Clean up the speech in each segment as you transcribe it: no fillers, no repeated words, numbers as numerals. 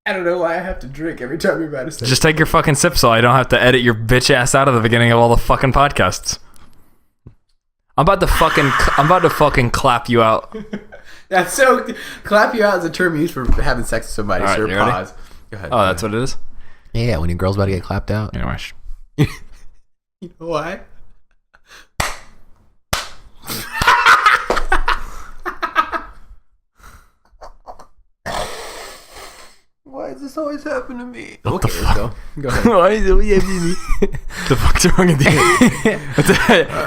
I don't know why I have to drink every time you're about to say. Just take your fucking sip so I don't have to edit your bitch ass out of the beginning of all the fucking podcasts. I'm about to fucking clap you out. That's so. Clap you out is a term used for having sex with somebody. All right, Sir, you ready? pause. Go ahead. Oh, that's what it is? Yeah, when your girl's about to get clapped out. Anyway. You know why? Why does this always happen to me? What the fuck? Go ahead. Why is it always happen to me? What the fuck's wrong with you?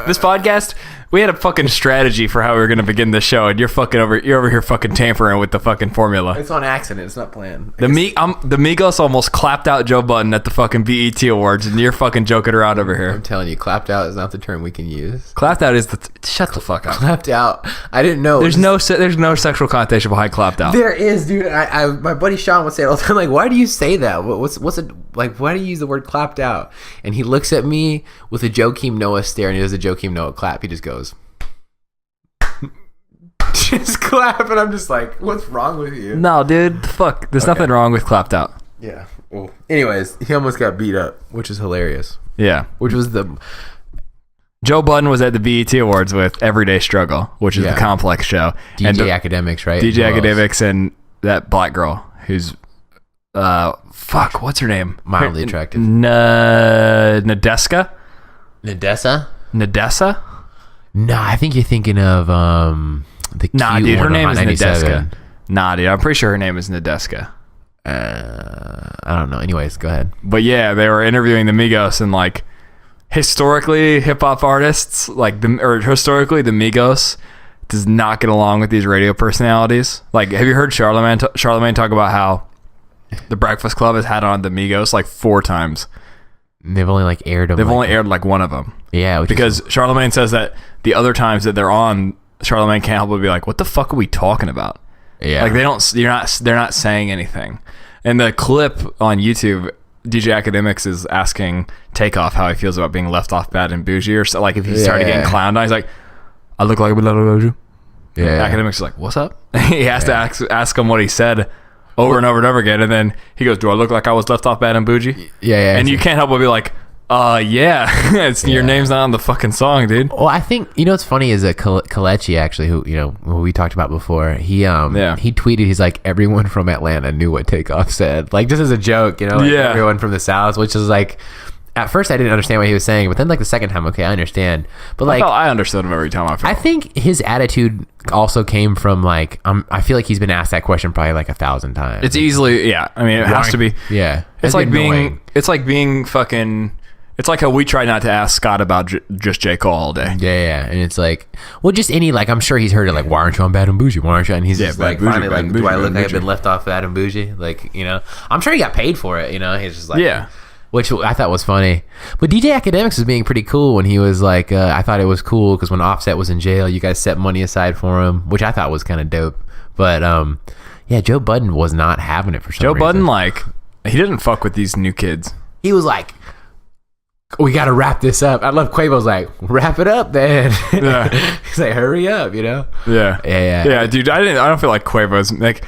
This podcast, we had a fucking strategy for how we were going to begin this show, and you're over here fucking tampering with the fucking formula. It's on accident. It's not planned. The Migos almost clapped out Joe Budden at the fucking BET Awards, and you're fucking joking her out over here. I'm telling you, clapped out is not the term we can use. Clapped out is shut the fuck up. Clapped out. I didn't know. There's no sexual connotation behind clapped out. There is, dude. My buddy Sean would say it all the time. Like, why do you say that? What's it like? Why do you use the word clapped out? And he looks at me with a Joakim Noah stare, and he does a Joakim Noah clap. He just goes, just clap, and I'm just like, what's wrong with you? No, dude. Fuck. There's nothing wrong with clapped out. Yeah. Well, anyways, he almost got beat up, which is hilarious. Yeah. Which was the Joe Budden was at the BET Awards with Everyday Struggle, which is the Complex show. DJ Academics, right? DJ Academics and that black girl who's what's her name? Mildly attractive. Nadeska? Nadessa? No, I think you're thinking of the cute dude, her one name on is 97. Nadeska. Nah, dude, I'm pretty sure her name is Nadeska. I don't know. Anyways, go ahead. But yeah, they were interviewing the Migos, and like historically hip hop artists, historically the Migos does not get along with these radio personalities. Like, have you heard Charlamagne talk about how the Breakfast Club has had on the Migos like 4 times? They've only aired them. They've only aired like one of them. Yeah, because Charlamagne says that the other times that they're on, Charlamagne can't help but be like, "What the fuck are we talking about?" Yeah, like they're not saying anything. And the clip on YouTube, DJ Academics is asking Takeoff how he feels about being left off Bad and Bougie, or so, like if he started getting clowned on, he's like, "I look like a bougie." Yeah, Academics is like, "What's up?" He has to ask him what he said over and over and over again, and then he goes, "Do I look like I was left off Bad and Bougie?" Yeah. And you can't help but be like, yeah. Your name's not on the fucking song, dude. Well, I think what's funny is that Kalechi, actually, who who we talked about before, he tweeted, he's like, everyone from Atlanta knew what Takeoff said, like just as a joke, everyone from the South, which is like, at first I didn't understand what he was saying, but then like the second time, okay, I understand. But like, I understood him every time. I think his attitude also came from like, I feel like he's been asked that question probably like 1,000 times. It's easily, yeah. I mean, it has to be. Yeah. It's like being fucking. It's like how we try not to ask Scott about just J. Cole all day. Yeah. And it's like, well, just any, like, I'm sure he's heard it, like, why aren't you on Bad and Bougie? Why aren't you? And he's just like, finally, like, do I look like I've been left off Bad and Bougie? Like, I'm sure he got paid for it, He's just like, yeah. Which I thought was funny. But DJ Academics was being pretty cool when he was like, I thought it was cool because when Offset was in jail, you guys set money aside for him, which I thought was kind of dope. But, yeah, Joe Budden was not having it for some reason. Joe Budden, like, he didn't fuck with these new kids. He was like, we got to wrap this up. I love Quavo's like, wrap it up, then. Yeah. He's like, hurry up, Yeah, dude. I don't feel like Quavo's like,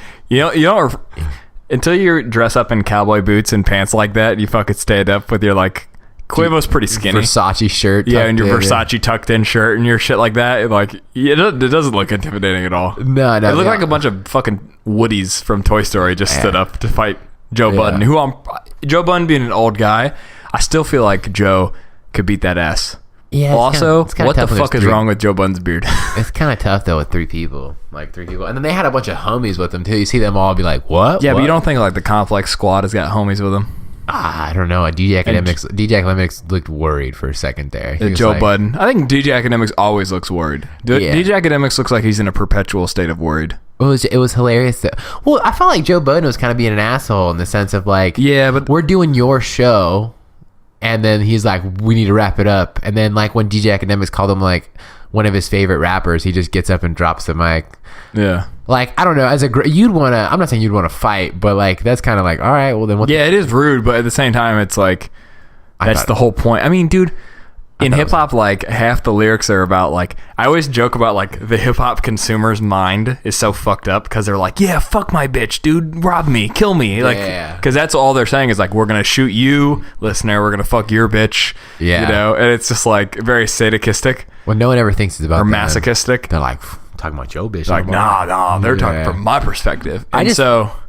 until you dress up in cowboy boots and pants like that, you fucking stand up with your like, Quavo's pretty skinny. Versace shirt. Yeah, and your Versace tucked in shirt and your shit like that. Like, it doesn't look intimidating at all. No. It looked like a bunch of fucking Woodies from Toy Story just stood up to fight Joe Budden, Joe Budden being an old guy. I still feel like Joe could beat that ass. Yeah. Also, what the fuck is wrong with Joe Budden's beard? It's kind of tough though with 3 people, and then they had a bunch of homies with them too. You see them all be like, "What?" Yeah, but you don't think like the Complex Squad has got homies with them? I don't know. DJ Academics looked worried for a second there. Joe Budden. I think DJ Academics always looks worried. DJ Academics looks like he's in a perpetual state of worried. It was hilarious. Well, I felt like Joe Budden was kind of being an asshole in the sense of like, yeah, but we're doing your show. And then he's like, we need to wrap it up. And then like when DJ Academics called him like one of his favorite rappers, he just gets up and drops the mic. Yeah. Like, I don't know, I'm not saying you'd want to fight, but like, that's kind of like, all right, well then what? Yeah, it is rude, but at the same time, it's like, that's the whole point. I mean, dude, in hip hop, like half the lyrics are about like, I always joke about like the hip hop consumer's mind is so fucked up because they're like, yeah, fuck my bitch, dude, rob me, kill me, like, because that's all they're saying is like, we're gonna shoot you, listener, we're gonna fuck your bitch, you know, and it's just like very sadistic. Well, no one ever thinks it's about or masochistic. They're like talking about your bitch. Like nah, they're talking from my perspective. And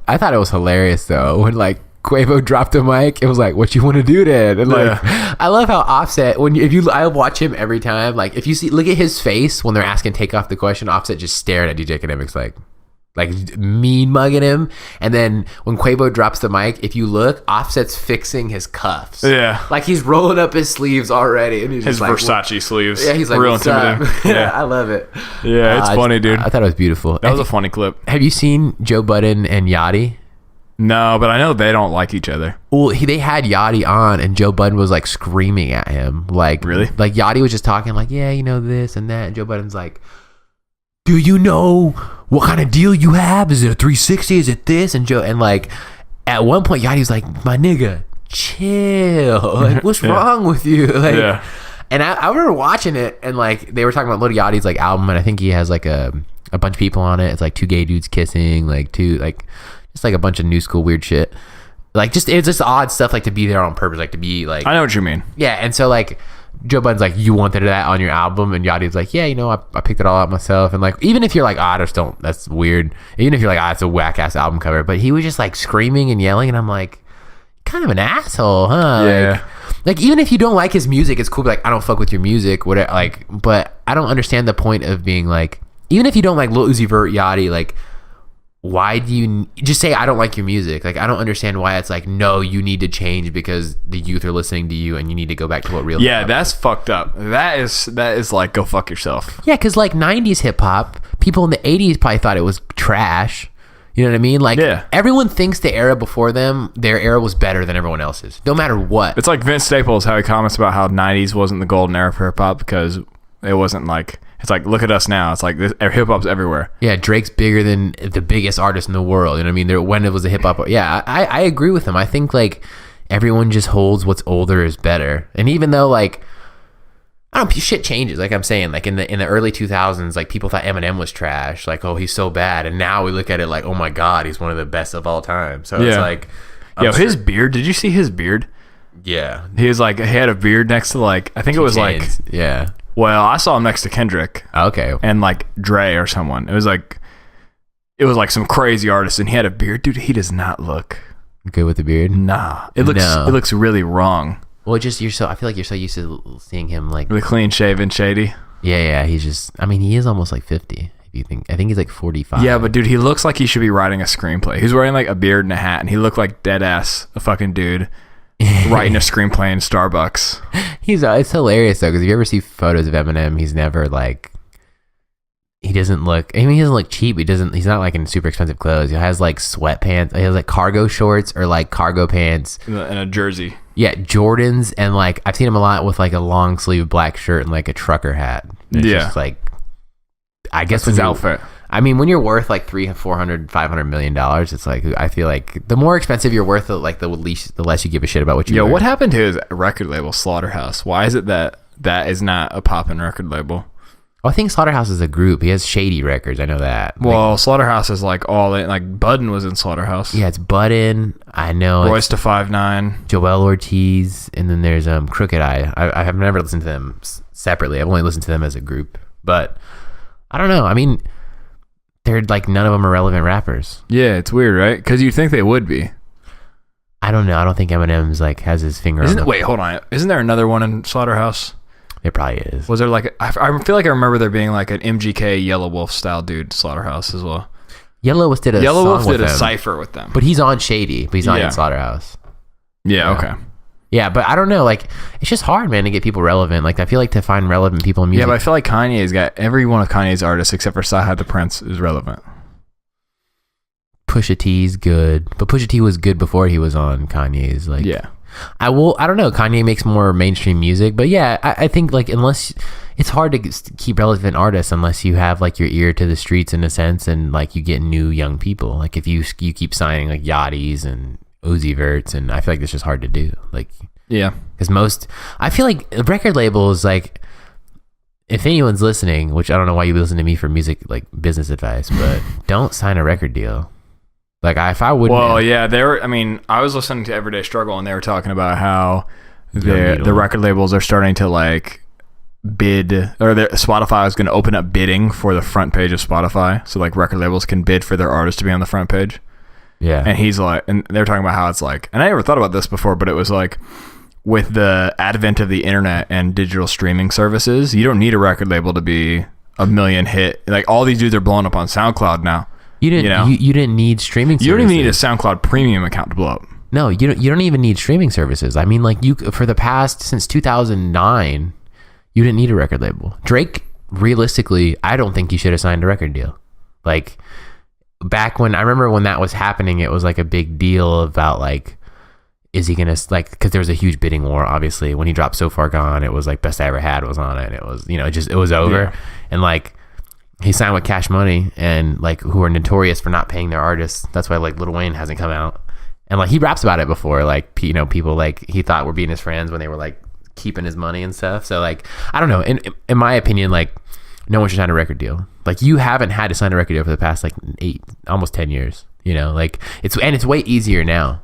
I thought it was hilarious though when like Quavo dropped a mic, it was like, what you want to do then? And like, I love how Offset, I watch him every time, like if you look at his face when they're asking take off the question, Offset just staring at DJ Academics like mean mugging him. And then when Quavo drops the mic, if you look, Offset's fixing his cuffs. Yeah. Like he's rolling up his sleeves already. And he's his like, Versace sleeves. Yeah, he's like, real intimidating. Yeah, I love it. Yeah, it's funny, dude. I thought it was beautiful. That was a funny clip. Have you seen Joe Budden and Yachty? No, but I know they don't like each other. Well, they had Yachty on, and Joe Budden was like screaming at him, like really, like Yachty was just talking like, yeah, you know this and that, and Joe Budden's like, do you know what kind of deal you have? Is it a 360? Is it this? And Joe, and like at one point, Yachty's like, my nigga, chill, like what's wrong with you? Like, and I remember watching it, and like they were talking about Lil Yachty's like album, and I think he has like a bunch of people on it. It's like two gay dudes kissing, like two like. Just like a bunch of new school weird shit. Like it's just odd stuff like to be there on purpose, like to be like I know what you mean. Yeah, and so like Joe Budden's like, you wanted that on your album, and Yachty's like, yeah, you know, I picked it all out myself. And like even if you're like, I just don't, that's weird. Even if you're like, it's a whack ass album cover, but he was just like screaming and yelling, and I'm like, kind of an asshole, huh? Yeah. Like even if you don't like his music, it's cool. Like I don't fuck with your music, whatever. Like, but I don't understand the point of being like, even if you don't like Lil Uzi Vert, Yachty, like. Why do you just say I don't like your music? Like I don't understand why it's like no, you need to change because the youth are listening to you and you need to go back to what real. Yeah, that's fucked up. That is like go fuck yourself. Yeah, because like '90s hip hop, people in the '80s probably thought it was trash. You know what I mean? Like everyone thinks the era before them, their era was better than everyone else's, no matter what. It's like Vince Staples, how he comments about how '90s wasn't the golden era for hip hop because it wasn't like. It's like, look at us now. It's like hip hop's everywhere. Yeah, Drake's bigger than the biggest artist in the world. You know what I mean? When it was a hip hop. Yeah, I agree with him. I think like everyone just holds what's older is better. And even though like I don't, shit changes. Like I'm saying, like in the early 2000s, like people thought Eminem was trash. Like, oh, he's so bad. And now we look at it like, oh my God, he's one of the best of all time. So it's like, his beard. Did you see his beard? Yeah, he was like, he had a beard next to like, I think it was like, yeah. Well, I saw him next to Kendrick. Okay. And like Dre or someone. It was like some crazy artist and he had a beard. Dude, he does not look good with the beard. Nah. It looks really wrong. Well, just I feel like you're so used to seeing him like really clean shaven, shady. Yeah, he's just he is almost like 50. If you I think he's like 45. Yeah, but dude, he looks like he should be writing a screenplay. He's wearing like a beard and a hat and he looked like dead ass a fucking dude. Writing a screenplay in Starbucks. It's hilarious though, because if you ever see photos of Eminem, he's never like, he doesn't look cheap. He's not like in super expensive clothes. He has like sweatpants. He has like cargo shorts or like cargo pants and a jersey. Yeah, Jordans, and like I've seen him a lot with like a long sleeve black shirt and like a trucker hat. It's just like, I guess his outfit. I mean, when you're worth like $300, $400, $500 million, it's like, I feel like the more expensive you're worth, like the less you give a shit about what you wear. What happened to his record label, Slaughterhouse? Why is it that is not a poppin' record label? Well, I think Slaughterhouse is a group. He has Shady Records. I know that. Well, Slaughterhouse is like all in, like Budden was in Slaughterhouse. Yeah, it's Budden. I know. Royce to 5'9". Joel Ortiz, and then there's Crooked Eye. I have never listened to them separately. I've only listened to them as a group. But I don't know. I mean, they're like none of them are relevant rappers. Yeah, it's weird, right? Because you'd think they would be. I don't know. I don't think Eminem's like has his finger on. Wait, hold on. Isn't there another one in Slaughterhouse? It probably is. Was there like I feel like I remember there being like an MGK Yellow Wolf style dude Slaughterhouse as well. Yellow Wolf did a cipher with them, but he's on Shady, but he's not in Slaughterhouse. Yeah. Okay. Yeah, but I don't know. Like, it's just hard, man, to get people relevant. Like, I feel like to find relevant people in music. Yeah, but I feel like Kanye's got every one of Kanye's artists except for Sci-Hi the Prince is relevant. Pusha T's good, but Pusha T was good before he was on Kanye's. Like, yeah, I don't know. Kanye makes more mainstream music, but yeah, I think like unless it's hard to keep relevant artists unless you have like your ear to the streets in a sense, and like you get new young people. Like if you keep signing like Yachty's and Uzi Verts, and I feel like it's just hard to do. Like, Yeah. Because I feel like a record label is like, if anyone's listening, which I don't know why you listen to me for music, like business advice, but don't sign a record deal. Like if I wouldn't. Well, yeah, I was listening to Everyday Struggle and they were talking about how the record labels are starting to like bid, or Spotify is going to open up bidding for the front page of Spotify. So like record labels can bid for their artists to be on the front page. Yeah. And he's like, and they're talking about how it's like, and I never thought about this before, but it was like, with the advent of the internet and digital streaming services, you don't need a record label to be a million hit. Like all these dudes are blowing up on SoundCloud now. You didn't need streaming services. You don't even need a SoundCloud premium account to blow up. No, you don't even need streaming services. I mean, like since 2009, you didn't need a record label. Drake, realistically, I don't think he should have signed a record deal. Like back when, I remember when that was happening, it was like a big deal about like, is he gonna, like, because there was a huge bidding war, obviously. When he dropped So Far Gone, it was like Best I Ever Had was on it. It was, it was over. Yeah. And like, he signed with Cash Money, and like, who are notorious for not paying their artists. That's why like Lil Wayne hasn't come out. And like, he raps about it before, like, people like he thought were being his friends when they were like keeping his money and stuff. So like, I don't know. In my opinion, like, no one should sign a record deal. Like, you haven't had to sign a record deal for the past like almost 10 years, like it's way easier now.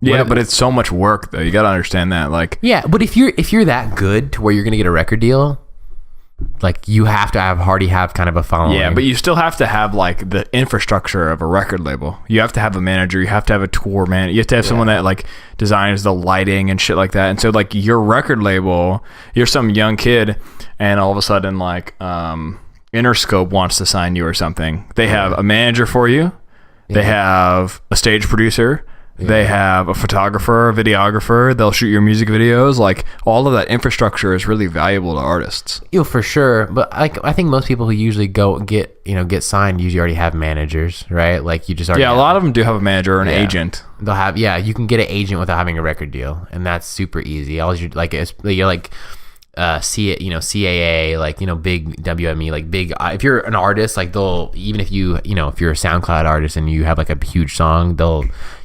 Yeah, but it's so much work though. You got to understand that. Like, yeah, but if you're that good to where you're going to get a record deal, like, you have to already have kind of a following. Yeah, but you still have to have like the infrastructure of a record label. You have to have a manager. You have to have a tour man. You have to have someone that like designs the lighting and shit like that. And so like your record label, you're some young kid, and all of a sudden like Interscope wants to sign you or something. They have a manager for you. They have a stage producer. They have a photographer, a videographer. They'll shoot your music videos. Like, all of that infrastructure is really valuable to artists. For sure. But I think most people who usually get signed usually already have managers, right? Like, you just already. Yeah, a lot of them do have a manager or an agent. They'll have. Yeah, you can get an agent without having a record deal, and that's super easy. All you like is you're like. CAA, like, big WME, like big, if you're an artist, like they'll, even if you if you're a SoundCloud artist and you have like a huge song,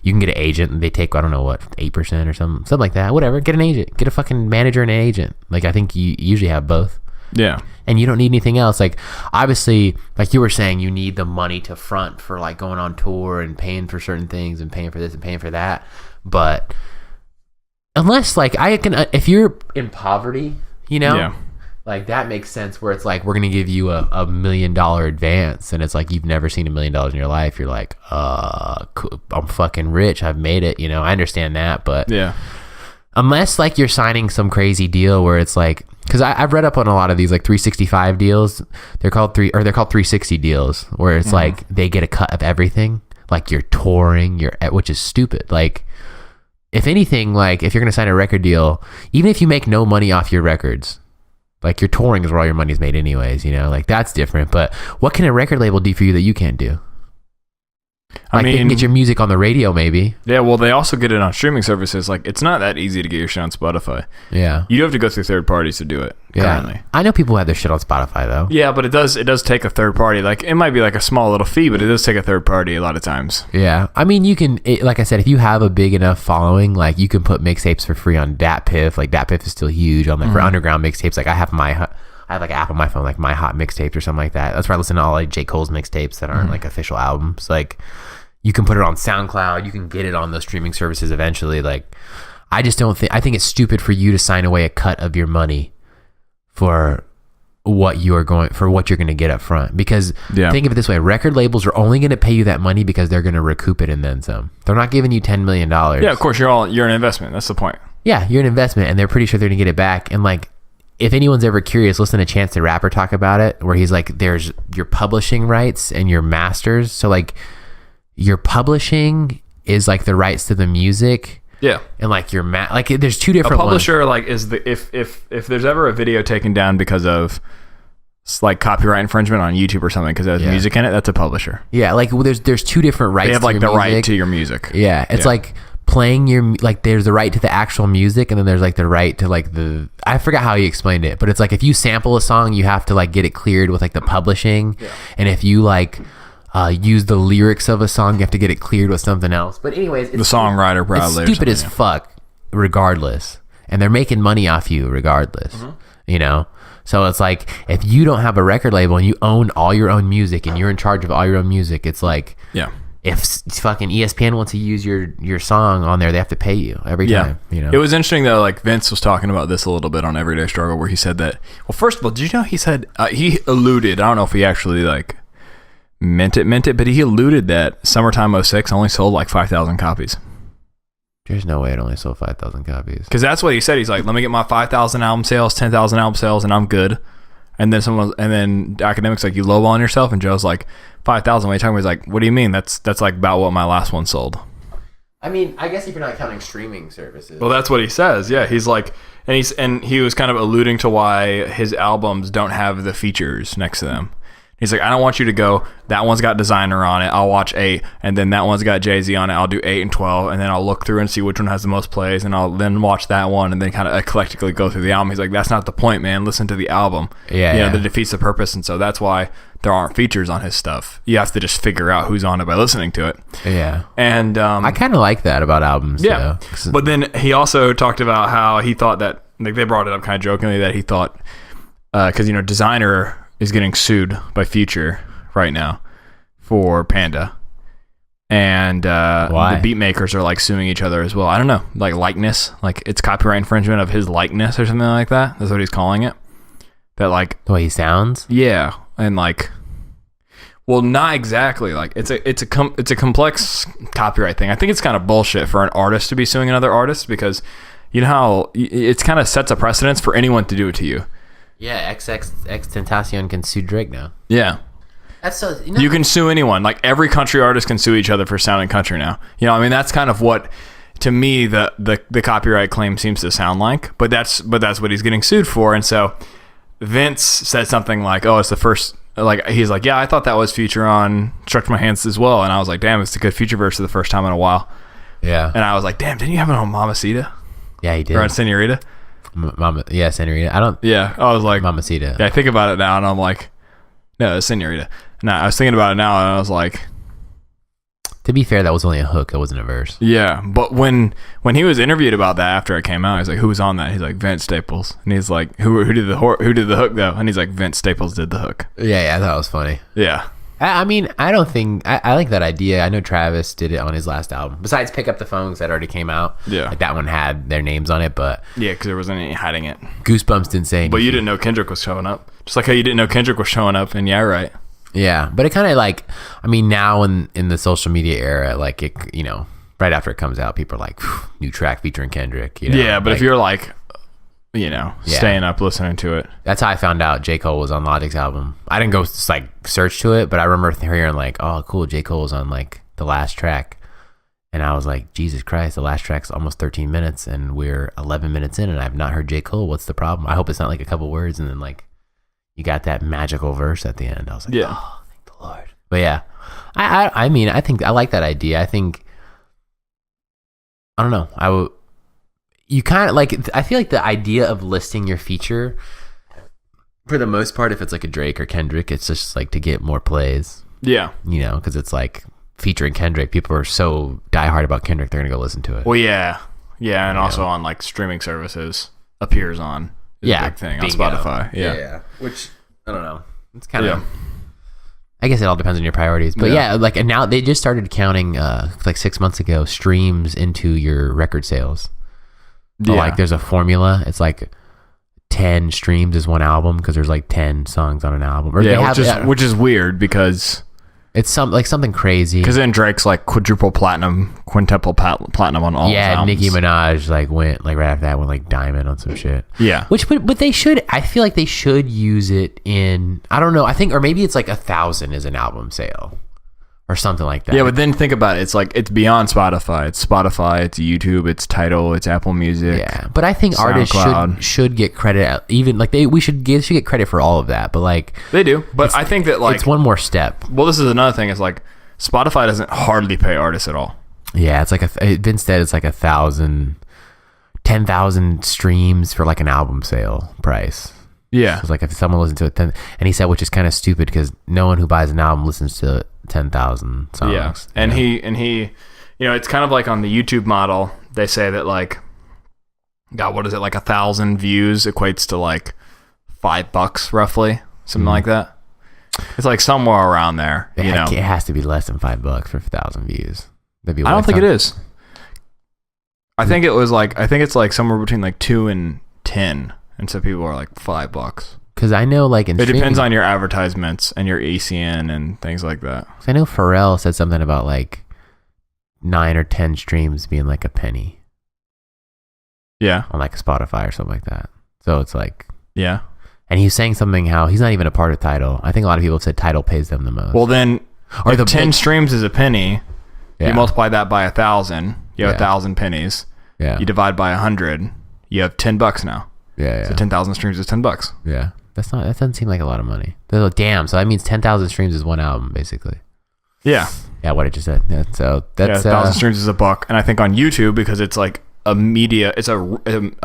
you can get an agent, and they take, I don't know what, 8% or something like that, whatever. Get an agent, get a fucking manager and an agent. Like, I think you usually have both. Yeah. And you don't need anything else. Like, obviously, like you were saying, you need the money to front for like going on tour and paying for certain things and paying for this and paying for that. But unless like if you're in poverty, like, that makes sense, where it's like, we're going to give you a $1 million advance, and it's like, you've never seen $1 million in your life. You're like, I'm fucking rich. I've made it. I understand that. But yeah, unless like you're signing some crazy deal where it's like, because I've read up on a lot of these like 365 deals. They're called 360 deals, where it's like they get a cut of everything. Like, you're touring, which is stupid. Like, if anything, like, if you're going to sign a record deal, even if you make no money off your records, like, your touring is where all your money's made anyways, like, that's different. But what can a record label do for you that you can't do? Like, they can get your music on the radio, maybe. Yeah, well, they also get it on streaming services. Like, it's not that easy to get your shit on Spotify. Yeah. You do have to go through third parties to do it, currently. I know people who have their shit on Spotify, though. Yeah, but it does take a third party. Like, it might be like a small little fee, but it does take a third party a lot of times. Yeah. I mean, you can, like I said, if you have a big enough following, like, you can put mixtapes for free on DatPiff. Like, DatPiff is still huge on for underground mixtapes. Like, I have like an app on my phone, like My Hot Mixtapes or something like that. That's where I listen to all like J. Cole's mixtapes that aren't like official albums. Like, you can put it on SoundCloud. You can get it on those streaming services eventually. Like, I just don't think, I think it's stupid for you to sign away a cut of your money for what you're going to get up front. Because think of it this way, record labels are only going to pay you that money because they're going to recoup it and then some. They're not giving you $10 million. Yeah, of course, you're an investment. That's the point. Yeah, you're an investment, and they're pretty sure they're going to get it back. And like, if anyone's ever curious, listen to Chance the Rapper talk about it, where he's like, there's your publishing rights and your masters. So like, your publishing is like the rights to the music. Yeah. And like your like, there's two different ones. A publisher like is if there's ever a video taken down because of like copyright infringement on YouTube or something because there's music in it, that's a publisher. Yeah, like, well, there's two different rights. They have like to the music. right to your music. Yeah, it's like playing your, like, there's the right to the actual music, and then there's like the right to like I forgot how he explained it, but it's like if you sample a song, you have to like get it cleared with like the publishing, and if you like use the lyrics of a song, you have to get it cleared with something else. But anyways, the songwriter probably it's stupid as fuck regardless. and they're making money off you regardless. You know, so it's like if you don't have a record label and you own all your own music and you're in charge of all your own music, it's like if fucking ESPN wants to use your song on there, they have to pay you every time. You know, it was interesting though. Like Vince was talking about this a little bit on Everyday Struggle, where he said that. Well, first of all, did you know he said he alluded? I don't know if he actually like meant it, but he alluded that Summertime '06 only sold like 5,000 copies. There's no way it only sold 5,000 copies. Because that's what he said. He's like, let me get my 5,000 album sales, 10,000 album sales, and I'm good. And then Academics like, you lowballing yourself, and Joe's like, 5,000. What are you talking about? He's like, what do you mean? That's like about what my last one sold. I mean, I guess if you're not counting streaming services. Well, that's what he says. Yeah, he's like, and he was kind of alluding to why his albums don't have the features next to them. He's like, I don't want you to go, that one's got Designer on it, I'll watch 8, and then that one's got Jay-Z on it, I'll do 8 and 12, and then I'll look through and see which one has the most plays, and I'll then watch that one, and then kind of eclectically go through the album. He's like, that's not the point, man. Listen to the album. Yeah. That defeats the purpose, and so that's why there aren't features on his stuff. You have to just figure out who's on it by listening to it. Yeah. And I kind of like that about albums. Yeah. Though. But then he also talked about how he thought that, like they brought it up kind of jokingly, that he thought, because, Designer is getting sued by Future right now for Panda, and the beat makers are like suing each other as well. I don't know, like likeness, like it's copyright infringement of his likeness or something like that. That's what he's calling it. That like the way he sounds. Yeah, and like, well, not exactly. Like it's a complex copyright thing. I think it's kind of bullshit for an artist to be suing another artist, because you know how it's kind of sets a precedence for anyone to do it to you. Yeah, XXXTentacion can sue Drake now. Yeah. That's so, you can sue anyone. Like every country artist can sue each other for sounding country now. I mean, that's kind of what, to me, the copyright claim seems to sound like. But that's what he's getting sued for. And so Vince said something like, "Oh, it's the first." Like he's like, "Yeah, I thought that was Future on Stretch My Hands as well." And I was like, "Damn, it's a good Future verse for the first time in a while." Yeah. And I was like, "Damn, didn't you have it on Mamacita?" Yeah, he did. Or on Senorita. Senorita. I don't. Yeah, I was like Mamacita. Yeah, I think about it now, and I'm like, no, it's Senorita. No, I was thinking about it now, and I was like, to be fair, that was only a hook. That wasn't a verse. Yeah, but when he was interviewed about that after it came out, he's like, "Who was on that?" He's like, "Vince Staples," and he's like, "Who did the hook though?" And he's like, "Vince Staples did the hook." Yeah, I thought it was funny. Yeah. I mean, I don't think I like that idea. I know Travis did it on his last album. Besides Pick Up the Phone, that already came out. Yeah, like that one had their names on it, but yeah, because there wasn't any hiding it. Goosebumps didn't say anything. But you didn't know Kendrick was showing up, just like how you didn't know Kendrick was showing up. And yeah, right. Yeah, but it kind of like, I mean, now in the social media era, like it, right after it comes out, people are like, new track featuring Kendrick. Yeah, but like, if you're like, staying up listening to it. That's how I found out J. Cole was on Logic's album. I didn't go like search to it, but I remember hearing like, oh, cool, J. Cole was on like the last track. And I was like, Jesus Christ, the last track's almost 13 minutes and we're 11 minutes in and I've not heard J. Cole. What's the problem? I hope it's not like a couple words and then like you got that magical verse at the end. I was like, oh, thank the Lord. But yeah, I mean, I think I like that idea. I think, I don't know. You kind of like, I feel like the idea of listing your feature, for the most part, if it's like a Drake or Kendrick, it's just like to get more plays. Yeah. Because it's like featuring Kendrick. People are so diehard about Kendrick, they're going to go listen to it. Well, yeah. Yeah. And also on like streaming services appears on. Big thing on Spotify. Yeah. Which, I don't know. It's kind of, I guess it all depends on your priorities. But like, and now they just started counting, like 6 months ago, streams into your record sales. So like there's a formula. It's like 10 streams is one album because there's like 10 songs on an album. Or which is weird because it's something crazy. Because then Drake's like quintuple platinum on all his albums. Nicki Minaj like went like right after that went like diamond on some shit. Yeah. But they should. I feel like they should use it in. I don't know. I think or maybe it's like 1,000 is an album sale. Or something like that. Yeah, but then think about it. It's like it's beyond Spotify. It's Spotify. It's YouTube. It's Tidal. It's Apple Music. Yeah, but I think artists should get credit. Even like they should get credit for all of that. But like they do. But I think that like it's one more step. Well, this is another thing. It's like Spotify doesn't hardly pay artists at all. Yeah, it's like Vince said it's like 1,000, 10,000 streams for like an album sale price. Yeah, so it's like if someone listens to it, and he said, which is kind of stupid because no one who buys an album listens to 10,000 songs. Yeah, and he, it's kind of like on the YouTube model. They say that like, God, what is it? Like 1,000 views equates to like $5 roughly, something like that. It's like somewhere around there. It has to be less than $5 for 1,000 views. I don't think it is. I think it's like somewhere between like 2 and 10, and so people are like $5. Because I know, like, it depends on your advertisements and your ACN and things like that. I know Pharrell said something about like 9 or 10 streams being like a penny. Yeah. On like Spotify or something like that. So it's like, yeah. And he's saying something how he's not even a part of Tidal. I think a lot of people have said Tidal pays them the most. Well, then, or if 10 streams is a penny, you multiply that by 1,000, you have 1,000 pennies. Yeah. You divide by 100, you have $10 now. Yeah. So 10,000 streams is $10. Yeah. That doesn't seem like a lot of money. Damn. So that means 10,000 streams is one album, basically. Yeah. Yeah, what I just said. Yeah, so that's 1,000 streams is $1. And I think on YouTube, because it's like a media, it's a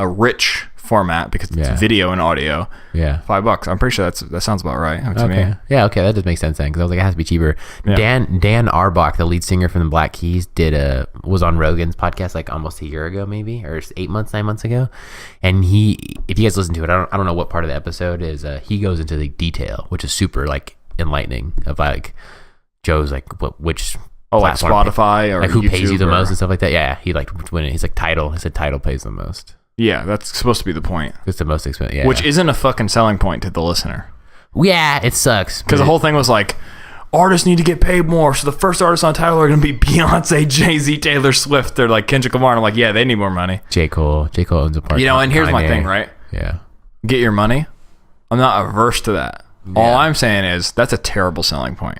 rich format because it's video and audio. Yeah. $5. I'm pretty sure that sounds about right to me. Yeah, okay, that does make sense then, because I was like, it has to be cheaper. Yeah. Dan Arbach, the lead singer from the Black Keys, was on Rogan's podcast like almost a year ago, maybe, or 9 months ago. And if you guys listen to it, I don't know what part of the episode is. He goes into the detail, which is super like enlightening of like Joe's like which. Oh, like Spotify or like who YouTube pays you the most and stuff like that. Yeah, he like when he's like Tidal. He said Tidal pays the most. Yeah, that's supposed to be the point. It's the most expensive. Yeah, which isn't a fucking selling point to the listener. Yeah, it sucks because the whole thing was like, artists need to get paid more. So the first artists on Tidal are going to be Beyonce, Jay-Z, Taylor Swift. They're like Kendrick Lamar. And I'm like, yeah, they need more money. J. Cole owns a part. And here's my thing, right? Yeah, get your money. I'm not averse to that. Yeah. All I'm saying is that's a terrible selling point.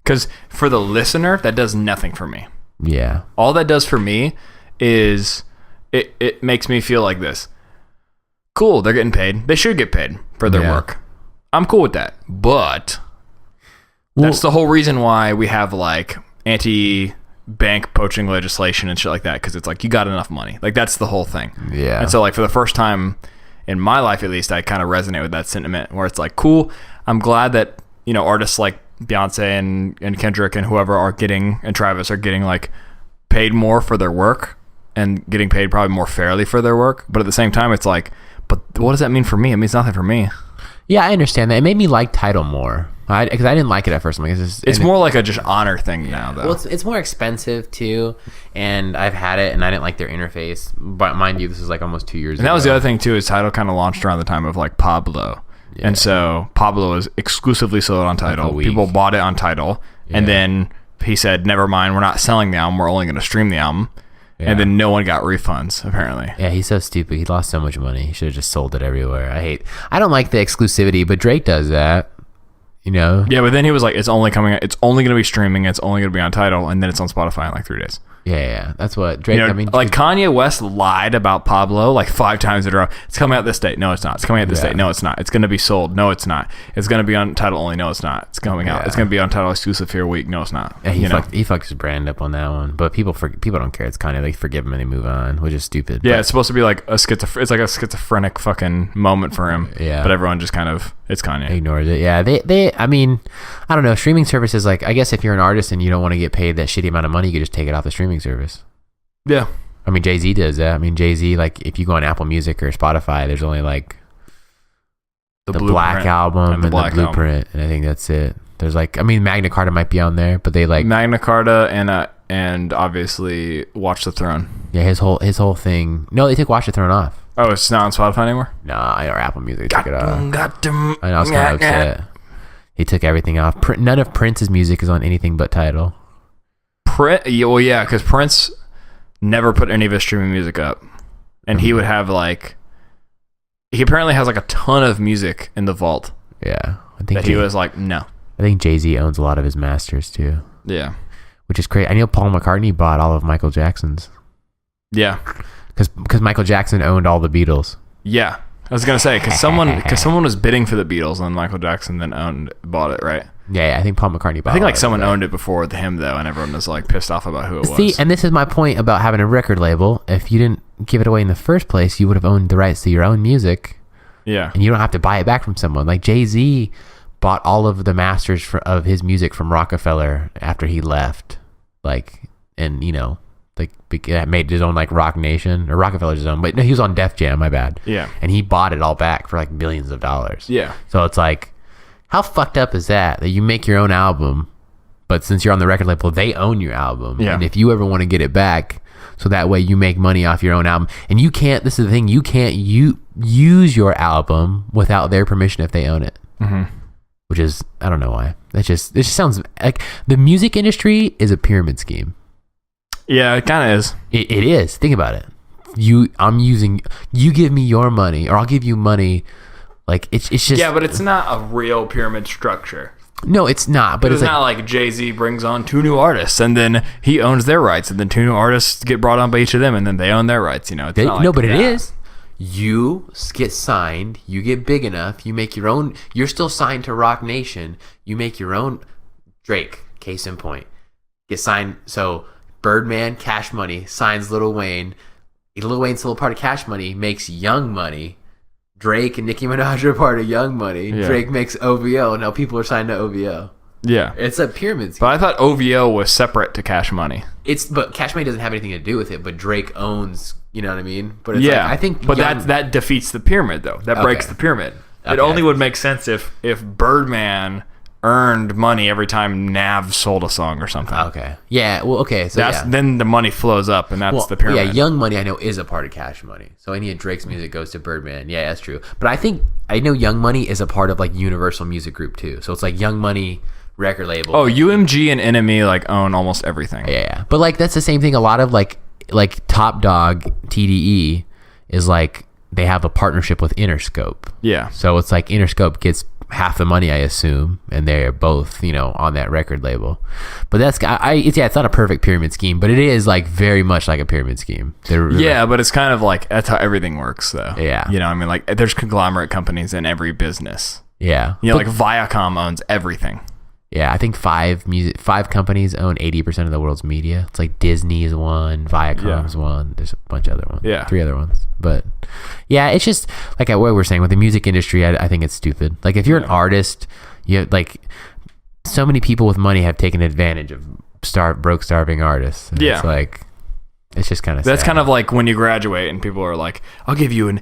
Because for the listener, that does nothing for me. Yeah. All that does for me is it makes me feel like this. Cool, they're getting paid. They should get paid for their work. I'm cool with that. But that's the whole reason why we have like anti-bank poaching legislation and shit like that. Because it's like, you got enough money. Like, that's the whole thing. Yeah. And so like for the first time in my life, at least, I kind of resonate with that sentiment where it's like, cool, I'm glad that, artists like Beyonce and Kendrick and whoever are getting, and Travis are getting like paid more for their work and getting paid probably more fairly for their work. But at the same time, it's like, but what does that mean for me? It means nothing for me. Yeah, I understand that. It made me like Tidal more because I didn't like it at first. I'm like, it's more like a just honor thing now, though. Well, it's more expensive too, and I've had it, and I didn't like their interface. But mind you, this is like almost 2 years ago. And that was the other thing too, is Tidal kind of launched around the time of like Pablo. Yeah. And so Pablo is exclusively sold on Tidal. People bought it on Tidal, and then he said, never mind, we're not selling the album, we're only going to stream the album. Yeah. And then no one got refunds, apparently. Yeah, he's so stupid. He lost so much money. He should have just sold it everywhere. I don't like the exclusivity, but Drake does that. Yeah, but then he was like, it's only going to be streaming, it's only going to be on Tidal, and then it's on Spotify in like 3 days. Yeah, that's what Drake. Like Kanye West lied about Pablo like 5 times in a row. It's coming out this date. No, it's not. It's coming out this date. No, it's not. It's going to be sold. No, it's not. It's going to be on Tidal only. No, it's not. It's coming out. It's going to be on Tidal exclusive for a week. No, it's not. Yeah, he fucked his brand up on that one. But people don't care. It's Kanye. They forgive him and they move on, which is stupid. Yeah, it's supposed to be like it's like a schizophrenic fucking moment for him. Yeah, but everyone just kind of, it's Kanye. Ignores it. Yeah, I mean, I don't know. Streaming services, like, I guess if you're an artist and you don't want to get paid that shitty amount of money, you could just take it off the streaming service. Yeah. I mean, Jay-Z does that. I mean, Jay-Z, like, if you go on Apple Music or Spotify, there's only like the Black Album and the Blueprint, and I think that's it. There's like, I mean, Magna Carta might be on there, but they like Magna Carta and obviously Watch the Throne. Yeah, his whole thing. No, they took Watch the Throne off. Oh, it's not on Spotify anymore? Nah, or Apple Music took it off. I was kind of upset. He took everything off. None of Prince's music is on anything but Tidal. Well, yeah, because Prince never put any of his streaming music up, and he would have like, he apparently has like a ton of music in the vault. Yeah, I think he was like, no. I think Jay-Z owns a lot of his masters too. Yeah, which is crazy. I know Paul McCartney bought all of Michael Jackson's. Yeah, because Michael Jackson owned all the Beatles. Yeah, I was gonna say because someone was bidding for the Beatles, and Michael Jackson then bought it, right? Yeah, I think Paul McCartney bought it. I think like someone owned it before him though, and everyone was like pissed off about who it was. See, and this is my point about having a record label. If you didn't give it away in the first place, you would have owned the rights to your own music. Yeah, and you don't have to buy it back from someone. Like Jay-Z bought all of the masters of his music from Rockefeller after he left. Like, and that made his own like Rock Nation or Rockefeller's his own, but no, he was on Def Jam, my bad. Yeah. And he bought it all back for like millions of dollars. Yeah. So it's like, how fucked up is that you make your own album, but since you're on the record label, they own your album. Yeah. And if you ever want to get it back, so that way you make money off your own album, and you can't, this is the thing, you can't use your album without their permission if they own it. Mm-hmm. Which is, I don't know why. It just sounds like the music industry is a pyramid scheme. Yeah, it kind of is. It is. Think about it. You give me your money, or I'll give you money. Like it's just. Yeah, but it's not a real pyramid structure. No, it's not. But it's not like Jay-Z brings on 2 new artists, and then he owns their rights, and then 2 new artists get brought on by each of them, and then they own their rights. You know, it's not like but it is. You get signed, you get big enough, you make your own. You're still signed to Rock Nation. You make your own. Drake, case in point, get signed. So Birdman, Cash Money signs Lil Wayne. Lil Wayne's still a part of Cash Money. Makes Young Money. Drake and Nicki Minaj are part of Young Money. Yeah. Drake makes OVO. Now people are signed to OVO. Yeah, it's a pyramid scheme. But I thought OVO was separate to Cash Money. But Cash Money doesn't have anything to do with it. But Drake owns. You know what I mean? But it's I think. But that defeats the pyramid, though. That breaks the pyramid. Okay. It only would make sense if Birdman earned money every time Nav sold a song or something. Okay. Yeah. Well. Okay. So then the money flows up, and that's the pyramid. Yeah. Young Money, I know, is a part of Cash Money. So any of Drake's music goes to Birdman. Yeah, that's true. But I know Young Money is a part of like Universal Music Group too. So it's like Young Money record label. Oh, UMG and NME like own almost everything. Yeah. But like that's the same thing. A lot of like Top Dog TDE is like they have a partnership with Interscope. Yeah. So it's like Interscope gets half the money, I assume, and they're both, on that record label. But it's not a perfect pyramid scheme, but it is like very much like a pyramid scheme. But it's kind of like that's how everything works, though. Yeah. I mean, like there's conglomerate companies in every business. Yeah. Like Viacom owns everything. Yeah, I think 5 companies own 80% of the world's media. It's like Disney is one, Viacom's one. There's a bunch of other ones. Yeah. 3 other ones. But yeah, it's just like what we're saying with the music industry. I think it's stupid. Like if you're an artist, so many people with money have taken advantage of broke, starving artists. And it's like, it's just kind of That's sad. kind of like when you graduate and people are like, I'll give you an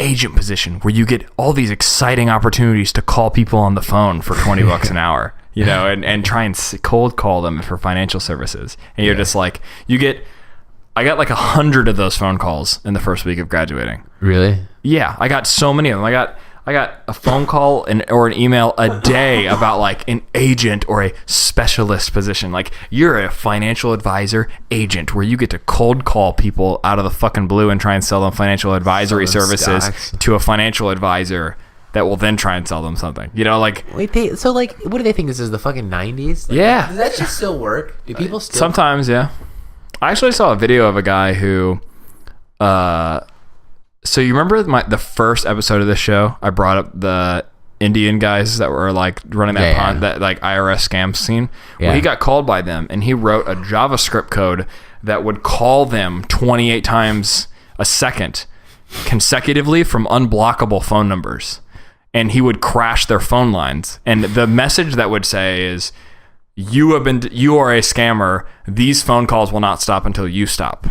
agent position where you get all these exciting opportunities to call people on the phone for $20 an hour. And try and cold call them for financial services. And you're just like, I got like 100 of those phone calls in the first week of graduating. Really? Yeah. I got so many of them. I got a phone call or an email a day about like an agent or a specialist position. Like you're a financial advisor agent where you get to cold call people out of the fucking blue and try and sell them financial advisory services to a financial advisor that will then try and sell them something. Like... Wait, what do they think this is, the fucking 90s? Like, yeah. Does that shit still work? Do people still... Sometimes, yeah. I actually saw a video of a guy who... So you remember the first episode of this show? I brought up the Indian guys that were like running that that like IRS scam scene. Yeah. Well, he got called by them, and he wrote a JavaScript code that would call them 28 times a second consecutively from unblockable phone numbers. And he would crash their phone lines. And the message that would say is, you are a scammer. These phone calls will not stop until you stop.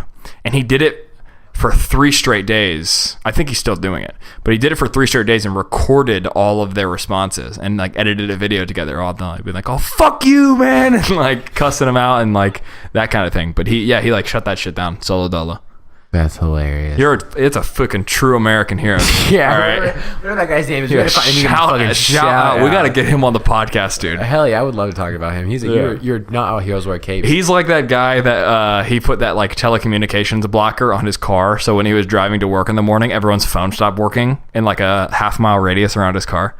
And he did it for 3 straight days. I think he's still doing it. But he did it for 3 straight days and recorded all of their responses and like edited a video together all night. Be like, oh, fuck you, man. And like cussing him out and like that kind of thing. But he like shut that shit down. Solo dolo. That's hilarious. It's a fucking true American hero. Yeah. All right. Whatever that guy's name is. Shout out. We got to get him on the podcast, dude. Hell yeah, I would love to talk about him. You're not how heroes wear capes. He's like that guy that he put that like telecommunications blocker on his car. So when he was driving to work in the morning, everyone's phone stopped working in like a half-mile radius around his car.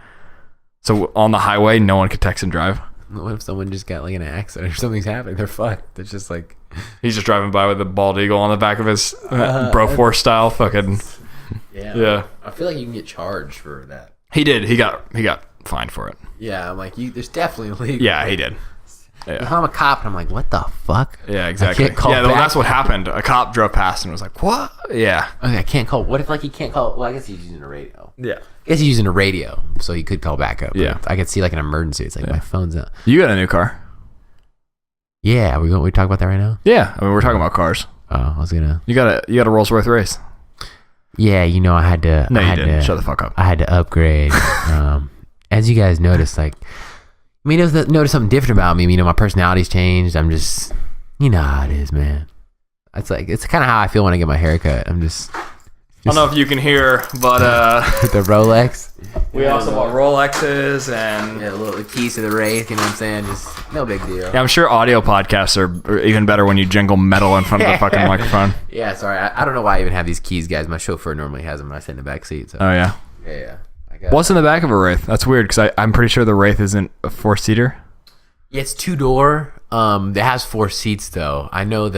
So on the highway, no one could text and drive. What if someone just got like in an accident or something's happening? They're fucked. It's just like... He's just driving by with a bald eagle on the back of his Broforce style fucking... Yeah. I feel like you can get charged for that. He did. He got fined for it. Yeah, I'm like, there's definitely illegal. Yeah, he did. Yeah. If I'm a cop and I'm like, what the fuck? Yeah, exactly. I can't call back. That's what happened. A cop drove past and was like, what? Yeah. Okay, I can't call. What if like he can't call? Well, I guess he's using a radio. Yeah. I guess he's using a radio, so he could call back up. Yeah. I could see like an emergency. It's like my phone's out. You got a new car. Yeah, we talk about that right now? Yeah, I mean we're talking about cars. I was gonna. You got a Rolls Royce race. Yeah, I had to. No, you didn't. Shut the fuck up. I had to upgrade. As you guys noticed, like, notice something different about me. My personality's changed. I'm just, how it is, man. It's kind of how I feel when I get my hair cut. I'm just. I don't know if you can hear, but the Rolex. We also bought Rolexes and the keys to the Wraith. You know what I'm saying? Just no big deal. Yeah, I'm sure audio podcasts are even better when you jingle metal in front of the fucking microphone. Yeah, sorry. I don't know why I even have these keys, guys. My chauffeur normally has them when I sit in the back seat. So. Oh yeah. Yeah. What's in the back of a Wraith? That's weird because I'm pretty sure the Wraith isn't a 4-seater. Yeah, it's 2-door. It has 4 seats though. I know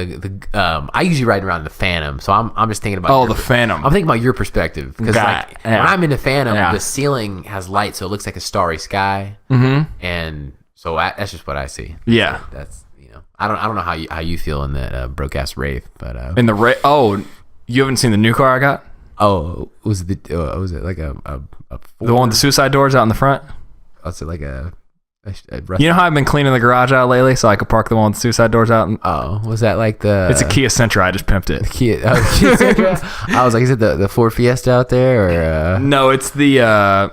I usually ride around the Phantom, so I'm just thinking about. The Phantom. I'm thinking about your perspective because when I'm in the Phantom, the ceiling has light, so it looks like a starry sky. Mm-hmm. And so that's just what I see. Yeah, that's I don't know how you feel in that broke ass Wraith, but in the Wraith. Oh, you haven't seen the new car I got? Oh, was it like a the one with the suicide doors out in the front? Was it like a you know how I've been cleaning the garage out lately so I could park the one with the suicide doors out? Was that like the... It's a Kia Sentra. I just pimped it. Kia Sentra? I was like, is it the Ford Fiesta out there? Or No, it's the...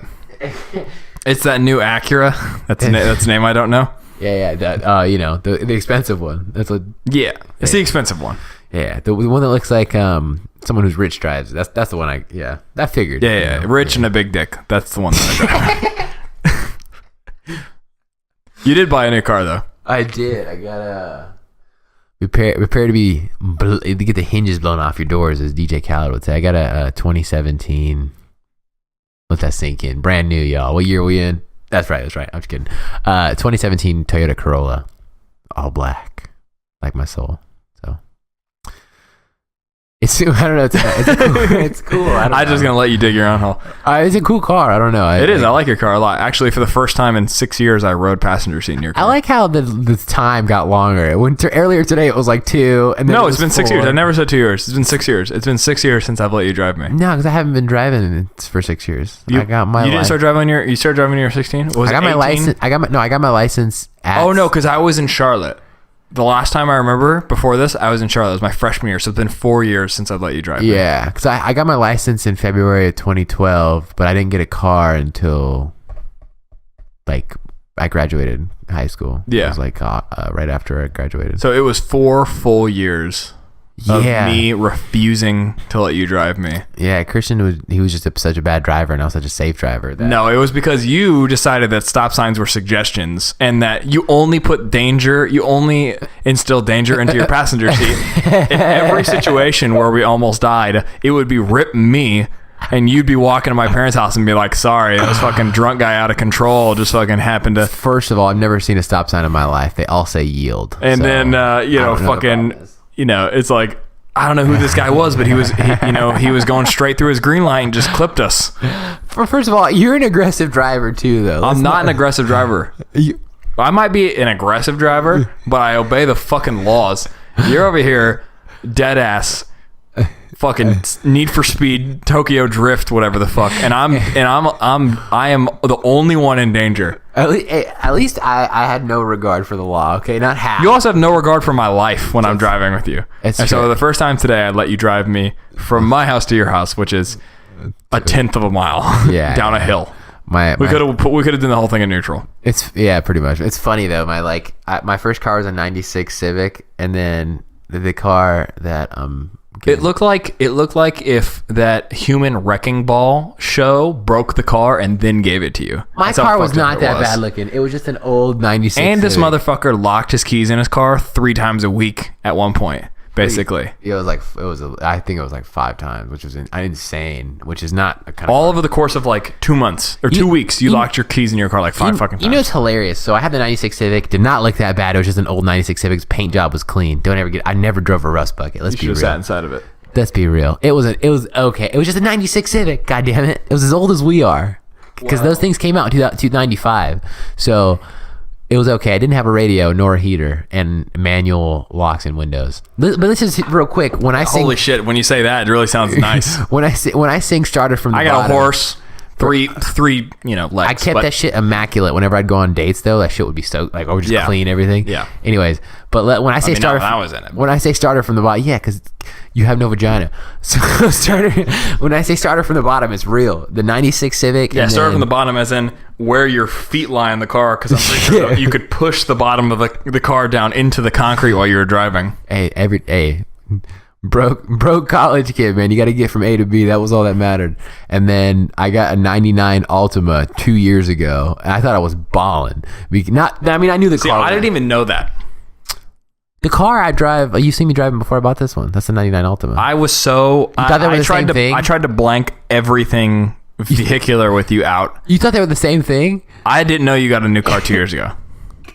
it's that new Acura. That's a name I don't know. Yeah. The expensive one. It's the expensive one. Yeah, the one that looks like someone who's rich drives. That's the one that figured. Yeah, rich and a big dick. That's the one that I drive. You did buy a new car though. I did. I got prepare to get the hinges blown off your doors, as DJ Khaled would say. I got a 2017. Let that sink in. Brand new, y'all. What year are we in? That's right. I'm just kidding. 2017 Toyota Corolla, all black, like my soul. So I don't know. It's cool. I'm just gonna let you dig your own hole. It's a cool car. I don't know. It is. I like your car a lot. Actually, for the first time in 6 years, I rode passenger seat in your car. I like how the time got longer. Earlier today it was like 2, and then no, it's been 6 years. I never said 2 years. It's been 6 years. It's been 6 years since I've let you drive me. No, because I haven't been driving for 6 years. You didn't start driving when you started driving when you were 16. I got my license. I got my license. Oh no, because I was in Charlotte. The last time I remember before this, I was in Charlotte. It was my freshman year, so it's been 4 years since I've let you drive. Yeah, because I got my license in February of 2012, but I didn't get a car until like I graduated high school. Yeah, it was like right after I graduated. So it was 4 full years of me refusing to let you drive me. Yeah, Christian was just such a bad driver, and I was such a safe driver. No, it was because you decided that stop signs were suggestions, and that you only instill danger into your passenger seat. In every situation where we almost died, it would be rip me, and you'd be walking to my parents' house and be like, sorry, this fucking drunk guy out of control just fucking happened to... First of all, I've never seen a stop sign in my life. They all say yield. And then, it's like, I don't know who this guy was, but he was going straight through his green light and just clipped us. First of all, you're an aggressive driver too, though. I'm not an aggressive driver. I might be an aggressive driver, but I obey the fucking laws. You're over here, dead ass, fucking Need for Speed, Tokyo Drift, whatever the fuck, and I am the only one in danger. At least I had no regard for the law. Okay, not half. You also have no regard for my life when I'm driving with you. So the first time today, I let you drive me from my house to your house, which is a 1/10 of a mile down a hill. We could have done the whole thing in neutral. Pretty much. It's funny though. My first car was a '96 Civic, and then the car that It looked like if that Human Wrecking Ball show broke the car and then gave it to you. My car was not that bad looking. It was just an old 96 And this Civic. motherfucker locked his keys in his car 3 times a week at one point, basically. I think it was like 5 times, which was insane, which is not a kind of all over the course of like 2 months or 2 weeks. You locked your keys in your car like 5 fucking times. You know, it's hilarious. So I had the 96 Civic, did not look that bad. It was just an old 96 Civic's paint job was clean. I never drove a rust bucket. Let's be real. Sat inside of it. Let's be real. It was okay. It was just a 96 Civic. God damn it. It was as old as we are. Because those things came out in 1995. So it was okay. I didn't have a radio nor a heater and manual locks and windows. But this is real quick. When I sing, holy shit! When you say that, it really sounds nice. when I sing "Started from the Bottom," I got a horse, three, legs. I kept that shit immaculate. Whenever I'd go on dates, though, that shit would be so like I would just clean everything. Yeah. Anyways, but when I say starter, I was in it. When I say starter from the bottom, because you have no vagina. So starter. When I say starter from the bottom, it's real. The '96 Civic. Yeah, starter from the bottom, as in where your feet lie in the car, because I'm pretty sure you could push the bottom of the car down into the concrete while you were driving. Hey. Broke college kid, man. You got to get from A to B. That was all that mattered. And then I got a '99 Altima 2 years ago, and I thought I was balling. I knew the car. I didn't even know that. The car I drive, you see me driving before I bought this one. That's the '99 Altima. I was so. You thought they were the same thing? I tried to blank everything vehicular with you out. You thought they were the same thing? I didn't know you got a new car 2 years ago.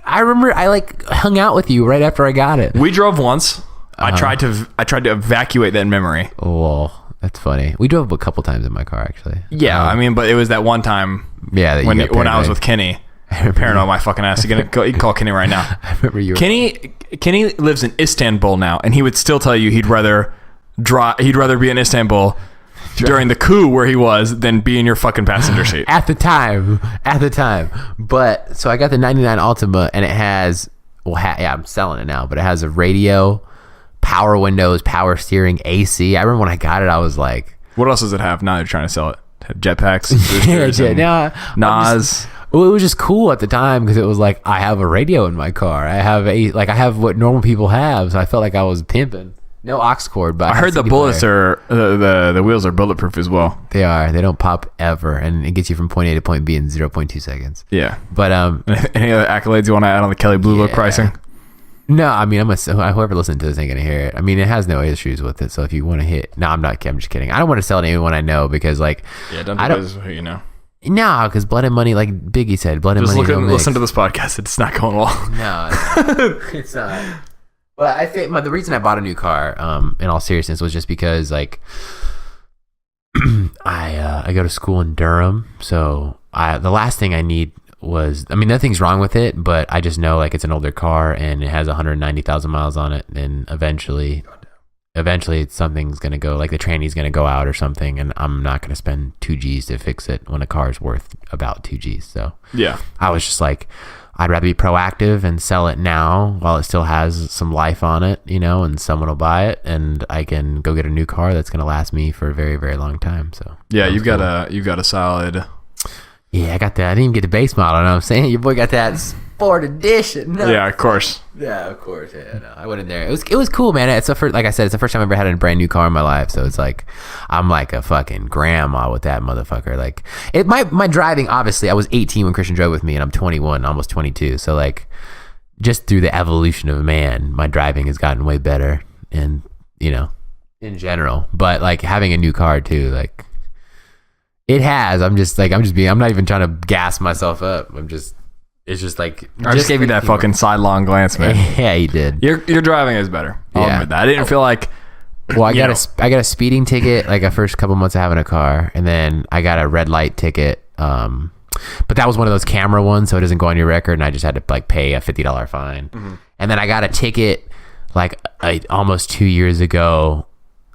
I remember I hung out with you right after I got it. We drove once. I tried to evacuate that memory. Oh, that's funny. We drove a couple times in my car, actually. Yeah, but it was that one time. Yeah, when I was with Kenny. Paranoid my fucking ass. You can call Kenny right now. I remember you. Kenny lives in Istanbul now, and he would still tell you he'd rather be in Istanbul during the coup where he was than be in your fucking passenger seat. At the time. But so I got the '99 Altima, and it has I'm selling it now, but it has a radio, power windows, power steering, AC. I remember when I got it, I was like, what else does it have? Now you're trying to sell it. Jetpacks, Nas. It was just cool at the time because it was like, I have a radio in my car. I have what normal people have. So I felt like I was pimping. No aux cord, but I heard the bullets are the wheels are bulletproof as well. They are. They don't pop ever, and it gets you from point A to point B in 0.2 seconds. Yeah. But any other accolades you want to add on the Kelly Blue Book pricing? No, I mean, whoever listens to this ain't gonna hear it. I mean, it has no issues with it. So if you want to hit, no, I'm just kidding. I don't want to sell it to anyone I know because don't do this who you know. No, because Blood and Money, like Biggie said, Blood and Money. Just listen to this podcast. It's not going well. No, it's not. But I think the reason I bought a new car, in all seriousness, was just because I go to school in Durham, so the last thing I need was, nothing's wrong with it, but I just know it's an older car and it has 190,000 miles on it, and eventually something's gonna go, the tranny's gonna go out or something, and I'm not gonna spend 2 G's to fix it when a car's worth about 2 G's. So yeah, I was just like, I'd rather be proactive and sell it now while it still has some life on it, and someone will buy it, and I can go get a new car that's going to last me for a very, very long time. So yeah, you've got a solid. Yeah, I got that. I didn't even get the base model. You know what I'm saying? Your boy got that Sport Edition. No. Yeah, of course. Yeah, of course. Yeah, no, I went in there. It was cool, man. It's like I said, it's the first time I ever had a brand new car in my life. So it's like I'm like a fucking grandma with that motherfucker. My driving, obviously, I was 18 when Christian drove with me, and I'm 21, almost 22. So just through the evolution of man, my driving has gotten way better, and in general. But having a new car too, it has. I'm not even trying to gas myself up. It's just I just gave you that fucking sidelong glance, man. Yeah, you did. Your driving is better. I'll admit that. I didn't feel like. Well, I got a speeding ticket a first couple months of having a car, and then I got a red light ticket. But that was one of those camera ones, so it doesn't go on your record, and I just had to pay a $50 fine. Mm-hmm. And then I got a ticket almost 2 years ago.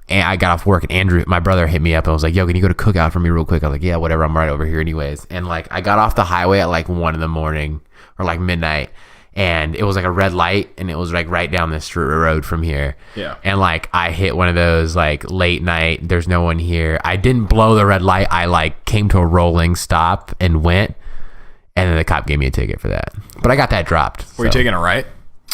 And I got off work, and Andrew, my brother, hit me up and was like, yo, can you go to Cookout for me real quick? I was like, yeah, whatever, I'm right over here anyways. And I got off the highway at 1 in the morning or midnight, and it was a red light, and it was right down this road from here. Yeah. And I hit one of those late night, there's no one here. I didn't blow the red light. I came to a rolling stop and went, and then the cop gave me a ticket for that. But I got that dropped. Were you taking a right?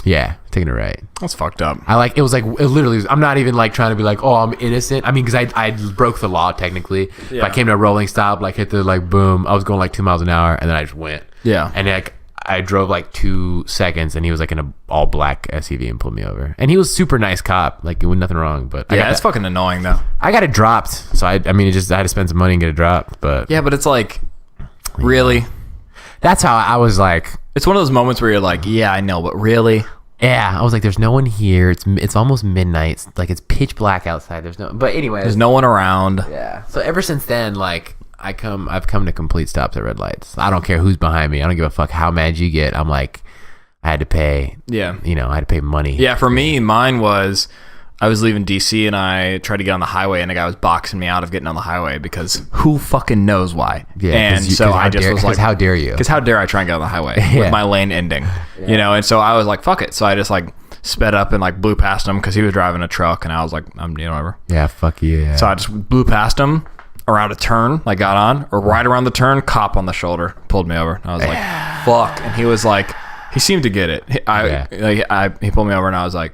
Yeah, taking it right. That's fucked up. It literally was, I'm not even trying to be oh, I'm innocent. Because I broke the law technically. Yeah. But I came to a rolling stop, hit the boom. I was going 2 miles an hour, and then I just went. Yeah. And I drove 2 seconds, and he was in a all black SUV and pulled me over. And he was super nice cop. It was nothing wrong. But yeah, it's fucking annoying though. I got it dropped. So I had to spend some money and get it dropped. But yeah, but it's really. That's how I was It's one of those moments where you're yeah, I know, but really? Yeah, I was there's no one here. It's almost midnight. It's pitch black outside. But anyway, there's no one around. Yeah. So ever since then, I've come to complete stops at red lights. I don't care who's behind me. I don't give a fuck how mad you get. I'm I had to pay. Yeah. I had to pay money. Yeah. For me, mine was, I was leaving DC and I tried to get on the highway and the guy was boxing me out of getting on the highway because who fucking knows why. Yeah, and so I just was like, how dare you? Because how dare I try and get on the highway with my lane ending, you know? And so I was like, fuck it. So I just like sped up and like blew past him because he was driving a truck and I was like, whatever. Yeah, fuck you. Yeah. So I just blew past him around a turn, like got on, or right around the turn, cop on the shoulder, pulled me over. And I was like, fuck. And he was like, he seemed to get it. He pulled me over and I was like,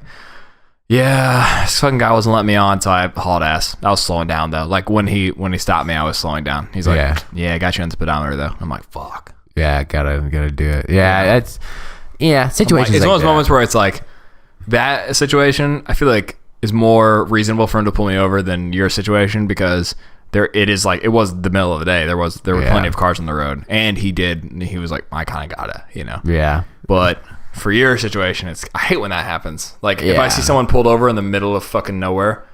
yeah, this fucking guy wasn't letting me on, so I hauled ass. I was slowing down though. Like when he stopped me, I was slowing down. He's like, yeah, I got you on the speedometer though. I'm like, fuck. Yeah, gotta do it. Yeah, that's situations. It's like one of those moments where it's like that situation. I feel like is more reasonable for him to pull me over than your situation because it was the middle of the day. There were plenty of cars on the road, and he was like, I kind of gotta, you know. Yeah, but. For your situation, I hate when that happens. Like if I see someone pulled over in the middle of fucking nowhere,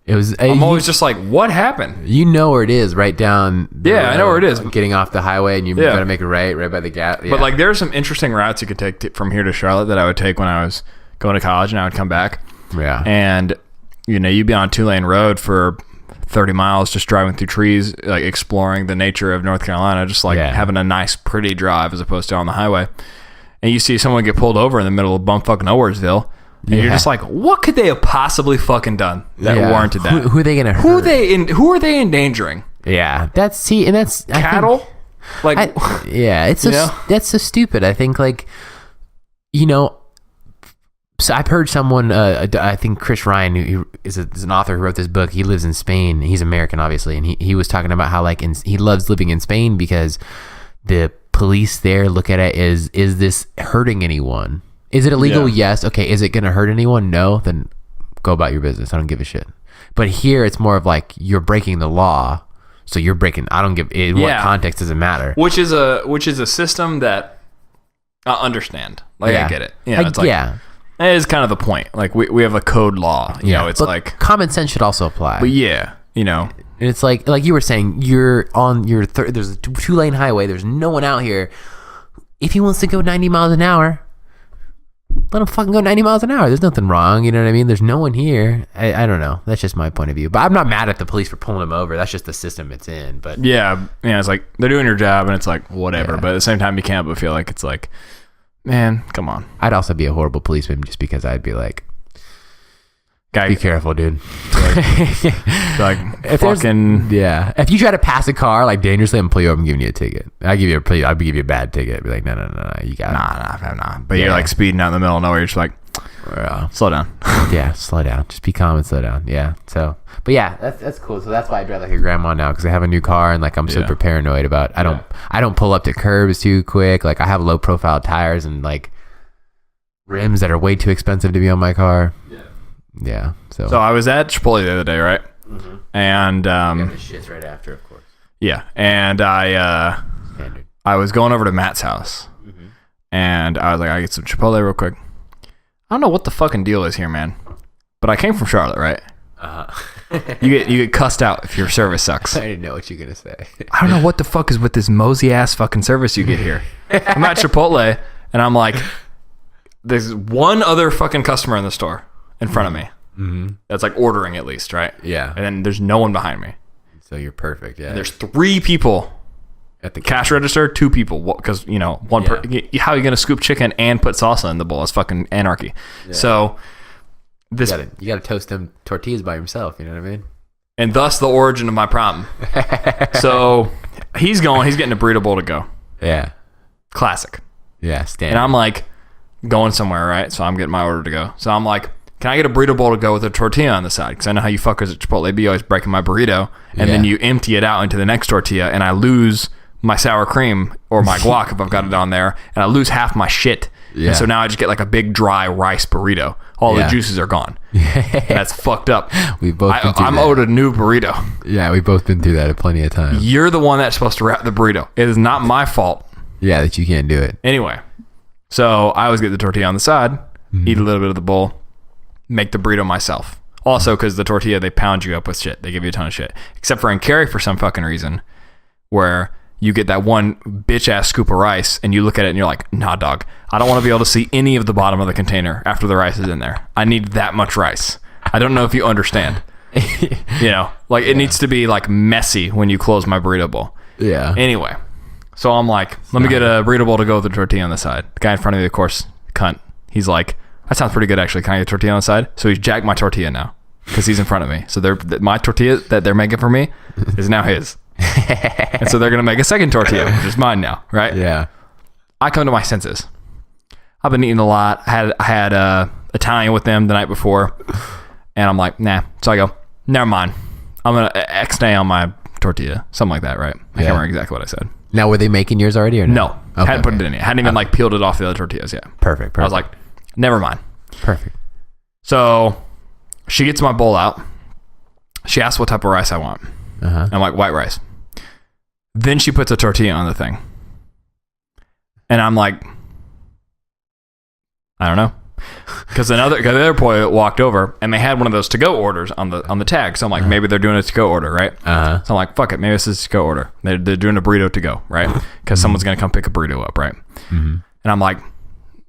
I'm always just like, what happened? You know where it is, right down. I know where it is. Getting off the highway, and you gotta make it right by the gap. Yeah. But like, there are some interesting routes you could take from here to Charlotte that I would take when I was going to college, and I would come back. Yeah, and you'd be on a 2-lane road for 30 miles, just driving through trees, like exploring the nature of North Carolina, just like having a nice, pretty drive as opposed to on the highway. And you see someone get pulled over in the middle of bumfuck Nowheresville, and you're just like, what could they have possibly fucking done that warranted that? Who are they gonna hurt? Who are they endangering? Yeah, that's cattle. That's so stupid. I think so I've heard someone, I think Chris Ryan, who is an author who wrote this book. He lives in Spain. He's American, obviously, and he was talking about how he loves living in Spain because the police there look at it is this hurting anyone? Is it illegal? Yes. Okay. Is it going to hurt anyone? No. Then go about your business. I don't give a shit. But here it's more of like you're breaking the law, so you're breaking. I don't give in what context doesn't matter. Which is a system that I understand. I get it. It's like that is kind of the point. Like we have a code law. You know, it's but like common sense should also apply. But you know. And it's like you were saying, you're on your there's a 2-lane highway. There's no one out here. If he wants to go 90 miles an hour, let him fucking go 90 miles an hour. There's nothing wrong. You know what I mean? There's no one here. I don't know. That's just my point of view. But I'm not mad at the police for pulling him over. That's just the system it's in. But it's like they're doing your job, and it's like whatever. Yeah. But at the same time, you can't but feel like it's like, man, come on. I'd also be a horrible policeman just because I'd be like, be careful, dude. Like fucking if you try to pass a car like dangerously, I'm pull you over and giving you a ticket. I'll give you a bad ticket. Be like, no, you got nah. But you're like speeding out in the middle of nowhere. You're just like, slow down. Slow down. Just be calm and slow down. Yeah. So, but that's cool. So that's why I drive like a grandma now because I have a new car and like I'm super paranoid about. I don't pull up to curbs too quick. Like I have low profile tires and like rims that are way too expensive to be on my car. Yeah. So I was at Chipotle the other day, right? Mm-hmm. And the shits right after, of course. Yeah, and I was going over to Matt's house, and I was like, I get some Chipotle real quick. I don't know what the fucking deal is here, man, but I came from Charlotte, right? You get cussed out if your service sucks. I didn't know what you're gonna say. I don't know what the fuck is with this mosey ass fucking service you get here. I'm at Chipotle, and I'm like, there's one other fucking customer in the store in front of me. Mm-hmm. That's like ordering at least, right? Yeah. And then there's no one behind me. So you're perfect, yeah. And there's 3 people at the cash register, 2 people, because one how are you gonna scoop chicken and put salsa in the bowl? It's fucking anarchy. Yeah. So this you gotta toast them tortillas by yourself. You know what I mean? And thus the origin of my problem. So he's getting a burrito bowl to go. Yeah. Classic. Yeah. Standard. And I'm like going somewhere, right? So I'm getting my order to go. So I'm like, can I get a burrito bowl to go with a tortilla on the side? Because I know how you fuckers at Chipotle be always breaking my burrito, and then you empty it out into the next tortilla, and I lose my sour cream or my guac if I've got it on there, and I lose half my shit. Yeah. And so now I just get like a big dry rice burrito. All the juices are gone. That's fucked up. I'm owed a new burrito. Yeah, we've both been through that plenty of times. You're the one that's supposed to wrap the burrito. It is not my fault. Yeah, that you can't do it. Anyway, so I always get the tortilla on the side, eat a little bit of the bowl, make the burrito myself. Also, because the tortilla, they pound you up with shit. They give you a ton of shit. Except for in Cary, for some fucking reason, where you get that one bitch-ass scoop of rice, and you look at it, and you're like, nah, dog. I don't want to be able to see any of the bottom of the container after the rice is in there. I need that much rice. I don't know if you understand. You know, like it needs to be like messy when you close my burrito bowl. Yeah. Anyway, so I'm like, let me get a burrito bowl to go with the tortilla on the side. The guy in front of me, of course, cunt. He's like, that sounds pretty good actually. Can I get a tortilla on the side? So he's jacked my tortilla now because he's in front of me. So my tortilla that they're making for me is now his. And so they're going to make a second tortilla, which is mine now, right? Yeah. I come to my senses. I've been eating a lot. I had Italian with them the night before. And I'm like, nah. So I go, never mind. I'm going to X-nay on my tortilla. Something like that, right? I can't remember exactly what I said. Now, were they making yours already or no? No. Hadn't put it in yet. Hadn't even like peeled it off the other tortillas yet. Perfect. I was like, never mind. Perfect. So she gets my bowl out. She asks what type of rice I want. I'm like, white rice. Then she puts a tortilla on the thing. And I'm like, I don't know. Because the other boy walked over and they had one of those to-go orders on the tag. So I'm like, maybe they're doing a to-go order, right? So I'm like, fuck it. Maybe this is a to-go order. They're doing a burrito to go, right? Because someone's going to come pick a burrito up, right? And I'm like,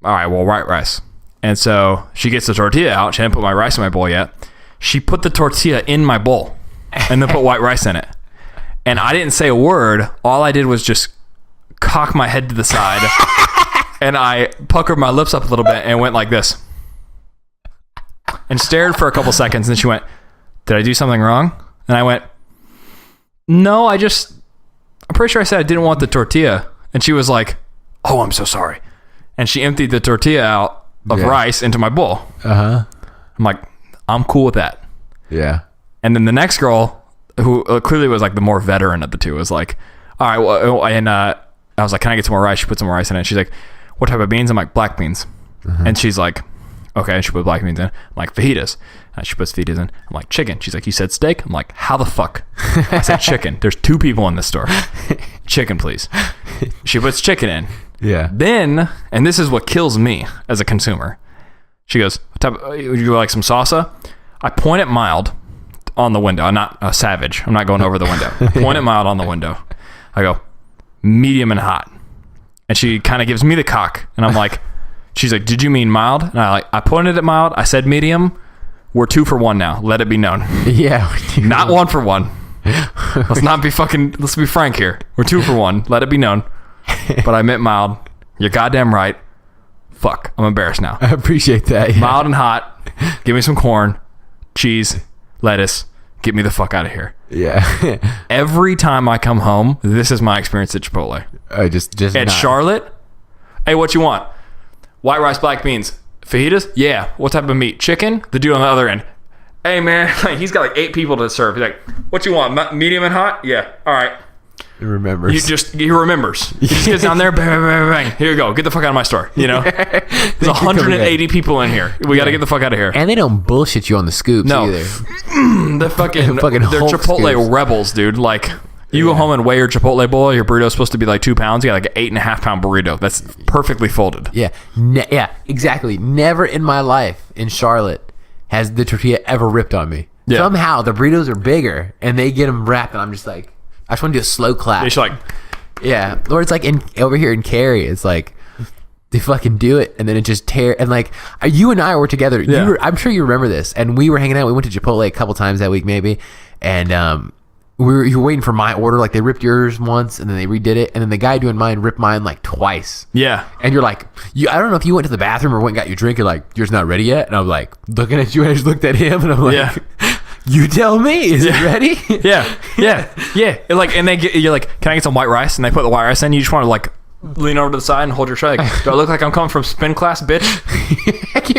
all right, well, white rice. And so she gets the tortilla out. She hadn't put my rice in my bowl yet. She put the tortilla in my bowl and then put white rice in it. And I didn't say a word. All I did was just cock my head to the side. And I puckered my lips up a little bit and went like this. And stared for a couple seconds. And then she went, did I do something wrong? And I went, no, I'm pretty sure I said I didn't want the tortilla. And she was like, oh, I'm so sorry. And she emptied the tortilla out of rice into my bowl. I'm like, I'm cool with that. Yeah. And then the next girl, who clearly was like the more veteran of the two, was like, all right, well, and I was like, can I get some more rice? She put some more rice in it. She's like, what type of beans? I'm like, black beans. And she's like, okay. And she put black beans in. I'm like, fajitas. And she puts fajitas in. I'm like, chicken. She's like, you said steak? I'm like, how the fuck? I said chicken. There's 2 people in this store. Chicken, please. She puts chicken in. Yeah. Then, and this is what kills me as a consumer. She goes, would you like some salsa? I point at mild on the window. I'm not a savage. I'm not going over the window. Point at mild on the window. I go, medium and hot. And she kind of gives me the cock. And I'm like, she's like, did you mean mild? And I pointed at mild. I said medium. We're 2 for 1 now. Let it be known. Yeah. Not 1 for 1. Let's be frank here. We're 2 for 1. Let it be known. But I meant mild. You're goddamn right. Fuck. I'm embarrassed now. I appreciate that. Yeah. Mild and hot. Give me some corn, cheese, lettuce. Get me the fuck out of here. Yeah. Every time I come home, this is my experience at Chipotle. Just at Charlotte. Hey, what you want? White rice, black beans, fajitas. Yeah. What type of meat? Chicken. The dude on the other end. Hey man, he's got like 8 people to serve. He's like, what you want? Medium and hot? Yeah. All right. He remembers. He remembers. He just gets down there, bang, bang, bang. Here you go. Get the fuck out of my store. You know? There's 180 people in here. We got to get the fuck out of here. And they don't bullshit you on the scoops either. The fucking they're Chipotle scoops. rebels, dude. Like, you go home and weigh your Chipotle bowl. Your burrito's supposed to be like 2 pounds. You got like an 8.5 pound burrito. That's perfectly folded. Yeah. Yeah, exactly. Never in my life in Charlotte has the tortilla ever ripped on me. Yeah. Somehow the burritos are bigger and they get them wrapped and I'm just like, I just want to do a slow clap. It's like, yeah. Or it's like over here in Cary, it's like they fucking do it and then it just tear. And like you and I were together. Yeah. I'm sure you remember this. And we were hanging out. We went to Chipotle a couple times that week maybe. And you were waiting for my order. Like they ripped yours once and then they redid it. And then the guy doing mine ripped mine like twice. Yeah. And you're like, I don't know if you went to the bathroom or went and got your drink. You're like, yours not ready yet. And I'm like looking at you and I just looked at him and I'm like, yeah. You tell me, is it ready? Yeah. Like, and you're like, can I get some white rice? And they put the white rice in. You just want to like lean over to the side and hold your tray. Like, do I look like I'm coming from spin class, bitch?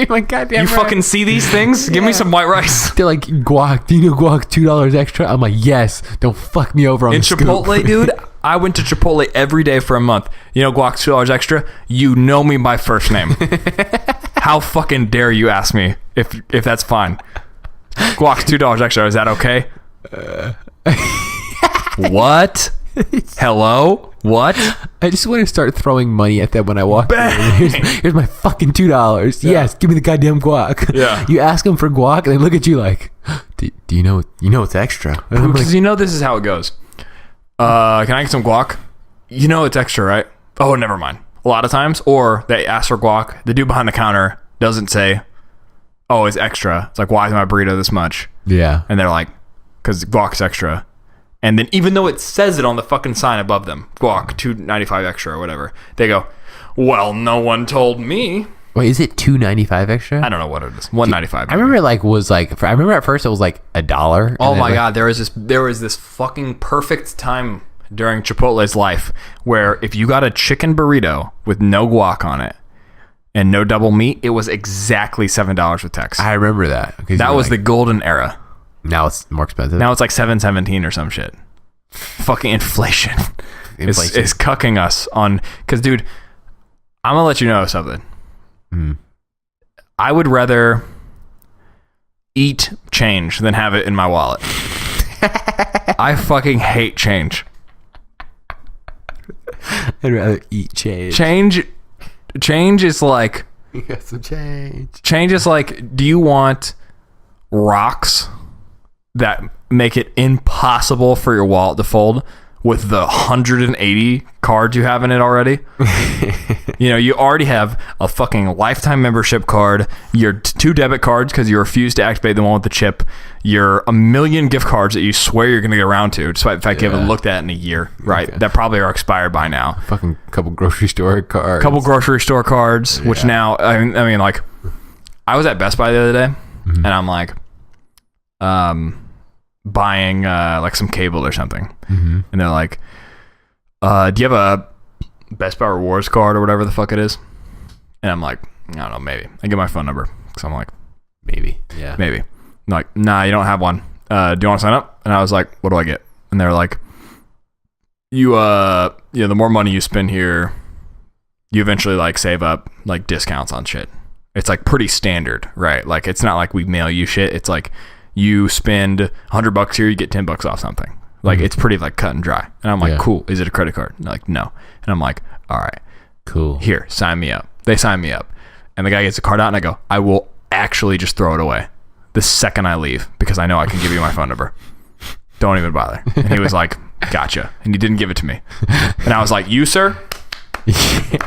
My goddamn you fucking see these things? Give me some white rice. They're like, guac. Do you know guac $2 extra? I'm like, yes. Don't fuck me over on the scoop. In Chipotle, dude, I went to Chipotle every day for a month. You know guac $2 extra? You know me by first name. How fucking dare you ask me if that's fine? Guac's $2 extra. Is that okay? What? Hello? What? I just want to start throwing money at them when I walk in. Here's my fucking $2. Yeah. Yes, give me the goddamn guac. Yeah. You ask them for guac, and they look at you like, do you know it's extra? Because like, you know this is how it goes. Can I get some guac? You know it's extra, right? Oh, never mind. A lot of times, or they ask for guac. The dude behind the counter doesn't say, oh, it's extra. It's like, why is my burrito this much? Yeah. And they're like, because guac's extra. And then even though it says it on the fucking sign above them, guac, $2.95 extra or whatever, they go, well, no one told me. Wait, is it $2.95 extra? I don't know what it is. $1.95. I remember I remember at first it was like $1. Oh my God. There was this fucking perfect time during Chipotle's life where if you got a chicken burrito with no guac on it and no double meat, it was exactly $7 with tax. I remember that. That was the golden era. Now it's more expensive. Now it's like $7.17 or some shit. Fucking inflation. is cucking us on. Because, dude, I'm going to let you know something. I would rather eat change than have it in my wallet. I fucking hate change. I'd rather eat change. Change is like... You got some change. Change is like, do you want rocks that make it impossible for your wallet to fold with the 180 cards you have in it already? You know, you already have a fucking lifetime membership card, your 2 debit cards because you refuse to activate the one with the chip, your 1 million gift cards that you swear you're going to get around to, despite the fact you haven't looked at in a year, right? Okay. That probably are expired by now. Fucking couple grocery store cards. Which now, I mean, like, I was at Best Buy the other day, and I'm like, buying like some cable or something, and they're like, do you have a Best Buy rewards card or whatever the fuck it is? And I'm like, I don't know, maybe. I get my phone number because I'm like, maybe. I'm like, nah, you don't have one. Do you want to sign up? And I was like, what do I get? And they're like, you the more money you spend here, you eventually like save up like discounts on shit. It's like pretty standard, right? Like, it's not like we mail you shit. It's like you spend $100 here, you get $10 off something. Like, it's pretty like cut and dry. And I'm like, cool. Is it a credit card? And they're like, no. And I'm like, all right, cool. Here, sign me up. They sign me up. And the guy gets the card out and I go, I will actually just throw it away the second I leave because I know I can give you my phone number. Don't even bother. And he was like, gotcha. And he didn't give it to me. And I was like, you, sir?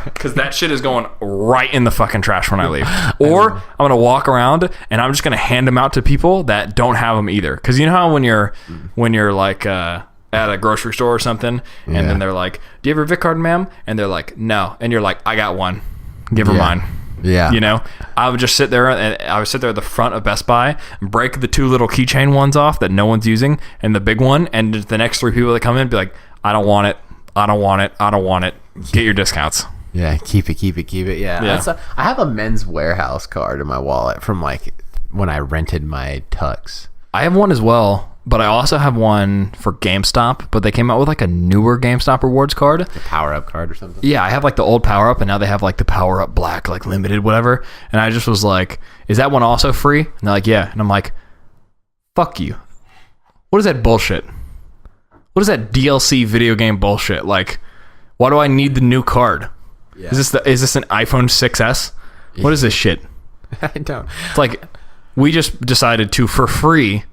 Because that shit is going right in the fucking trash when I leave. Or I'm going to walk around and I'm just going to hand them out to people that don't have them either. Because you know how when you're like at a grocery store or something, and then they're like, do you have your Vic card, ma'am? And they're like, no. And you're like, I got one. Give her mine. Yeah. You know, I would just sit there and I would sit there at the front of Best Buy and break the 2 little keychain ones off that no one's using and the big one. And the next 3 people that come in be like, I don't want it. I don't want it. I don't want it. Get your discounts. Yeah, keep it. Yeah. I have a Men's Warehouse card in my wallet from like when I rented my tux. I have one as well, but I also have one for GameStop, but they came out with like a newer GameStop rewards card. The Power Up card or something? Yeah, I have like the old Power Up, and now they have like the Power Up Black, like limited, whatever. And I just was like, is that one also free? And they're like, yeah. And I'm like, fuck you. What is that bullshit? What is that DLC video game bullshit? Like, why do I need the new card? Yeah. Is this an iPhone 6S? Yeah. What is this shit? I don't. It's like, we just decided to, for free,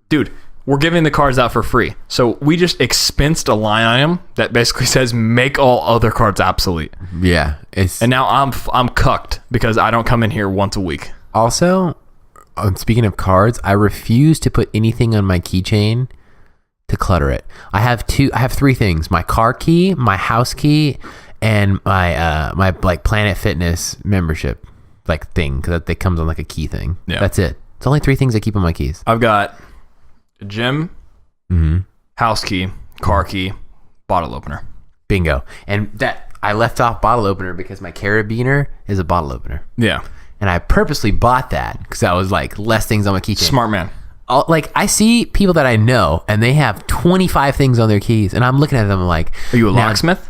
dude, we're giving the cards out for free. So we just expensed a line item that basically says make all other cards obsolete. Yeah. And now I'm cucked because I don't come in here once a week. Also, speaking of cards, I refuse to put anything on my keychain to clutter it. I have 3 things: my car key, my house key, and my like Planet Fitness membership like thing, because that comes on like a key thing. Yeah, that's it. It's only 3 things I keep on my keys. I've got a gym, house key, car key, bottle opener. Bingo. And that I left off bottle opener because my carabiner is a bottle opener. Yeah, and I purposely bought that because I was like less things on my keychain. Smart man. Like, I see people that I know and they have 25 things on their keys, and I'm looking at them like, are you a locksmith?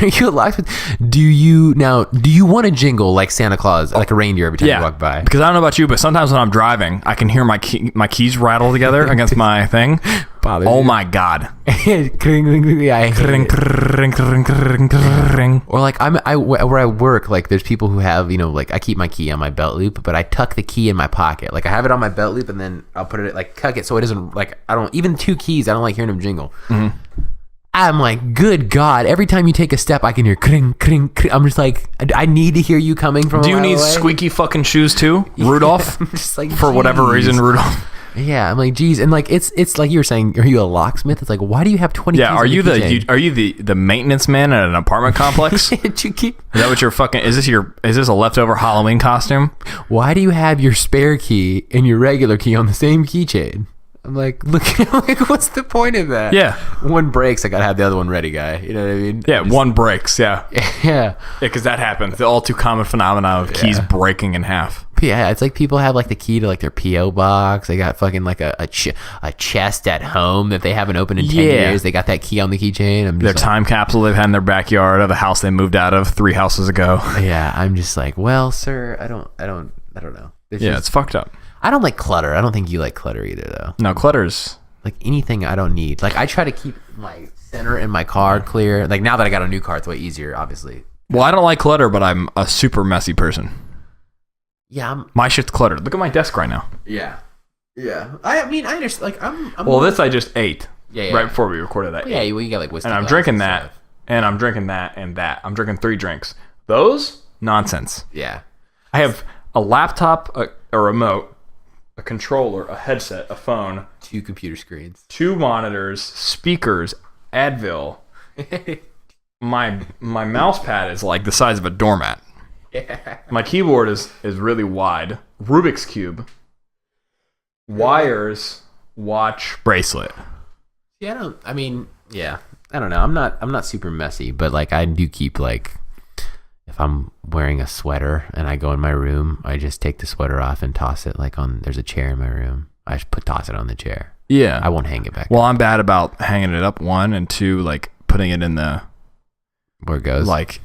Are you a locksmith? Do you want to jingle like Santa Claus, like a reindeer every time you walk by? Because I don't know about you, but sometimes when I'm driving, I can hear my keys rattle together against my thing. Oh my God. Or like where I work, like there's people who have, like I keep my key on my belt loop, but I tuck the key in my pocket. Like I have it on my belt loop and then I'll put it like tuck it so it isn't like, I don't, even 2 keys, I don't like hearing them jingle. Mm-hmm. I'm like, good God, every time you take a step, I can hear kring, kring, kring. I'm just like, I need to hear you coming from a Do you mile need away. squeaky fucking shoes too? Rudolph? I'm just like, for whatever reason, Rudolph. Yeah, I'm like, geez. And like, it's like you were saying, are you a locksmith? It's like, why do you have 20 keys are you the maintenance man at an apartment complex? Did you keep... Is that what you're fucking... Is this a leftover Halloween costume? Why do you have your spare key and your regular key on the same keychain? I'm like, look, like, what's the point of that? Yeah. One breaks, I gotta have the other one ready, guy. You know what I mean? Yeah, one breaks, yeah. Yeah. Because that happens. The all too common phenomenon of keys breaking in half. Yeah, it's like people have like the key to like their P.O. box. They got fucking like a chest at home that they haven't opened in 10 years. They got that key on the keychain. Their time capsule they've had in their backyard of the house they moved out of 3 houses ago. Yeah, I'm just like, well, sir, I don't know. It's fucked up. I don't like clutter. I don't think you like clutter either, though. No, clutter's... Like, anything I don't need. Like, I try to keep my center in my car clear. Like, now that I got a new car, it's way easier, obviously. Well, I don't like clutter, but I'm a super messy person. Yeah, my shit's cluttered. Look at my desk right now. Yeah. I mean, I understand. Like, I'm well, this I just ate. Yeah. Right before we recorded that. Yeah, well, you got like whiskey. And I'm drinking that, and I'm drinking that, and that. I'm drinking 3 drinks. Those? Nonsense. Yeah. I have a laptop, a remote, a controller, a headset, a phone, 2 computer screens, 2 monitors, speakers, Advil. My mouse pad is like the size of a doormat. Yeah. My keyboard is really wide. Rubik's Cube. Wires, watch, bracelet. Yeah, I don't know. I'm not super messy, but like I do keep like, if I'm wearing a sweater and I go in my room, I just take the sweater off and toss it like there's a chair in my room. I just toss it on the chair. Yeah. I won't hang it back. Well, I'm bad about hanging it up, 1, and 2, like putting it in the... Where it goes? Like,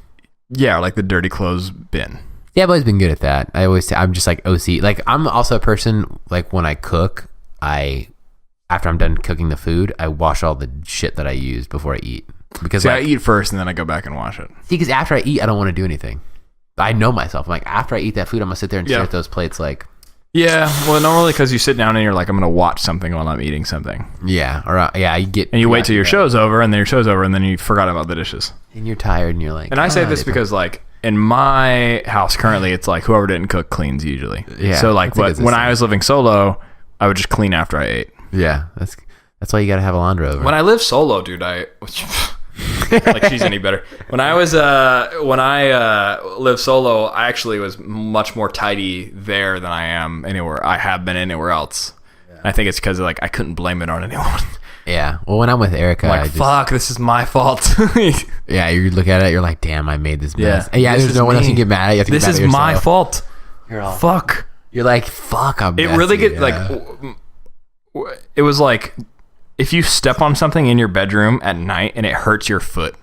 yeah, like the dirty clothes bin. Yeah, I've always been good at that. I'm just like OC. Like, I'm also a person, like when I cook, after I'm done cooking the food, I wash all the shit that I use before I eat. Because I eat first and then I go back and wash it. See, because after I eat, I don't want to do anything. I know myself. I'm like, after I eat that food, I'm gonna sit there and stare at those plates. Like, yeah, well, normally because you sit down and you're like, I'm gonna watch something while I'm eating something. Yeah, or you wait till your show's over, and then your show's over, and then you forgot about the dishes. And you're tired, and you're like. And I say this because like in my house currently, it's like whoever didn't cook cleans usually. Yeah. So like, when I was living solo, I would just clean after I ate. Yeah, that's why you gotta have a laundry over. When I lived solo, dude, like she's any better. When I lived solo, I actually was much more tidy there than I am anywhere. I have been anywhere else. Yeah. I think it's because like I couldn't blame it on anyone. Yeah. Well, when I'm with Erica, I'm like, fuck, this is my fault. Yeah, you look at it, you're like, damn, I made this mess. Yeah, there's no one else you can get mad at. You have to this get mad is my fault. You're all, fuck. You're like, fuck, I'm messy. It really get like. It was like, if you step on something in your bedroom at night and it hurts your foot.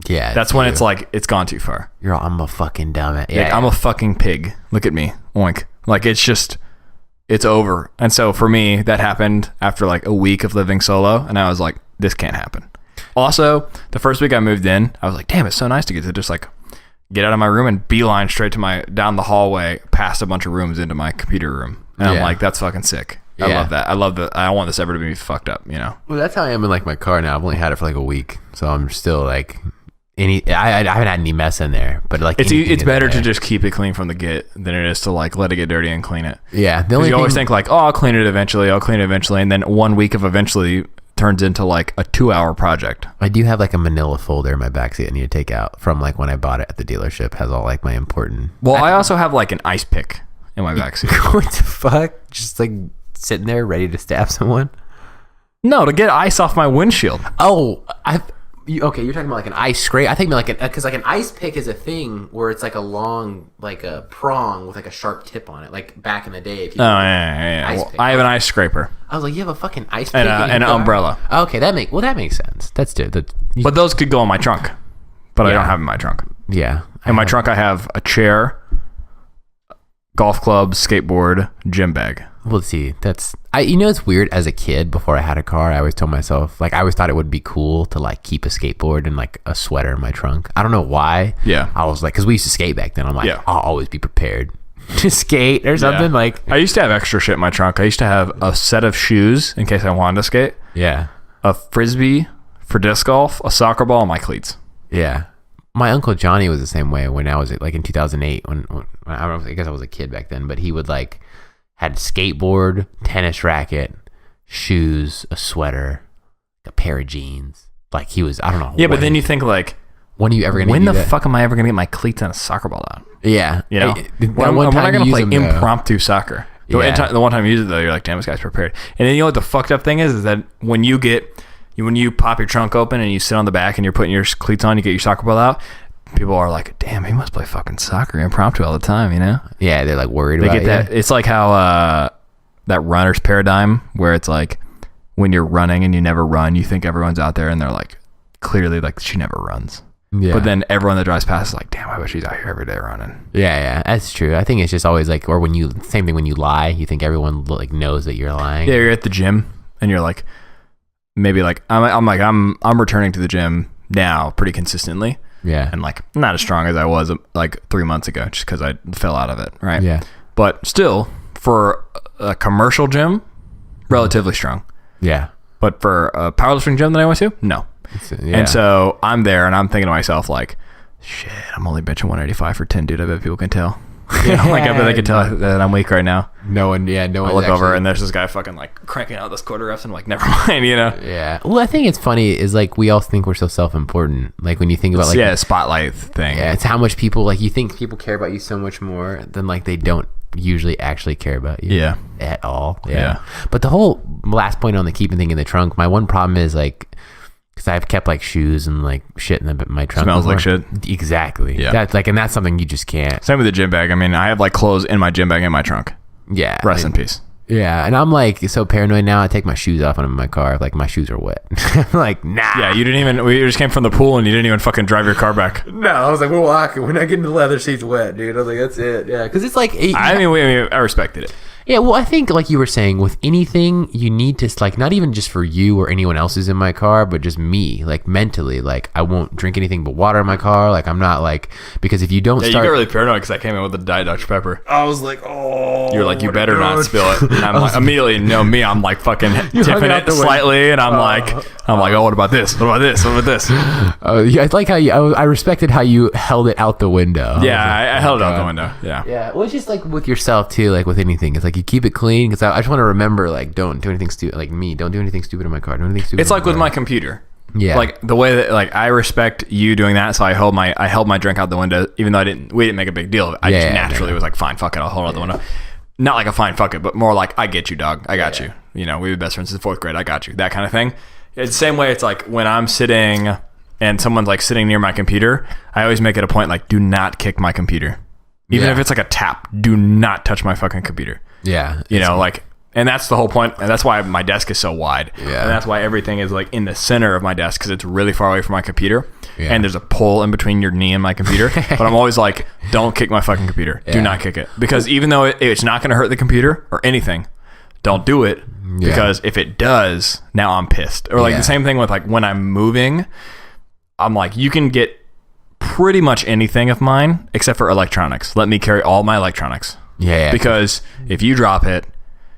Yeah, that's when it's like it's gone too far. You're all, I'm a fucking dumbass. Yeah, like, I'm a fucking pig. Look at me, oink. Like it's over. And so for me, that happened after like a week of living solo, and I was like, this can't happen. Also, the first week I moved in, I was like, damn, it's so nice to get to just like get out of my room and beeline straight to down the hallway, past a bunch of rooms into my computer room, and I'm like, that's fucking sick. I love that. I love that. I don't want this ever to be fucked up, you know? Well, that's how I am in like my car now. I've only had it for like a week, so I'm still like I haven't had any mess in there, but like it's better to just keep it clean from the get than it is to like let it get dirty and clean it. Yeah, you always think like, oh, I'll clean it eventually, and then 1 week of eventually turns into like a 2-hour project. I do have like a manila folder in my backseat I need to take out from like when I bought it at the dealership. Has all like my important. Well, I also have like an ice pick in my backseat. What the fuck? Just like sitting there ready to stab someone? No, to get ice off my windshield. Oh, okay, you're talking about like an ice scrape. I think like because like an ice pick is a thing where it's like a long, like a prong with like a sharp tip on it. Like back in the day. If you yeah. Well, I have an ice scraper. I was like, you have a fucking ice pick and an umbrella. Okay, that makes sense. That's good. But those could go in my trunk, but I don't have them in my trunk. Yeah, in my trunk I have a chair, golf club, skateboard, gym bag. Well, see, it's weird. As a kid, before I had a car, I always told myself, like, I always thought it would be cool to like keep a skateboard and like a sweater in my trunk. I don't know why. Yeah, I was like, because we used to skate back then. I'm like, I'll always be prepared to skate or something. Yeah. Like, I used to have extra shit in my trunk. I used to have a set of shoes in case I wanted to skate. Yeah, a frisbee for disc golf, a soccer ball, and my cleats. Yeah. My Uncle Johnny was the same way when I was like in 2008 when I don't know, I guess I was a kid back then, but he would like had skateboard, tennis racket, shoes, a sweater, a pair of jeans. Like he was, I don't know. Yeah, but then you think like, when are you ever going to when the fuck am I ever going to get my cleats and a soccer ball out? Yeah. You know? When am I going to play impromptu soccer? The one time you use it though, you're like, damn, this guy's prepared. And then you know what the fucked up thing is that when you pop your trunk open and you sit on the back and you're putting your cleats on, you get your soccer ball out, people are like, damn, he must play fucking soccer impromptu all the time, you know? Yeah, they're like worried about that. It's like how that runner's paradigm where it's like when you're running and you never run, you think everyone's out there and they're like, clearly like she never runs. Yeah. But then everyone that drives past is like, damn, I wish she's out here every day running. Yeah, that's true. I think it's just always like, or same thing when you lie, you think everyone like knows that you're lying. Yeah, you're at the gym and you're like, maybe like I'm returning to the gym now pretty consistently. Yeah. And like not as strong as I was like 3 months ago just because I fell out of it. Right. Yeah. But still, for a commercial gym, relatively strong. Yeah. But for a powerlifting gym that I went to, no. Yeah. And so I'm there and I'm thinking to myself like, shit, I'm only benching 185 for 10, dude. I bet people can tell. You know, like I bet they can tell that I'm weak right now. No one. I look over and there's this guy fucking like cranking out this quarter reps and I'm like, never mind, you know? Yeah. Well, I think it's funny is like we all think we're so self-important. Like when you think about like spotlight thing. Yeah, it's how much people like you think people care about you so much more than like they don't usually actually care about you. Yeah. At all. Yeah. But the whole last point on the keeping thing in the trunk, my one problem is like. Because I've kept like shoes and like shit in my trunk. Smells like shit. Exactly. Yeah. That's like, and that's something you just can't. Same with the gym bag. I mean, I have like clothes in my gym bag in my trunk. Yeah. Rest in peace. Yeah. And I'm like so paranoid now. I take my shoes off when I'm in my car. Like my shoes are wet. I'm like, nah. Yeah. We just came from the pool and you didn't even fucking drive your car back. No. I was like, we're walking. We're not getting the leather seats wet, dude. I was like, that's it. Yeah. Because it's like. I respected it. Yeah, well, I think like you were saying, with anything, you need to like not even just for you or anyone else who's in my car, but just me, like mentally, like I won't drink anything but water in my car. Like I'm not like because if you don't start, you get really paranoid because I came in with a Diet Dr Pepper. I was like, oh, you're like, you better not spill it. And I'm like, immediately, me, I'm like fucking tipping it slightly, and I'm like, oh, what about this? What about this? What about this? Yeah, I like how I respected how you held it out the window. Yeah, I held it out the window. Yeah. Yeah. Well, it's just like with yourself too, like with anything. It's like you keep it clean because I just want to remember, like, don't do anything stupid. Like me, don't do anything stupid in my car. Don't do anything stupid. It's like with my computer. Yeah. Like the way that like I respect you doing that, so I held my drink out the window, even though we didn't make a big deal of it. I just naturally was like, fine, fuck it, I'll hold out the window. Not like a fine fuck it, but more like I get you, dog. I got you. You know, we were best friends since 4th grade. I got you. That kind of thing. It's the same way. It's like when I'm sitting and someone's like sitting near my computer, I always make it a point like, do not kick my computer. Even if it's like a tap, do not touch my fucking computer. Yeah. You know, like, and that's the whole point. And that's why my desk is so wide. Yeah. And that's why everything is like in the center of my desk because it's really far away from my computer. Yeah. And there's a pole in between your knee and my computer. But I'm always like, don't kick my fucking computer. Yeah. Do not kick it. Because even though it's not going to hurt the computer or anything, don't do it. Yeah. Because if it does, now I'm pissed. Or like the same thing with like when I'm moving, I'm like, you can get pretty much anything of mine except for electronics. Let me carry all my electronics. Yeah. Because if you drop it,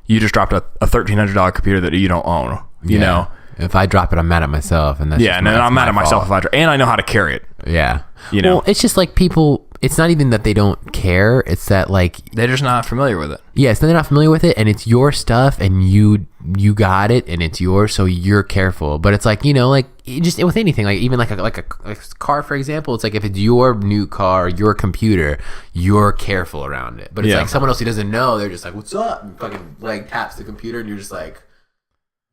you just dropped a $1,300 computer that you don't own. You know? If I drop it, I'm mad at myself, and that's and then I'm mad at myself if I drop. And I know how to carry it. Yeah. You know, well, it's just like people. It's not even that they don't care. It's that like they're just not familiar with it. Yeah, so they're not familiar with it, and it's your stuff, and you got it, and it's yours, so you're careful. But it's like, you know, like just with anything, like even like a car, for example. It's like if it's your new car, your computer, you're careful around it. But it's like someone else who doesn't know, they're just like, "What's up?" And fucking like taps the computer, and you're just like,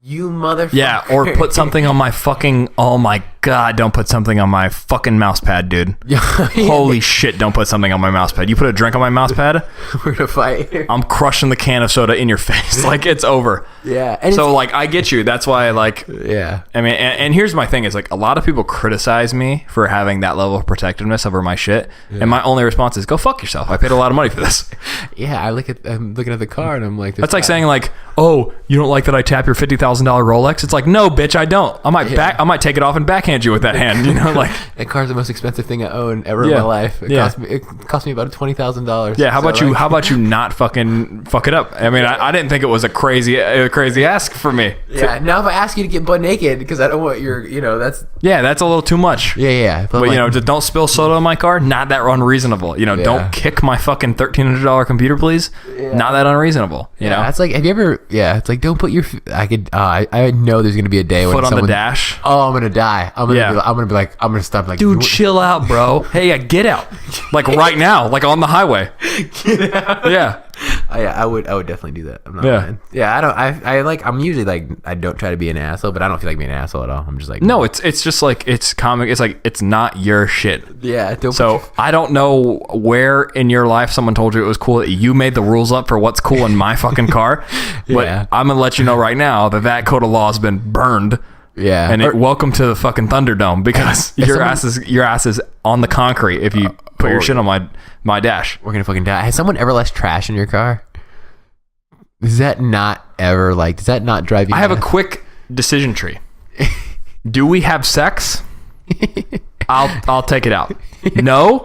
you motherfucker. Yeah, or put something on my fucking, oh my God, don't put something on my fucking mouse pad, dude. Holy shit, don't put something on my mouse pad. You put a drink on my mouse pad, we're gonna fight. I'm crushing the can of soda in your face. Like, it's over. Yeah. And so, like, I get you. That's why, like, yeah. I mean, and here's my thing is, like, a lot of people criticize me for having that level of protectiveness over my shit. Yeah. And my only response is, go fuck yourself. I paid a lot of money for this. Yeah, I'm looking at the car and I'm like, that's like saying, like, oh, you don't like that I tap your $50,000 Rolex? It's like, no, bitch, I don't. I might take it off and backhand backhand you with that hand. You know, like that car's the most expensive thing I own ever in my life. It cost me about $20,000. Yeah. How about you not fucking fuck it up? I mean, I didn't think it was a crazy ask for me. Yeah. Now if I ask you to get butt naked because I don't want that's a little too much. Yeah. But don't spill soda on my car. Not that unreasonable. Don't kick my fucking $1,300 computer, please. Yeah. Not that unreasonable. You know. That's like, have you ever? Yeah. It's like, don't put your. I know there's gonna be a day when foot on the dash. Oh, I'm gonna die. I'm gonna stop. Like, dude, chill out, bro. Hey, get out. Like right now, like on the highway. Get out. Yeah. I would definitely do that. I'm not lying. Yeah. I'm usually like, I don't try to be an asshole, but I don't feel like being an asshole at all. I'm just like, no, it's just like, it's comic. It's like, it's not your shit. Yeah. I don't know where in your life someone told you it was cool that you made the rules up for what's cool in my fucking car. But I'm gonna let you know right now that code of law has been burned. Yeah. And welcome to the fucking Thunderdome, because your ass is on the concrete if you put your shit on my dash. We're gonna fucking die. Has someone ever left trash in your car? Does that not drive you? I have a quick decision tree. Do we have sex? I'll take it out. No?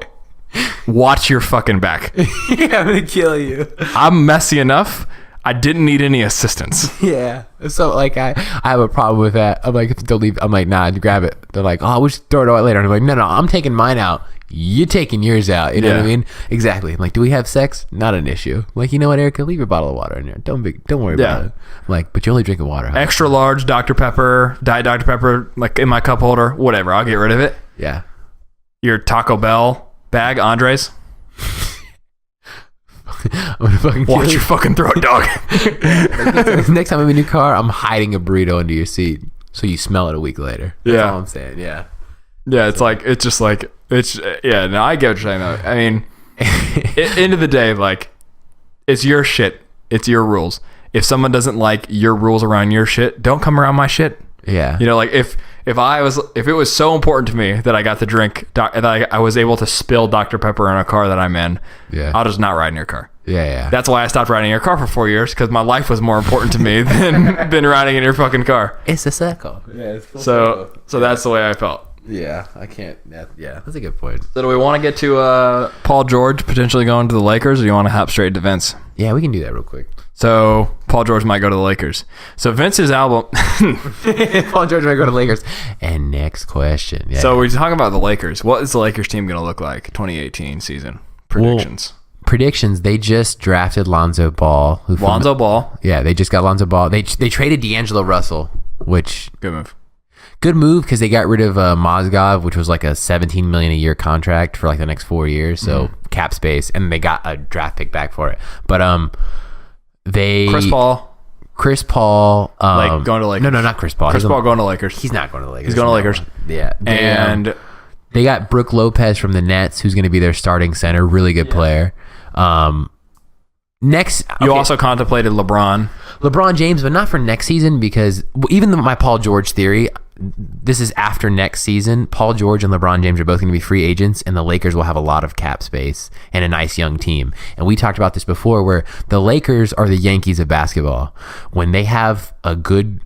Watch your fucking back. I'm gonna kill you. I'm messy enough. I didn't need any assistance. Yeah. So like I have a problem with that. I'm like, don't leave. I'm like, nah, grab it. They're like, oh, we'll just throw it away later. And I'm like, no, I'm taking mine out. You're taking yours out. You know what I mean? Exactly. I'm like, do we have sex? Not an issue. I'm like, you know what, Erica? Leave your bottle of water in there. Don't worry about it. I'm like, but you're only drinking water. Huh? Extra large Dr. Pepper, Diet Dr. Pepper, like in my cup holder, whatever. I'll get rid of it. Yeah. Your Taco Bell bag, Andres. I'm gonna fucking watch your fucking throat, dog. Next time I'm in your car, I'm hiding a burrito under your seat so you smell it a week later. That's all I'm saying. Yeah. Yeah, no, I get what you're saying though. I mean, end of the day, like, it's your shit. It's your rules. If someone doesn't like your rules around your shit, don't come around my shit. Yeah. Like if it was so important to me that I got to drink, that I was able to spill Dr. Pepper in a car that I'm in, I'll just not ride in your car. Yeah. That's why I stopped riding in your car for 4 years, because my life was more important to me than riding in your fucking car. It's a circle. Yeah, it's full circle. So that's the way I felt. Yeah, I can't. That's a good point. So do we want to get to Paul George potentially going to the Lakers, or do you want to hop straight to Vince? Yeah, we can do that real quick. So Paul George might go to the Lakers. So Vince's album. Paul George might go to the Lakers. And next question. Yeah. So we're talking about the Lakers. What is the Lakers team going to look like 2018 season? Predictions. Predictions. They just drafted Lonzo Ball. Lonzo Ball. Yeah, they just got Lonzo Ball. They traded D'Angelo Russell, which good move because they got rid of Mozgov, which was like a $17 million a year contract for like the next 4 years, so cap space, and they got a draft pick back for it. But Chris Paul, like going to Lakers. No, not Chris Paul. Chris Paul going to Lakers. He's not going to Lakers. He's going to Lakers. Yeah, and they got Brook Lopez from the Nets, who's going to be their starting center, really good player. Next, you also contemplated LeBron James, but not for next season, because even my Paul George theory, this is after next season. Paul George and LeBron James are both going to be free agents, and the Lakers will have a lot of cap space and a nice young team. And we talked about this before, where the Lakers are the Yankees of basketball. When they have a good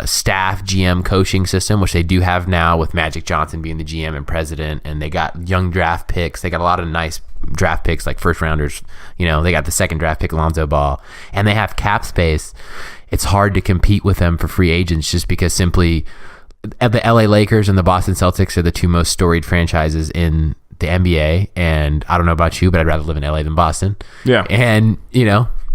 staff GM coaching system, which they do have now with Magic Johnson being the GM and president, and they got young draft picks. They got a lot of nice draft picks, like first rounders. They got the second draft pick, Lonzo Ball, and they have cap space. It's hard to compete with them for free agents, just because simply the LA Lakers and the Boston Celtics are the two most storied franchises in the NBA. And I don't know about you, but I'd rather live in LA than Boston. Yeah. And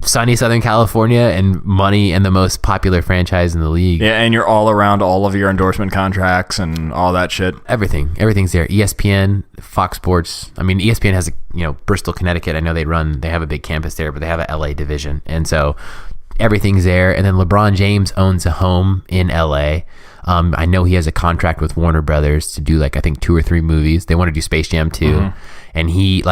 sunny Southern California, and money, and the most popular franchise in the league. Yeah, and you're all around all of your endorsement contracts and all that shit. Everything's there. ESPN, Fox Sports. I mean, ESPN has Bristol, Connecticut. I know they have a big campus there, but they have a LA division, and so everything's there. And then LeBron James owns a home in LA. I know he has a contract with Warner Brothers to do I think 2 or 3 movies. They want to do Space Jam 2. And he,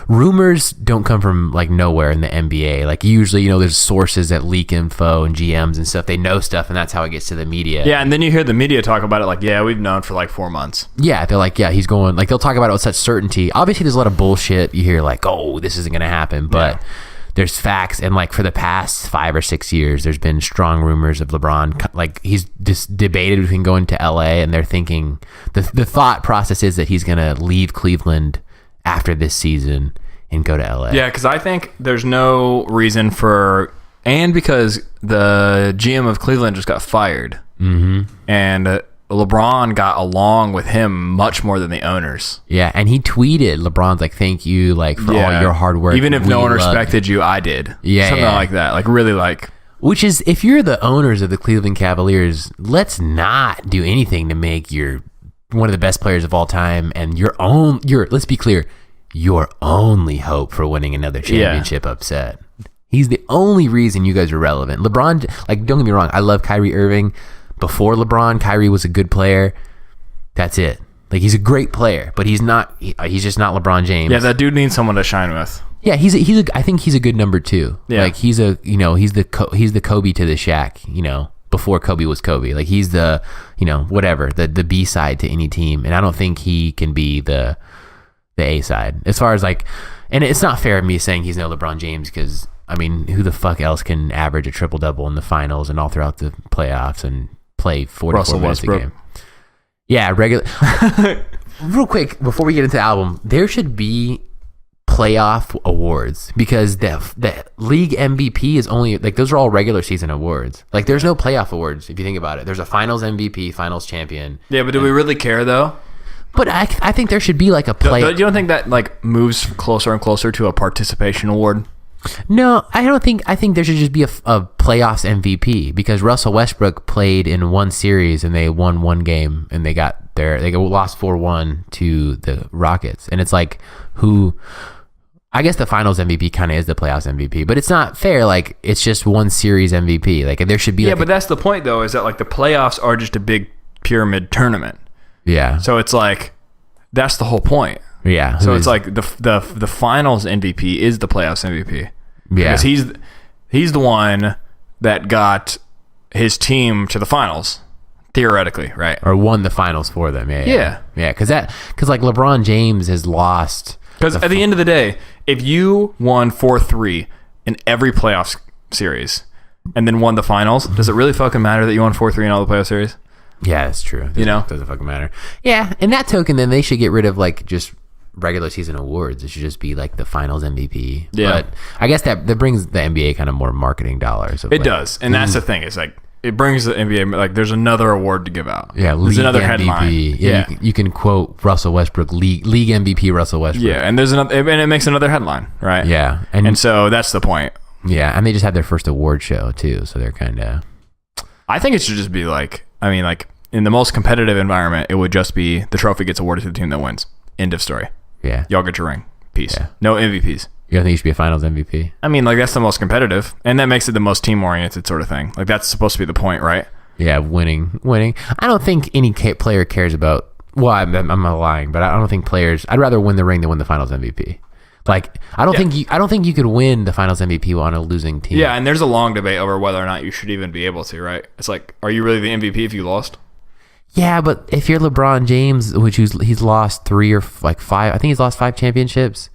rumors don't come from nowhere in the NBA. Usually, there's sources that leak info and GMs and stuff. They know stuff, and that's how it gets to the media. Yeah, and then you hear the media talk about it we've known for 4 months. Yeah, they're he's going, they'll talk about it with such certainty. Obviously, there's a lot of bullshit. You hear oh, this isn't going to happen. But there's facts, and like for the past 5 or 6 years, there's been strong rumors of LeBron. Like he's just debated between going to LA, and they're thinking the thought process is that he's gonna leave Cleveland after this season and go to LA. Yeah, because I think there's no reason for, and because the GM of Cleveland just got fired, and LeBron got along with him much more than the owners. Yeah, and he tweeted, LeBron's like, thank you, like, for all your hard work. Even if no one respected you, I did. Yeah, something like that. Like, really, like. Which is, if you're the owners of the Cleveland Cavaliers, let's not do anything to make one of the best players of all time and let's be clear, your only hope for winning another championship upset. He's the only reason you guys are relevant. LeBron, like, don't get me wrong, I love Kyrie Irving. Before LeBron, Kyrie was a good player. That's it. Like, he's a great player, but he's just not LeBron James. Yeah, that dude needs someone to shine with. Yeah, I think he's a good number 2. Yeah. Like, he's the Kobe to the Shaq, before Kobe was Kobe. Like, he's the, whatever, the B side to any team. And I don't think he can be the A side. As far as like, and it's not fair of me saying he's no LeBron James, because I mean, who the fuck else can average a triple double in the finals and all throughout the playoffs and play 44 minutes a game? Yeah, regular. Real quick, before we get into the album, there should be playoff awards, because the league MVP is only, like, those are all regular season awards. Like, there's no playoff awards if you think about it. There's a finals MVP, finals champion. Yeah, but do we really care though? But I think there should be like a play. You don't think that like moves closer and closer to a participation award? No, I don't think. I think there should just be a playoffs MVP, because Russell Westbrook played in one series and they won one game and they lost 4-1 to the Rockets, and it's like, I guess the finals MVP kind of is the playoffs MVP, but it's not fair. Like, it's just one series MVP. Like, there should be. Yeah, but that's the point though, is that like the playoffs are just a big pyramid tournament. Yeah. So it's like, that's the whole point. Yeah. So it's like the finals MVP is the playoffs MVP. Yeah. Because he's the one that got his team to the finals, theoretically, right? Or won the finals for them. Yeah. Yeah. Because like LeBron James has lost. Because at the end of the day, if you won 4-3 in every playoff series and then won the finals, does it really fucking matter that you won 4-3 in all the playoff series? Yeah, that's true. Doesn't fucking matter. Yeah, in that token, then they should get rid of like just regular season awards. It should just be like the finals MVP. Yeah, but I guess that brings the NBA kind of more marketing dollars. It does, and that's the thing. It's like, it brings the NBA, like, there's another award to give out. Yeah, there's another MVP. Headline. Yeah, you can quote Russell Westbrook, league MVP Russell Westbrook. Yeah, and there's another, and it makes another headline, right? Yeah, and so that's the point. Yeah, and they just had their first award show too, so they're kind of. I think it should just be like, I mean, like, in the most competitive environment, it would just be the trophy gets awarded to the team that wins. End of story. Yeah. Y'all get your ring. Peace. Yeah. No MVPs. You don't think you should be a finals MVP? I mean, like, that's the most competitive, and that makes it the most team-oriented sort of thing. Like, that's supposed to be the point, right? Yeah, winning. I don't think any player cares about, well, I'm not lying, but I don't think players, I'd rather win the ring than win the finals MVP. Like, I don't think you could win the finals MVP on a losing team. Yeah, and there's a long debate over whether or not you should even be able to, right? It's like, are you really the MVP if you lost? Yeah, but if you're LeBron James, which he's lost 3 or like 5, I think he's lost 5 championships,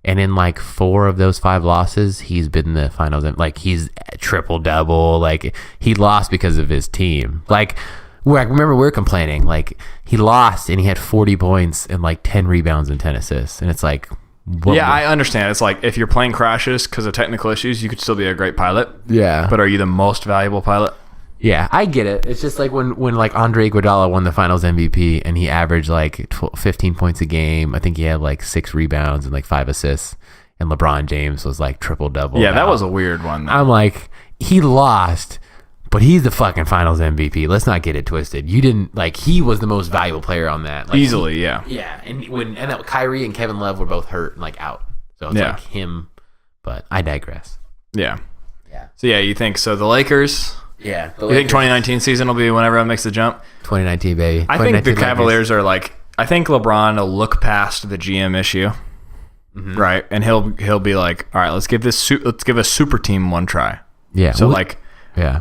and in like 4 of those 5 losses, he's been in the finals. Like, he's triple double. Like, he lost because of his team. Like, I remember we were complaining. Like, he lost and he had 40 points and like 10 rebounds and 10 assists, and it's like. I understand. It's like, if your plane crashes because of technical issues, you could still be a great pilot. Yeah. But are you the most valuable pilot? Yeah, I get it. It's just like when like Andre Iguodala won the finals MVP and he averaged like 15 points a game. I think he had like 6 rebounds and like 5 assists. And LeBron James was like triple double. Yeah, that was a weird one. I'm like, he lost, but he's the fucking finals MVP. Let's not get it twisted. You didn't, like, he was the most valuable player on that. Like, easily, yeah. Yeah, and that Kyrie and Kevin Love were both hurt and like out. So it's like him, but I digress. Yeah. Yeah. So yeah, you think so? The Lakers. Yeah. You think 2019 season will be when everyone makes the jump? 2019, baby. I think the Cavaliers are like, I think LeBron will look past the GM issue, right? And he'll be like, all right, let's give a super team one try. Yeah. So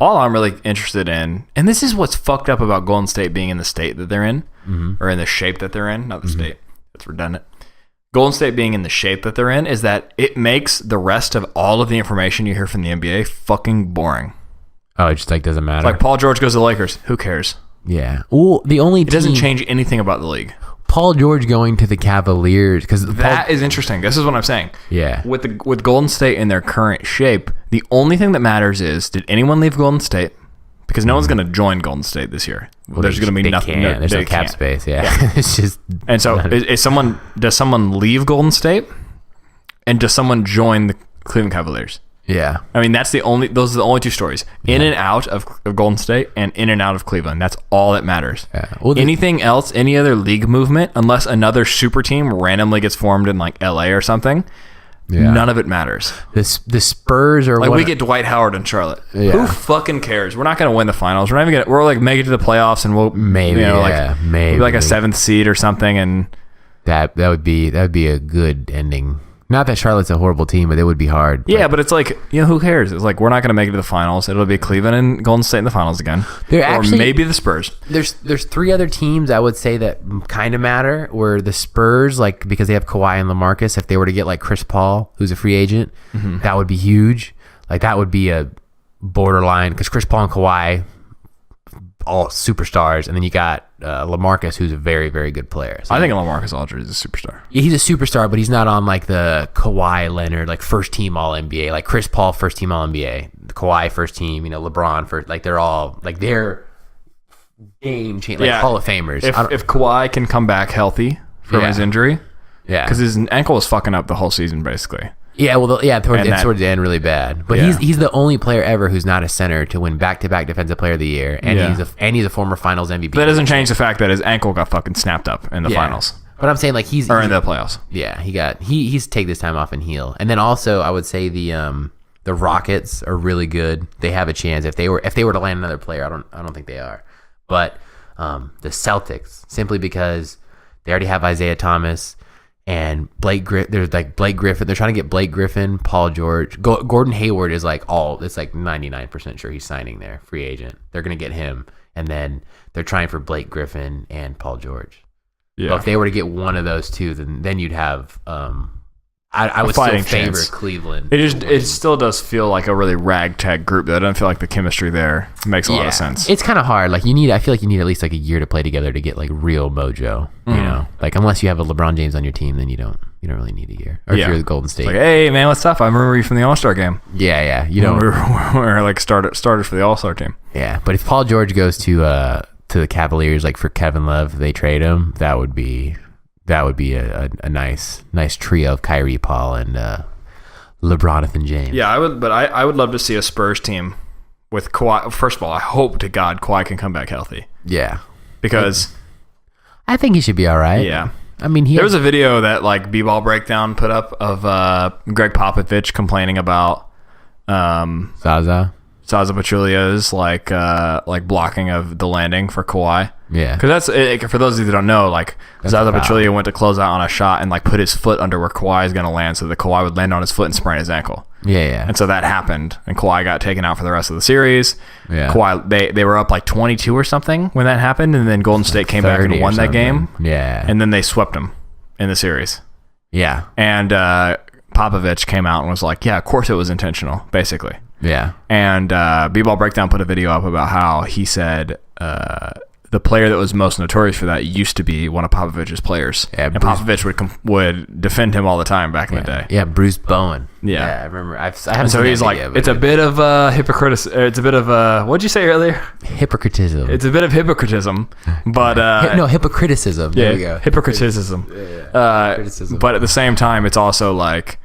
all I'm really interested in, and this is what's fucked up about Golden State being in the state that they're in, or in the shape that they're in, not the state. That's redundant. Golden State being in the shape that they're in is that it makes the rest of all of the information you hear from the NBA fucking boring. Oh, it just like doesn't matter. Like Paul George goes to the Lakers. Who cares? Yeah. Well, it doesn't change anything about the league. Paul George going to the Cavaliers, because that is interesting. This is what I'm saying. Yeah. With Golden State in their current shape, the only thing that matters is, did anyone leave Golden State? Because no one's going to join Golden State this year. Well, there's going to be nothing. There's no cap space. Yeah. It's just. And so, does someone leave Golden State, and does someone join the Cleveland Cavaliers? Yeah. I mean, those are the only two stories. In and out of Golden State and in and out of Cleveland. That's all that matters. Yeah. Well, anything else, any other league movement, unless another super team randomly gets formed in like LA or something, none of it matters. The Spurs are like, we get Dwight Howard in Charlotte. Yeah. Who fucking cares? We're not going to win the finals. We're not even going to, we're like make it to the playoffs and we'll maybe, maybe like a 7th seed or something. And that would be a good ending. Not that Charlotte's a horrible team, but it would be hard. Yeah, but it's like, who cares? It's like, we're not going to make it to the finals. It'll be Cleveland and Golden State in the finals again. Or maybe the Spurs. There's 3 other teams I would say that kind of matter, where the Spurs, like, because they have Kawhi and LaMarcus, if they were to get like Chris Paul, who's a free agent, that would be huge. Like, that would be a borderline, because Chris Paul and Kawhi, all superstars, and then you got LaMarcus, who's a very, very good player. So I think LaMarcus Aldridge is a superstar. Yeah, he's a superstar, but he's not on like the Kawhi Leonard, like first team All NBA, like Chris Paul first team All NBA, the Kawhi first team, LeBron first. Like, they're all like, they're game changing, like Hall of Famers. If Kawhi can come back healthy from his injury, because his ankle was fucking up the whole season basically. Yeah, well, towards the end, really bad. But he's the only player ever who's not a center to win back-to-back Defensive Player of the Year, and he's a former Finals MVP. But that doesn't change the fact that his ankle got fucking snapped up in the finals. But I'm saying, like, he's in the playoffs. Yeah, he's take this time off and heal. And then also, I would say the Rockets are really good. They have a chance if they were to land another player. I don't think they are. But the Celtics, simply because they already have Isaiah Thomas. And there's like Blake Griffin. They're trying to get Blake Griffin, Paul George. Gordon Hayward is like it's like 99% sure he's signing there, free agent. They're going to get him. And then they're trying for Blake Griffin and Paul George. Yeah. But if they were to get one of those two, then you'd have I would still favor Cleveland. It still does feel like a really ragtag group, though. I don't feel like the chemistry there makes a lot of sense. It's kind of hard. Like, I feel like you need at least like a year to play together to get like real mojo. You know, like, unless you have a LeBron James on your team, then you don't really need a year. Or if you're the Golden State. Like, hey man, what's up? I remember you from the All-Star game. Yeah. You don't. We're like starters for the All-Star team. Yeah, but if Paul George goes to the Cavaliers, like for Kevin Love, they trade him. That would be a nice trio of Kyrie, Paul, and LeBronathan James. Yeah, I would love to see a Spurs team with Kawhi. First of all, I hope to God Kawhi can come back healthy. Yeah, because I think he should be all right. Yeah, I mean, there was a video that like B-Ball Breakdown put up of Greg Popovich complaining about Zaza Pachulia's like blocking of the landing for Kawhi. Yeah, because that's for those of you that don't know, like Zaza Pachulia went to close out on a shot and like put his foot under where Kawhi is going to land, so that Kawhi would land on his foot and sprain his ankle. Yeah. And so that happened, and Kawhi got taken out for the rest of the series. Yeah, Kawhi they were up like 22 or something when that happened, and then Golden State came back and won that game. Yeah, and then they swept him in the series. Yeah, and Popovich came out and was like, "Yeah, of course it was intentional," basically. Yeah, and B-Ball Breakdown put a video up about how he said the player that was most notorious for that used to be one of Popovich's players. Yeah, and Popovich would defend him all the time back in the day. Yeah, Bruce Bowen. Yeah, I remember. I haven't. And so he's like, it's a bit of It's a bit of what'd you say earlier? Hypocritism. It's a bit of hypocritism, but hypocriticism. There we go. Hypocriticism. Criticism. But at the same time, it's also like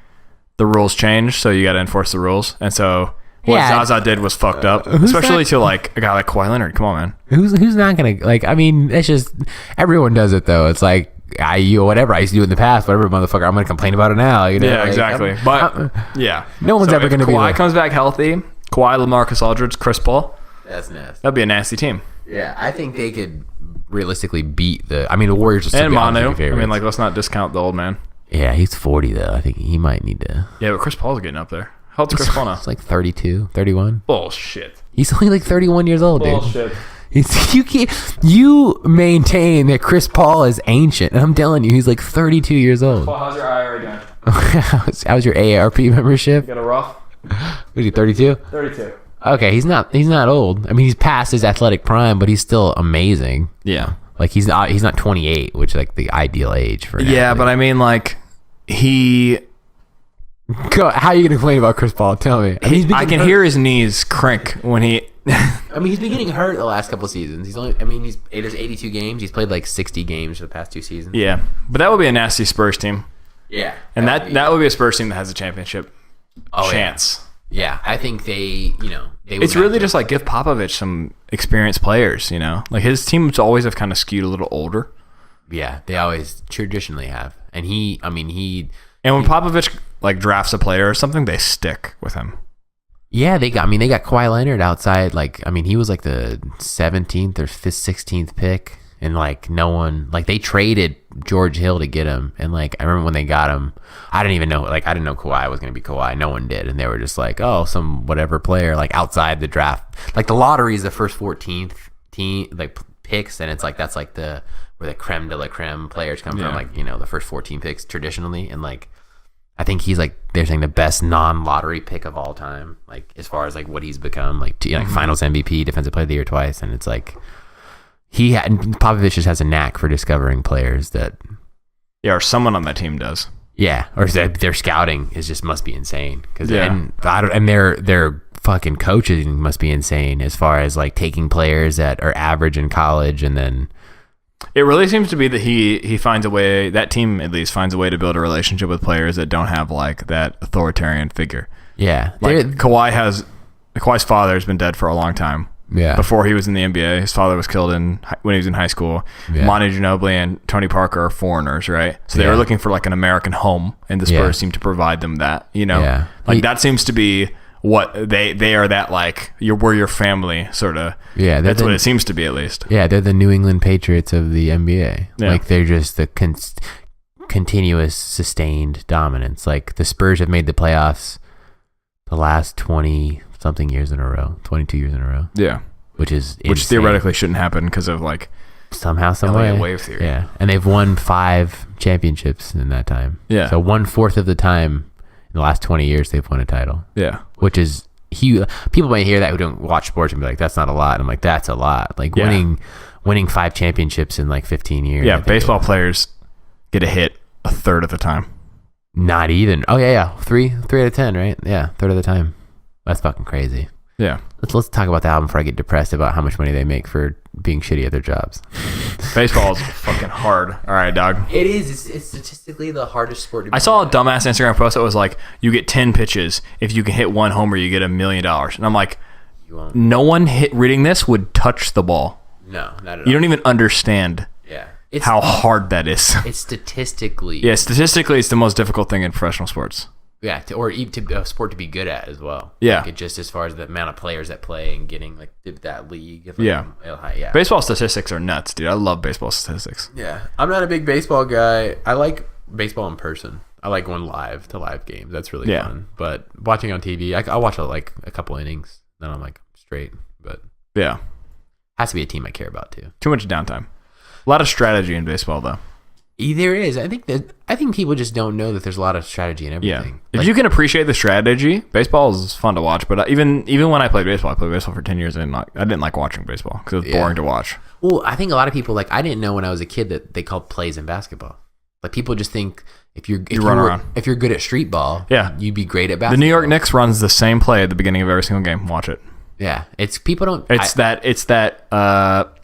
the rules change, so you got to enforce the rules, and so. What Zaza did was fucked up, especially to like a guy like Kawhi Leonard. Come on, man. Who's not gonna like? I mean, it's just everyone does it though. It's like whatever I used to do in the past, whatever motherfucker. I'm gonna complain about it now. You know? Yeah, exactly. No one's ever gonna be. Kawhi comes back healthy. Kawhi, LaMarcus Aldridge, Chris Paul. That's nasty. That'd be a nasty team. Yeah, I think they could realistically beat the Warriors. Will still and be Manu. I mean, like, let's not discount the old man. Yeah, he's 40 though. I think he might need to. Yeah, but Chris Paul's getting up there. How old's Chris Paul now? It's like 32, 31. Bullshit. He's only like 31 years old, dude. Bullshit. You maintain that Chris Paul is ancient, and I'm telling you, he's like 32 years old. Well, how's your IRA doing? How's your AARP membership? You got a rough? What is he, 32? 32. Okay, he's not old. I mean, he's past his athletic prime, but he's still amazing. Yeah. Like he's not 28, which is like the ideal age for an Yeah, athlete. but I mean, like he. How are you gonna complain about Chris Paul? Tell me. I can hear his knees crank when he. I mean, he's been getting hurt the last couple of seasons. It is 82 games. He's played like 60 games for the past 2 seasons. Yeah, but that would be a nasty Spurs team. Yeah, and that would be a Spurs team that has a championship chance. Yeah, I think they it's really just like give Popovich some experienced players. Like his teams always have kind of skewed a little older. Yeah, they always traditionally have, and And when Popovich like drafts a player or something, they stick with him. Yeah, they got Kawhi Leonard outside. Like, I mean, he was like the 17th or 16th pick, and like no one, like they traded George Hill to get him. And like I remember when they got him, I didn't know Kawhi was going to be Kawhi. No one did, and they were just like, oh, some whatever player like outside the draft. Like the lottery is the first 14th team like picks, and it's like that's like where the creme de la creme players come from. Like the first 14 picks traditionally, and like. I think he's like they're saying the best non-lottery pick of all time, like as far as like what he's become, like Finals MVP, Defensive Player of the Year twice, and it's like Popovich just has a knack for discovering players that, or someone on that team does, or their scouting must be insane and their fucking coaching must be insane as far as like taking players that are average in college and then. It really seems to be that he finds a way, that team at least finds a way to build a relationship with players that don't have like that authoritarian figure. Yeah. Like Kawhi's father has been dead for a long time. Yeah. Before he was in the NBA, his father was killed when he was in high school. Yeah. Monty Ginobili and Tony Parker are foreigners, right? So they were looking for like an American home, and the Spurs seem to provide them that, Yeah. Like that seems to be what they are, that like we're your family sort of. Yeah, that's what it seems to be, at least. Yeah, they're the New England Patriots of the NBA. Yeah. Like they're just the continuous sustained dominance. Like the Spurs have made the playoffs the last 20 something years in a row, 22 years in a row. Yeah, which theoretically shouldn't happen because of like somehow some way wave theory. Yeah, and they've won 5 championships in that time. Yeah, so 1/4 of the time. In the last 20 years, they've won a title. Yeah. Which is huge. People might hear that who don't watch sports and be like, that's not a lot. And I'm like, that's a lot. Like winning 5 championships in like 15 years. Yeah, baseball players get a hit a third of the time. Not even. Oh, yeah. 3 out of 10, right? Yeah, third of the time. That's fucking crazy. Yeah. Let's talk about the album before I get depressed about how much money they make for being shitty at their jobs. Baseball is fucking hard. All right, dog. It is. It's statistically the hardest sport to be. I saw a dumbass Instagram post that was like, you get 10 pitches. If you can hit 1 homer, you get $1 million. And I'm like, no one reading this would touch the ball. No, not at all. You don't even understand how hard that is. It's statistically. Yeah, statistically, it's the most difficult thing in professional sports. Yeah, or even a sport to be good at as well. Yeah, like just as far as the amount of players that play and getting like that league. Yeah. Baseball statistics are nuts, dude. I love baseball statistics. Yeah, I'm not a big baseball guy. I like baseball in person. I like going live to live games. That's really fun. But watching on TV, I watch like a couple innings, then I'm like straight. But has to be a team I care about too. Too much downtime. A lot of strategy in baseball, though. There is. I think people just don't know that there's a lot of strategy in everything. Yeah. If you can appreciate the strategy, baseball is fun to watch. But even when I played baseball for 10 years, and I didn't like watching baseball because it was boring to watch. Well, I think a lot of people I didn't know when I was a kid that they called plays in basketball. Like people just think if you're good at street ball, you'd be great at basketball. The New York Knicks runs the same play at the beginning of every single game. Watch it. Yeah, it's people don't.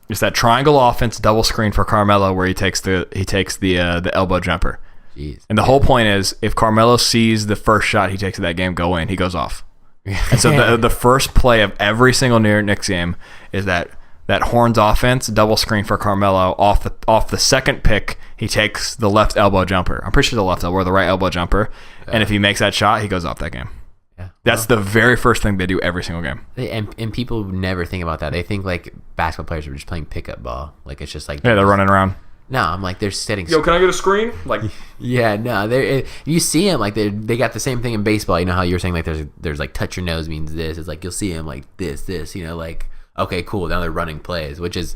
It's that triangle offense double screen for Carmelo where he takes the elbow jumper. Jeez. And the whole point is if Carmelo sees the first shot he takes of that game go in, he goes off. And so the first play of every single New York Knicks game is that Horns offense double screen for Carmelo off the second pick. He takes the left elbow jumper. I'm pretty sure the left elbow or the right elbow jumper. And if he makes that shot, he goes off that game. Yeah. That's the very first thing they do every single game. And people never think about that. They think like basketball players are just playing pickup ball. Like it's just like they're running around. No, I'm like they're setting. Yo, can I get a screen? Like, yeah, no, you see them like they got the same thing in baseball. You know how you were saying like there's like touch your nose means this. It's like you'll see them like this, like okay, cool, now they're running plays, which is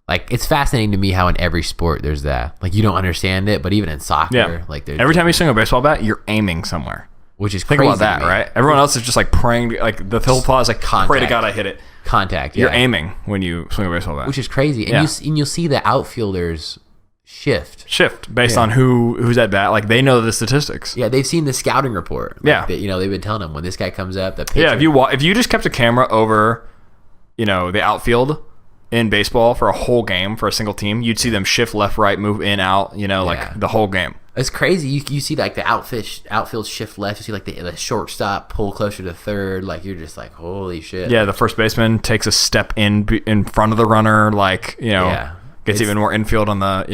like, it's fascinating to me how in every sport there's that. Like, you don't understand it, but even in soccer, like there's every time you swing a baseball bat, you're aiming somewhere. Which is think crazy about that, right? Everyone else is just like praying, like the whole plot is like Contact. pray to God I hit it. Contact. Yeah. You're aiming when you swing a baseball bat, which is crazy. And you'll see the outfielders shift based on who's at bat. Like they know the statistics. Yeah, they've seen the scouting report. Like they've been telling them when this guy comes up. The pitcher, if you just kept a camera over, the outfield in baseball for a whole game for a single team, you'd see them shift left, right, move in, out. Like the whole game. It's crazy. You see like the outfield shift left. You see like the shortstop pull closer to third. Like you're just like, holy shit. Yeah, the first baseman takes a step in front of the runner. Like gets even more infield on the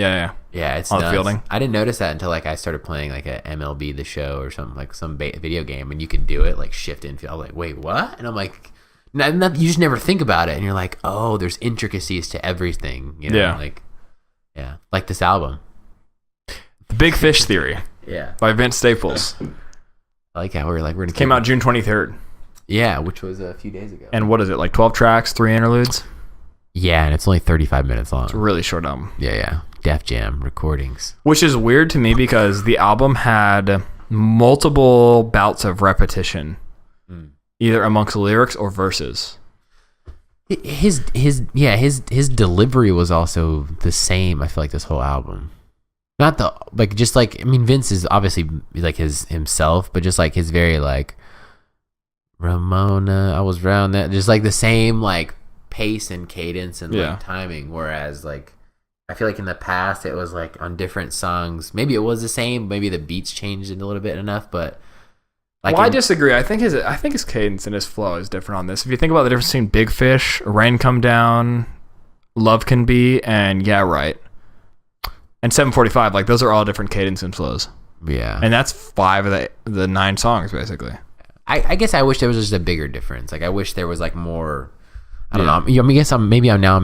it's on nuts. The fielding. I didn't notice that until like I started playing like a MLB The Show or something, like some video game, and you could do it like shift infield. I was like, wait, what? And I'm like, you just never think about it, and you're like, oh, there's intricacies to everything. Like this album. The Big Fish Theory. By Vince Staples. I like how we're gonna came out June 23rd. Yeah, which was a few days ago. And what is it, like 12 tracks, 3 interludes? Yeah, and it's only 35 minutes long. It's a really short album. Yeah. Def Jam recordings. Which is weird to me because the album had multiple bouts of repetition, either amongst lyrics or verses. His delivery was also the same, I feel like, this whole album. Not the Vince is obviously like himself, but just like his very like Ramona, I was around that, just like the same like pace and cadence and like timing. Whereas like I feel like in the past it was like on different songs, maybe it was the same, maybe the beats changed it a little bit enough, but like I disagree. I think his cadence and his flow is different on this. If you think about the difference between Big Fish, Rain Come Down, Love Can Be, and Yeah Right. And 745, like those are all different cadence and flows. Yeah. And that's 5 of the 9 songs, basically. I guess I wish there was just a bigger difference. Like I wish there was like more, I don't know. I guess I'm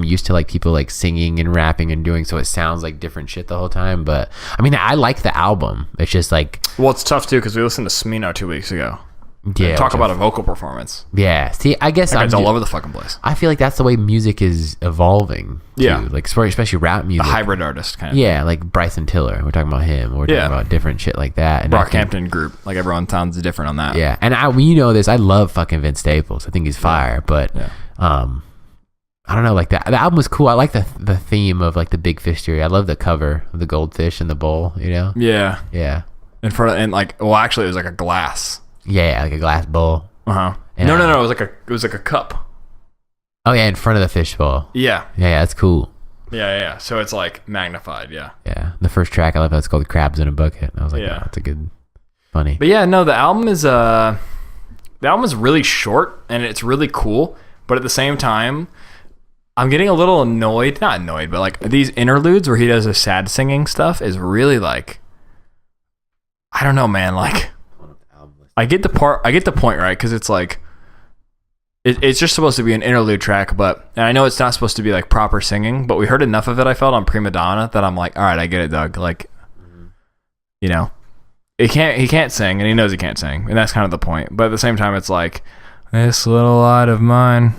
used to like people like singing and rapping and doing, so it sounds like different shit the whole time. But I mean, I like the album. It's just like, well, it's tough too because we listened to Smino 2 weeks ago. Yeah, talk about a vocal performance. Yeah, see, I guess it's all over the fucking place. I feel like that's the way music is evolving. Too. Yeah, like especially rap music, a hybrid artist kind of. Yeah, like Bryson Tiller. We're talking about him. We're talking about different shit like that. And Brockhampton group, like everyone sounds different on that. Yeah, and this. I love fucking Vince Staples. I think he's fire, but I don't know. Like the album was cool. I like the theme of like the Big Fish Theory. I love the cover of the goldfish in the bowl. Yeah. In front of, and like, well, actually, it was like a glass. Yeah, like a glass bowl. No. It was like a cup. Oh yeah, in front of the fish bowl. Yeah, that's cool. Yeah. So it's like magnified. Yeah. The first track I love, it's called "Crabs in a Bucket." And I was like, that's a good, funny. But the album is really short and it's really cool. But at the same time, I'm getting a little annoyed. Not annoyed, but like these interludes where he does the sad singing stuff is really like, I don't know, man. Like, I get the point, right? Because it's like, it's just supposed to be an interlude track, and I know it's not supposed to be like proper singing, but we heard enough of it, I felt, on Prima Donna that I'm like, all right, I get it, Doug. Like, he can't sing, and he knows he can't sing, and that's kind of the point. But at the same time, it's like, this little light of mine,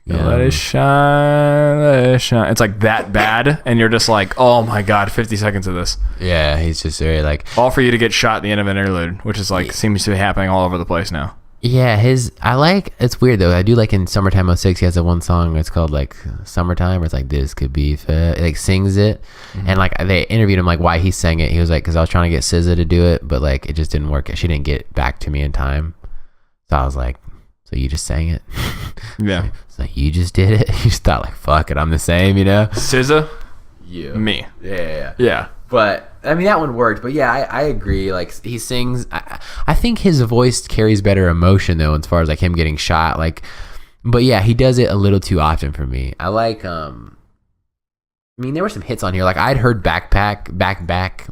let it shine, let it shine. It's like that bad, and you're just like, oh my god, 50 seconds of this. Yeah, he's just very like, all for you to get shot at the end of an interlude, which is like seems to be happening all over the place now. Yeah, it's weird though. I do like in Summertime '06, he has that one song. It's called like Summertime, where it's like, this could be fair. Like sings it, and like they interviewed him like why he sang it. He was like, because I was trying to get SZA to do it, but like it just didn't work. She didn't get back to me in time, so I was like, so you just sang it? Yeah. So you just did it? You just thought like, fuck it, I'm the same, SZA? You. Me. Yeah. But I mean, that one worked. But yeah, I agree. Like he sings. I think his voice carries better emotion though, as far as like him getting shot. Like, but yeah, he does it a little too often for me. I like. I mean, there were some hits on here. Like I'd heard Back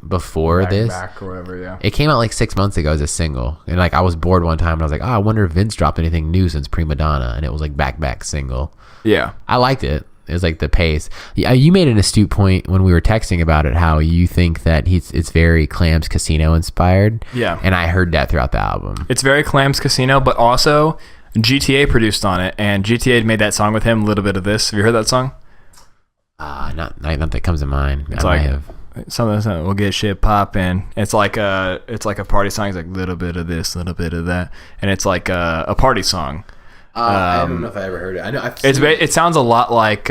before this. Back or whatever. Yeah. It came out like 6 months ago as a single, and like I was bored one time, and I was like, I wonder if Vince dropped anything new since Prima Donna, and it was like Back single. Yeah. I liked it. It was like the pace. Yeah, you made an astute point when we were texting about it, how you think that it's very Clams Casino inspired. Yeah. And I heard that throughout the album. It's very Clams Casino, but also GTA produced on it, and GTA had made that song with him, A Little Bit of This. Have you heard that song? Not that comes to mind. It's something we'll get shit popping. It's like a party song. It's like little bit of this, little bit of that, and it's like a party song. I don't know if I ever heard it. I know it sounds a lot like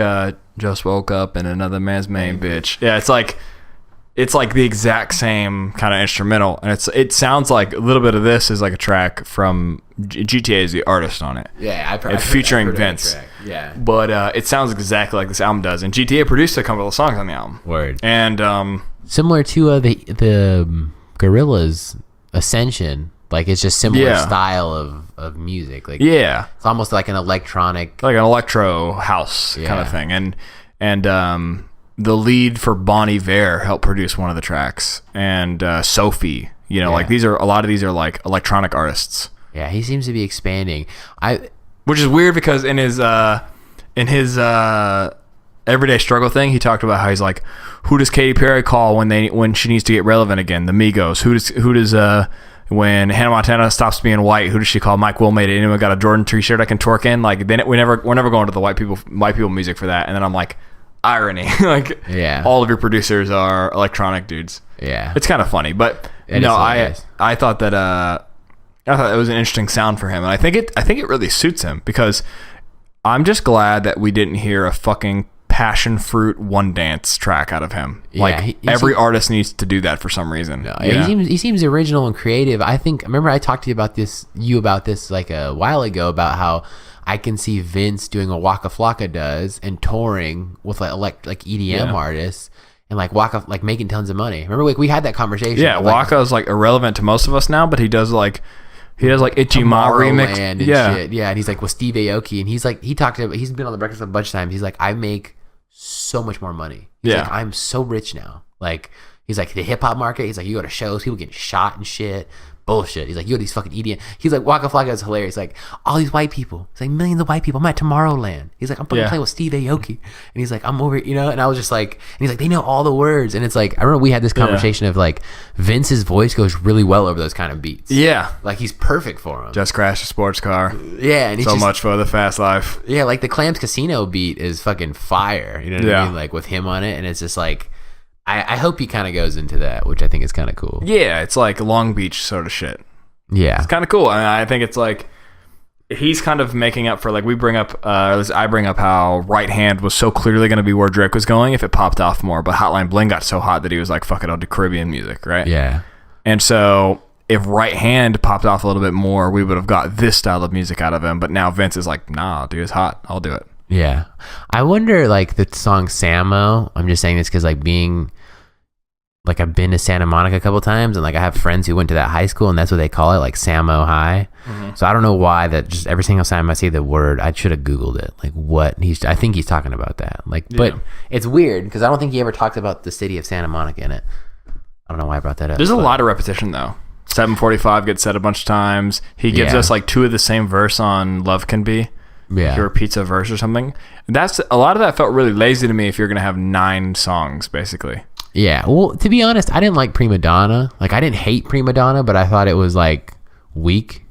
just woke up in another man's main bitch. Yeah, it's like the exact same kind of instrumental, and it sounds like A Little Bit of This is like a track from GTA is the artist on it. Yeah, it's featuring Vince. Yeah, but it sounds exactly like this album does, and GTA produced a couple of songs on the album. Word. And similar to the Gorillaz Ascension. Like, it's just similar style of music. Like, it's almost like an electronic, like an electro house kind of thing. And the lead for Bon Iver helped produce one of the tracks, and Sophie. Like a lot of these are like electronic artists. Yeah, he seems to be expanding. Which is weird because in his Everyday Struggle thing, he talked about how he's like, who does Katy Perry call when she needs to get relevant again? The Migos. Who does when Hannah Montana stops being white, who does she call? Mike Wilmade. Anyone got a Jordan t-shirt I can twerk in? Like, we're never going to the white people music for that. And then I'm like, irony. Like, all of your producers are electronic dudes. Yeah, it's kind of funny, but I thought that it was an interesting sound for him, and I think it really suits him, because I'm just glad that we didn't hear a fucking passion fruit one dance track out of him. Like, every artist needs to do that for some reason. No, he seems original and creative. Remember I talked to you about this like a while ago, about how I can see Vince doing what Waka Flocka does and touring with like EDM artists and like Waka, like making tons of money. Remember, like, we had that conversation. Yeah, Waka is like irrelevant to most of us now, but he does like Itchy Ma remix and shit. Yeah, and he's like with Steve Aoki, and he's been on the Breakfast Club a bunch of times. He's like, I make so much more money. He's like, I'm so rich now. Like, he's like, the hip hop market, he's like, you go to shows, people getting shot and shit. Bullshit. He's like, you have these fucking EDM. He's like, Waka Flocka is hilarious. Like, all these white people. He's like, millions of white people. I'm at Tomorrowland. He's like, I'm fucking playing with Steve Aoki. And he's like, I'm over, and I was just like, and he's like, they know all the words. And it's like, I remember we had this conversation of like, Vince's voice goes really well over those kind of beats. Yeah. Like, he's perfect for him. Just crashed a sports car. Yeah. And so much for the fast life. Yeah. Like, the Clams Casino beat is fucking fire. You know what I mean? Like, with him on it. And it's just like, I hope he kind of goes into that, which I think is kind of cool. Yeah. It's like Long Beach sort of shit. Yeah, it's kind of cool. I think it's like he's kind of making up for, like, I bring up how Right Hand was so clearly going to be where Drake was going if it popped off more, but Hotline Bling got so hot that he was like, fuck it, I'll do Caribbean music, right? Yeah. And so if Right Hand popped off a little bit more, we would have got this style of music out of him, but now Vince is like, nah, dude, it's hot, I'll do it. Yeah. I wonder, like, the song Samo, I'm just saying this because, like, like, I've been to Santa Monica a couple times, and like I have friends who went to that high school, and that's what they call it, like Samo High. Mm-hmm. So I don't know why that just every single time I see the word, I should have Googled it. Like, I think he's talking about that. Like, but it's weird because I don't think he ever talked about the city of Santa Monica in it. I don't know why I brought that up. There's a lot of repetition though. 745 gets said a bunch of times. He gives us like two of the same verse on Love Can Be. Yeah. He repeats a verse or something. That's a lot of that felt really lazy to me if you're going to have 9 songs basically. Yeah, well, to be honest, I didn't like Prima Donna. Like, I didn't hate Prima Donna, but I thought it was, like, weak.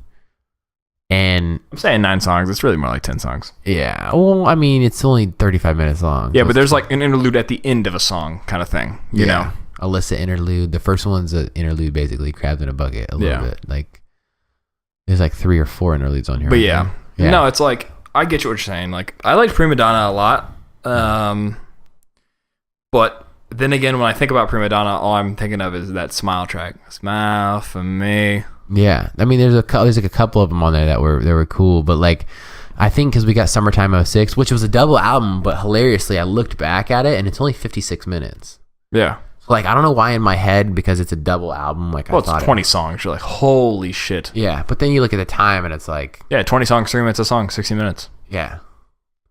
And I'm saying 9 songs. It's really more like 10 songs. Yeah, well, I mean, it's only 35 minutes long. Yeah, so but there's, like, an interlude at the end of a song kind of thing, you know? Alyssa interlude. The first one's an interlude, basically, Crabs in a Bucket a little bit. Like, there's, like, 3 or 4 interludes on here. But, yeah. No, it's, like, I get what you're saying. Like, I liked Prima Donna a lot. But then again, when I think about Prima Donna, all I'm thinking of is that Smile track. Smile for me. Yeah, I mean, there's like a couple of them on there that were cool, but like, I think because we got Summertime '06, which was a double album, but hilariously, I looked back at it and it's only 56 minutes. Yeah. So like, I don't know why in my head, because it's a double album. Like, well, it's 20 songs. You're like, holy shit. Yeah, but then you look at the time and it's like, 20 songs, 3 minutes a song, 60 minutes. Yeah,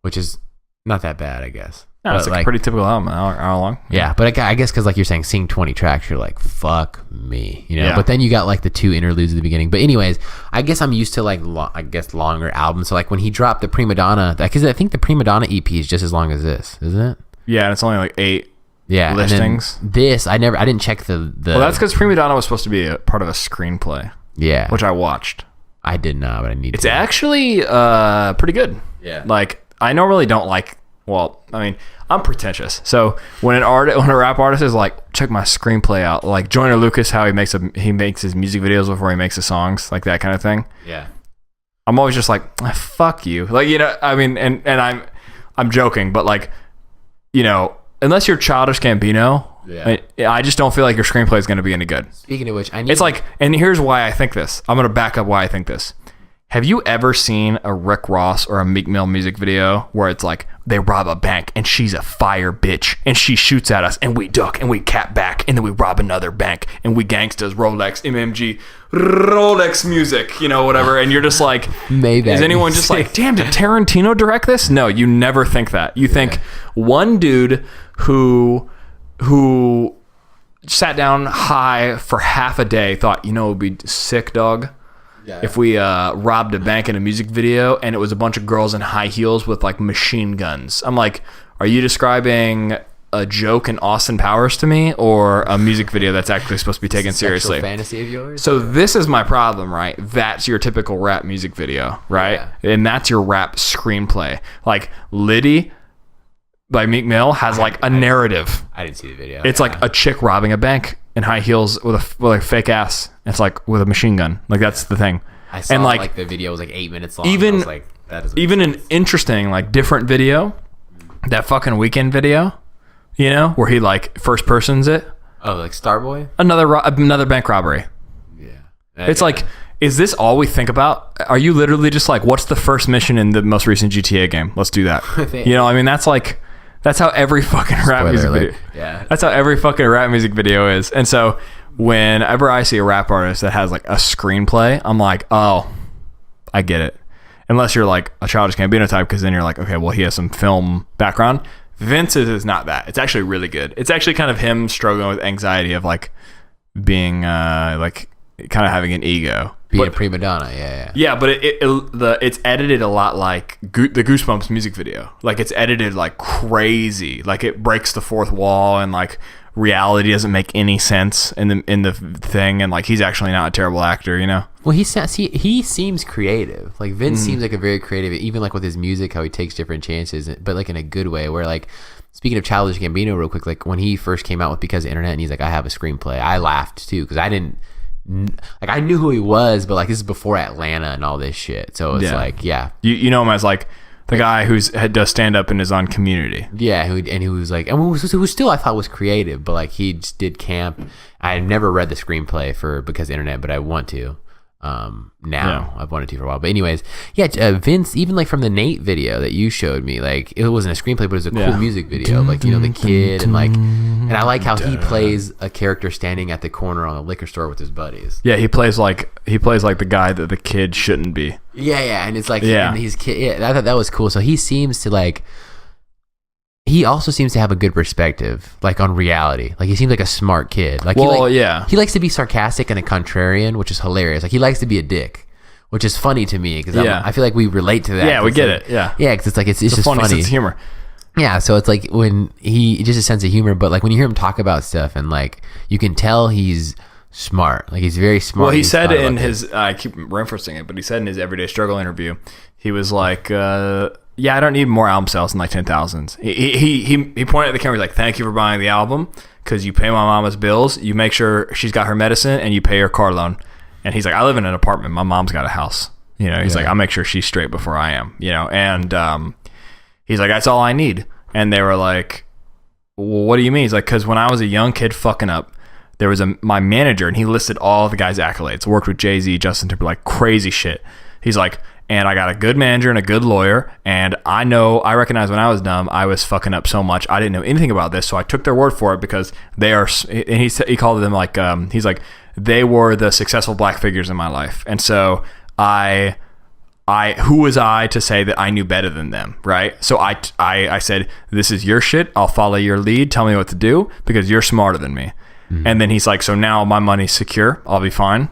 which is not that bad, I guess. No, it's like a pretty typical album, hour long. Yeah, but I guess because like you're saying, seeing 20 tracks, you're like, fuck me, you know. Yeah. But then you got like the 2 interludes at the beginning. But anyways, I guess I'm used to like longer albums. So like when he dropped the Prima Donna, because I think the Prima Donna EP is just as long as this, isn't it? Yeah, and it's only like 8 listings. And this I didn't check the. Well, that's because Prima Donna was supposed to be a part of a screenplay. Yeah, which I watched. I did not, but I need to. It's actually pretty good. Yeah. Like, I normally don't like, well, I mean, I'm pretentious. So when a rap artist is like, check my screenplay out, like Joyner Lucas, how he makes his music videos before he makes his songs, like that kind of thing. Yeah. I'm always just like, fuck you. Like, you know, I mean, and I'm joking, but like, you know, unless you're Childish Gambino, I just don't feel like your screenplay is going to be any good. Speaking of which, it's like, and here's why I think this. I'm going to back up why I think this. Have you ever seen a Rick Ross or a Meek Mill music video where it's like they rob a bank and she's a fire bitch and she shoots at us and we duck and we cap back and then we rob another bank and we gangstas Rolex MMG Rolex music, you know, whatever, and you're just like, maybe is anyone just like, damn, did Tarantino direct this? No, you never think that. You think one dude who sat down high for half a day thought, you know, it would be sick, dog. Yeah. If we robbed a bank in a music video and it was a bunch of girls in high heels with like machine guns. I'm like, are you describing a joke in Austin Powers to me or a music video that's actually supposed to be taken seriously? Fantasy of yours? So this is my problem, right? That's your typical rap music video, right? Yeah. And that's your rap screenplay. Like Liddy by Meek Mill has like a narrative. I didn't see the video. It's like a chick robbing a bank in high heels with a fake ass. It's like with a machine gun. Like that's the thing. I saw, and like the video was like 8 minutes long. Even I was like, that is even an interesting like different video. That fucking Weekend video, you know, where he like first persons it. Oh, like Starboy. Another bank robbery. Yeah. It's like, is this all we think about? Are you literally just like, what's the first mission in the most recent GTA game? Let's do that. You know, I mean, that's like. That's how every fucking rap music video. Yeah. That's how every fucking rap music video is. And so whenever I see a rap artist that has like a screenplay, I'm like, oh, I get it. Unless you're like a Childish Gambino type, because then you're like, okay, well, he has some film background. Vince's is not that. It's actually really good. It's actually kind of him struggling with anxiety of like being like kind of having an ego. Being a prima donna, yeah. Yeah, but it's edited a lot like the Goosebumps music video. Like it's edited like crazy. Like it breaks the fourth wall and like reality doesn't make any sense in the thing. And like he's actually not a terrible actor, you know. Well, he seems creative. Like Vince seems like a very creative, even like with his music, how he takes different chances, but like in a good way. Where like speaking of Childish Gambino, real quick, like when he first came out with Because of Internet, and he's like, I have a screenplay. I laughed too because I didn't. Like I knew who he was, but like this is before Atlanta and all this shit. So it's like, you know him as like the guy who's does stand up and is on Community. Yeah, who was like, and who still I thought was creative, but like he just did camp. I never read the screenplay for Because of Internet, but I want to. Now I've wanted to for a while, but anyways, Vince, even like from the Nate video that you showed me, like it wasn't a screenplay, but it was a cool music video, like you know the kid and like, and I like how he plays a character standing at the corner on a liquor store with his buddies. Yeah, he plays like the guy that the kid shouldn't be. Yeah, and it's like and he's kid. I thought that was cool. So he seems to like. He also seems to have a good perspective, like on reality. Like he seems like a smart kid. Like he likes to be sarcastic and a contrarian, which is hilarious. Like he likes to be a dick, which is funny to me because I feel like we relate to that. Yeah, we get like, it. Yeah, because it's like it's just funny sense of humor. Yeah, so it's like when he just a sense of humor, but like when you hear him talk about stuff and like you can tell he's smart. Like he's very smart. Well, he said in his I keep referencing it, but he said in his Everyday Struggle interview, he was like. Yeah, I don't need more album sales in like 10,000s. He pointed at the camera, he's like, thank you for buying the album because you pay my mama's bills, you make sure she's got her medicine, and you pay her car loan. And he's like, I live in an apartment. My mom's got a house. You know, he's like, I'll make sure she's straight before I am. You know, and he's like, that's all I need. And they were like, well, what do you mean? He's like, because when I was a young kid fucking up, there was my manager, and he listed all the guy's accolades. Worked with Jay-Z, Justin Timberlake, crazy shit. He's like, and I got a good manager and a good lawyer, and I recognize when I was dumb, I was fucking up so much, I didn't know anything about this, so I took their word for it because they are, and he called them like, he's like, they were the successful black figures in my life, and so who was I to say that I knew better than them, right? So I said, this is your shit, I'll follow your lead, tell me what to do, because you're smarter than me. Mm-hmm. And then he's like, so now my money's secure, I'll be fine.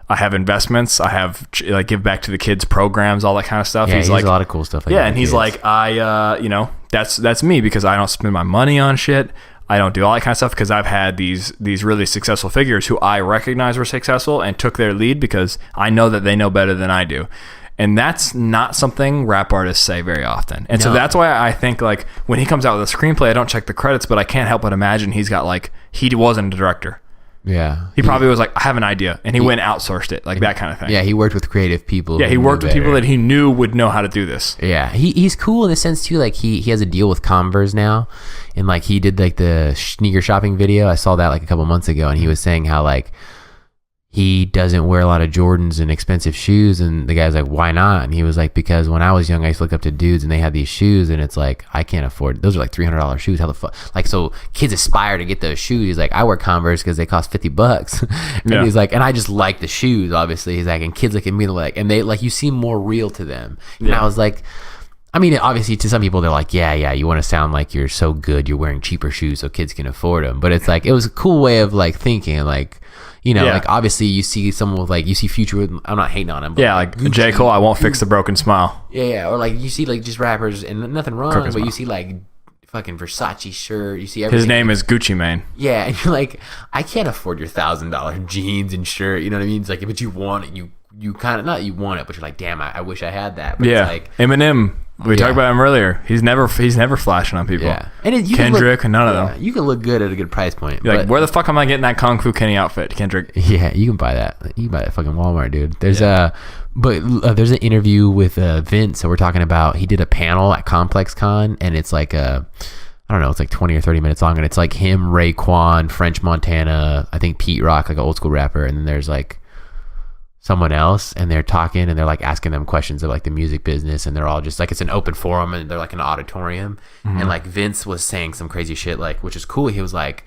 I have investments. I have like give back to the kids programs, all that kind of stuff. Yeah, he's like a lot of cool stuff. Like and he's kids. Like, I, you know, that's me because I don't spend my money on shit. I don't do all that kind of stuff because I've had these really successful figures who I recognize were successful and took their lead because I know that they know better than I do. And that's not something rap artists say very often. And so that's why I think like when he comes out with a screenplay, I don't check the credits, but I can't help but imagine he's got like, he wasn't a director. Yeah. He probably was like, I have an idea. And he went and outsourced it, like that kind of thing. Yeah, he worked with creative people. Yeah, he worked with people that he knew would know how to do this. Yeah, he's cool in the sense too, like he has a deal with Converse now. And like he did like the sneaker shopping video. I saw that like a couple months ago, and he was saying how like he doesn't wear a lot of Jordans and expensive shoes, and the guy's like, why not? And he was like, because when I was young I used to look up to dudes and they had these shoes, and it's like, I can't afford, those are like $300 shoes, how the fuck, like, so kids aspire to get those shoes. He's like, I wear Converse because they cost $50. And he's like, and I just like the shoes, obviously. He's like, and kids look at me like, and they like, you seem more real to them. And I was like, I mean, obviously to some people they're like, yeah, you want to sound like you're so good, you're wearing cheaper shoes so kids can afford them. But it's like, it was a cool way of like thinking, like, you know, like obviously you see someone with like, you see Future with, I'm not hating on him, but like J. Cole, I won't fix the broken smile. Yeah, or like you see like just rappers, and nothing wrong, but you see like fucking Versace shirt, you see everything. His name is Gucci Mane. Yeah, and you're like, I can't afford your $1,000 jeans and shirt, you know what I mean? It's like, but you want it, you kind of, not you want it, but you're like, damn, I wish I had that. But it's like Eminem. We talked about him earlier. He's never flashing on people. Yeah, and Kendrick, none of them. You can look good at a good price point. You're like, where the fuck am I getting that Kung Fu Kenny outfit, Kendrick? Yeah, you can buy that. You can buy that fucking Walmart, dude. There's there's an interview with Vince, so we're talking about, he did a panel at Complex Con, and it's like I don't know, it's like 20 or 30 minutes long, and it's like him, Raekwon, French Montana, I think Pete Rock, like an old school rapper, and then there's like someone else, and they're talking and they're like asking them questions of like the music business, and they're all just like, it's an open forum and they're like an auditorium. And like Vince was saying some crazy shit, like, which is cool. He was like,